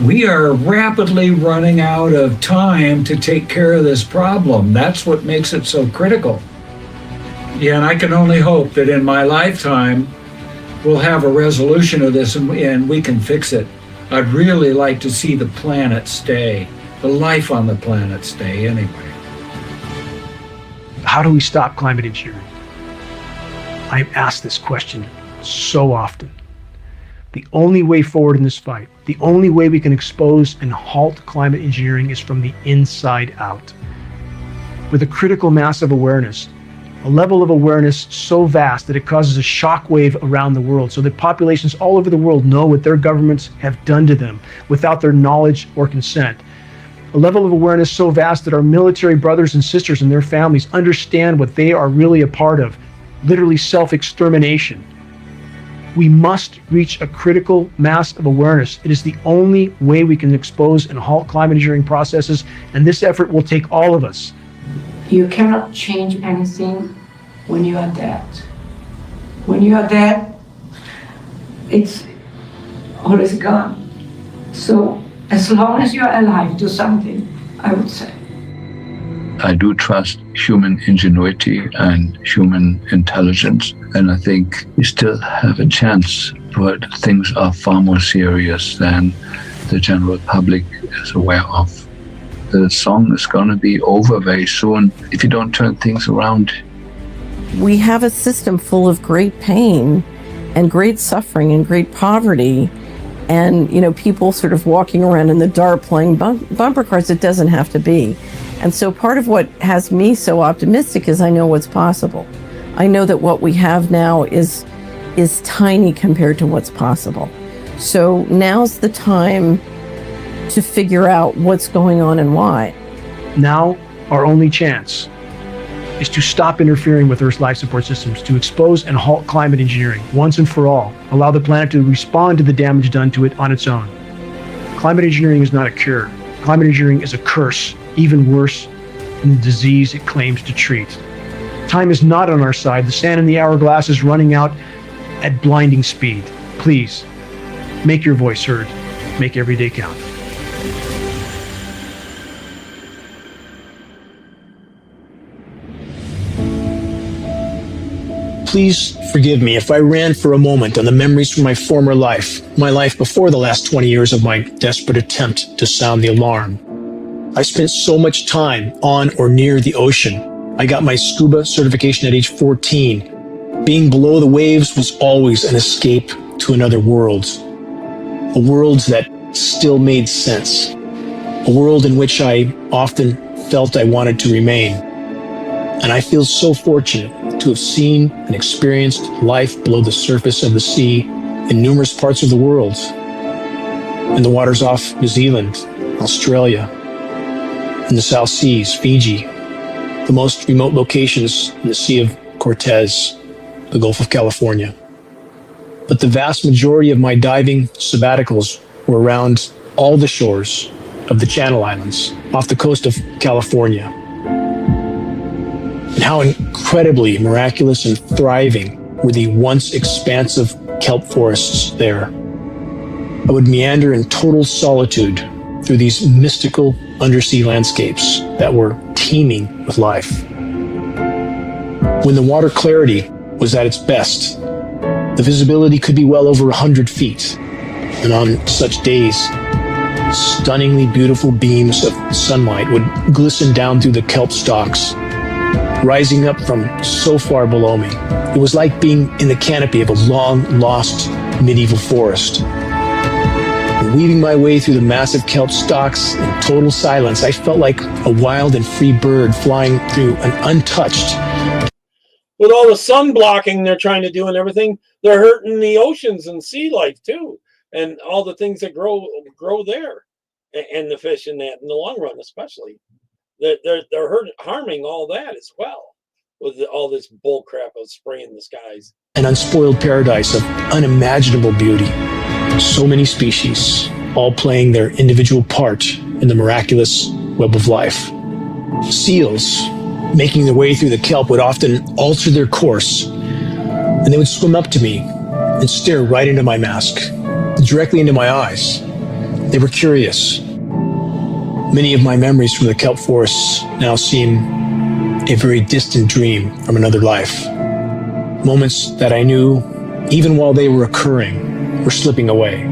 We are rapidly running out of time to take care of this problem. That's what makes it so critical. Yeah, and I can only hope that in my lifetime, we'll have a resolution of this and we can fix it. I'd really like to see the planet stay, the life on the planet stay anyway. How do we stop climate engineering? I'm asked this question so often. The only way forward in this fight, the only way we can expose and halt climate engineering is from the inside out. With a critical mass of awareness, a level of awareness so vast that it causes a shockwave around the world, so that populations all over the world know what their governments have done to them without their knowledge or consent. A level of awareness so vast that our military brothers and sisters and their families understand what they are really a part of, literally self-extermination. We must reach a critical mass of awareness. It is the only way we can expose and halt climate engineering processes, and this effort will take all of us. You cannot change anything when you are dead. When you are dead, it's all is gone. So as long as you are alive, do something, I would say. I do trust human ingenuity and human intelligence, and I think we still have a chance, but things are far more serious than the general public is aware of. The song is going to be over very soon if you don't turn things around. We have a system full of great pain and great suffering and great poverty, and people sort of walking around in the dark playing bumper cars. It doesn't have to be. And so part of what has me so optimistic is I know what's possible. I know that what we have now is tiny compared to what's possible. So now's the time to figure out what's going on and why. Now, our only chance is to stop interfering with Earth's life support systems, to expose and halt climate engineering once and for all, allow the planet to respond to the damage done to it on its own. Climate engineering is not a cure. Climate engineering is a curse, even worse than the disease it claims to treat. Time is not on our side. The sand in the hourglass is running out at blinding speed. Please, make your voice heard. Make every day count. Please forgive me if I ran for a moment on the memories from my former life, my life before the last 20 years of my desperate attempt to sound the alarm. I spent so much time on or near the ocean. I got my scuba certification at age 14. Being below the waves was always an escape to another world. A world that still made sense. A world in which I often felt I wanted to remain. And I feel so fortunate to have seen and experienced life below the surface of the sea in numerous parts of the world. In the waters off New Zealand, Australia, in the South Seas, Fiji, the most remote locations in the Sea of Cortez, the Gulf of California. But the vast majority of my diving sabbaticals were around all the shores of the Channel Islands, off the coast of California. And how incredibly miraculous and thriving were the once expansive kelp forests there. I would meander in total solitude through these mystical undersea landscapes that were teeming with life. When the water clarity was at its best, the visibility could be well over 100 feet. And on such days, stunningly beautiful beams of sunlight would glisten down through the kelp stalks, rising up from so far below me. It was like being in the canopy of a long-lost medieval forest. Weaving my way through the massive kelp stalks in total silence, I felt like a wild and free bird flying through an untouched. With all the sun blocking they're trying to do and everything, they're hurting the oceans and sea life too, and all the things that grow there, and the fish in that in the long run, especially. They're harming all that as well with all this bull crap of spraying the skies. An unspoiled paradise of unimaginable beauty. So many species, all playing their individual part in the miraculous web of life. Seals, making their way through the kelp, would often alter their course, and they would swim up to me and stare right into my mask. directly into my eyes. They were curious. Many of my memories from the kelp forests now seem a very distant dream from another life. Moments that I knew, even while they were occurring, were slipping away.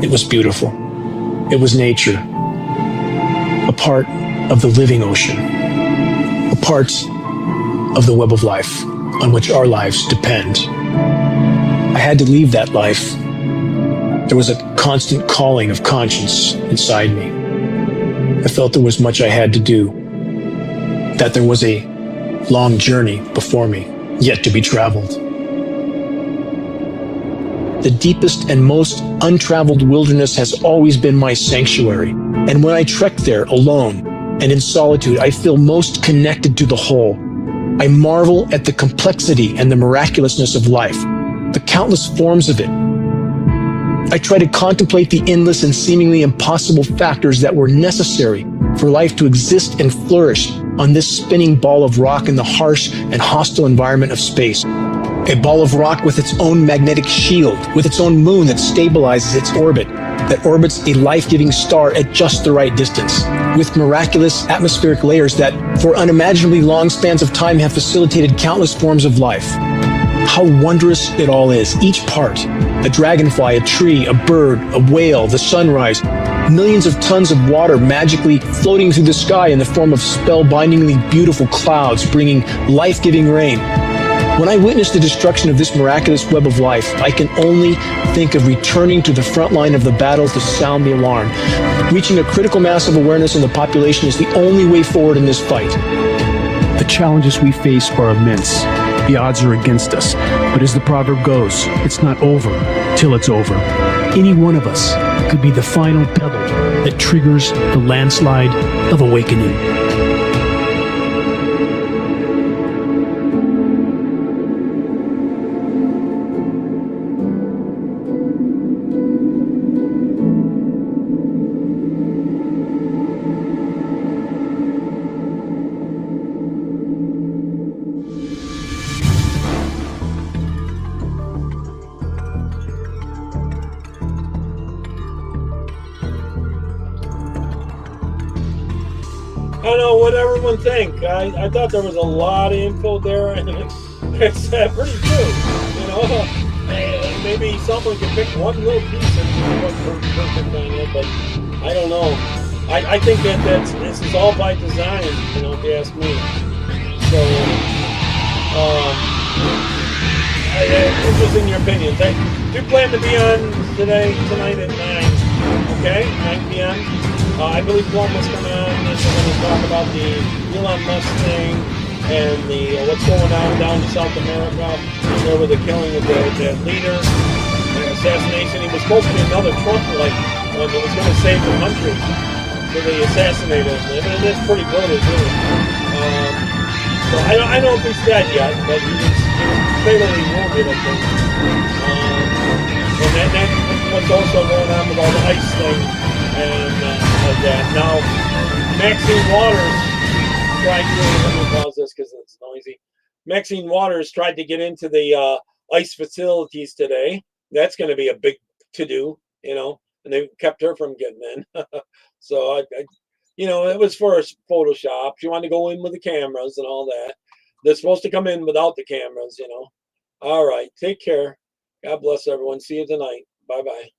It was beautiful. It was nature. A part of the living ocean. A part of the web of life on which our lives depend. I had to leave that life. There was a constant calling of conscience inside me. I felt there was much I had to do, that there was a long journey before me, yet to be traveled. The deepest and most untraveled wilderness has always been my sanctuary, and when I trek there alone and in solitude, I feel most connected to the whole. I marvel at the complexity and the miraculousness of life, the countless forms of it. I try to contemplate the endless and seemingly impossible factors that were necessary for life to exist and flourish on this spinning ball of rock in the harsh and hostile environment of space. A ball of rock with its own magnetic shield, with its own moon that stabilizes its orbit, that orbits a life-giving star at just the right distance, with miraculous atmospheric layers that, for unimaginably long spans of time, have facilitated countless forms of life. How wondrous it all is, each part. A dragonfly, a tree, a bird, a whale, the sunrise, millions of tons of water magically floating through the sky in the form of spellbindingly beautiful clouds, bringing life-giving rain. When I witness the destruction of this miraculous web of life, I can only think of returning to the front line of the battle to sound the alarm. Reaching a critical mass of awareness in the population is the only way forward in this fight. The challenges we face are immense. The odds are against us. But as the proverb goes, it's not over till it's over. Any one of us could be the final pebble that triggers the landslide of awakening. I don't know what everyone think. I thought there was a lot of info there, and it's pretty true. You know, maybe someone can pick one little piece and do what's perfect on it, but I don't know. I think this is all by design. You know, if you ask me. So, just in your opinion, do plan to be on tonight at 9. Okay, 9 p.m. I believe Columbus coming on. We're going to talk about the Elon Musk thing and the what's going on down in South America. There with the killing of that leader, the assassination. He was supposed to be another Trump, like one that was going to save the country. So they assassinated him, and it's pretty brutal, really. So I don't know if he's dead yet, but he was fatally wounded, I think. And then what's also going on with all the ICE thing. And that now Maxine Waters tried to, let me pause this because it's noisy. Maxine Waters tried to get into the ICE facilities today. That's going to be a big to-do, you know, and they kept her from getting in. So, it was for a Photoshop. She wanted to go in with the cameras and all that. They're supposed to come in without the cameras, you know. All right, take care. God bless everyone. See you tonight. Bye-bye.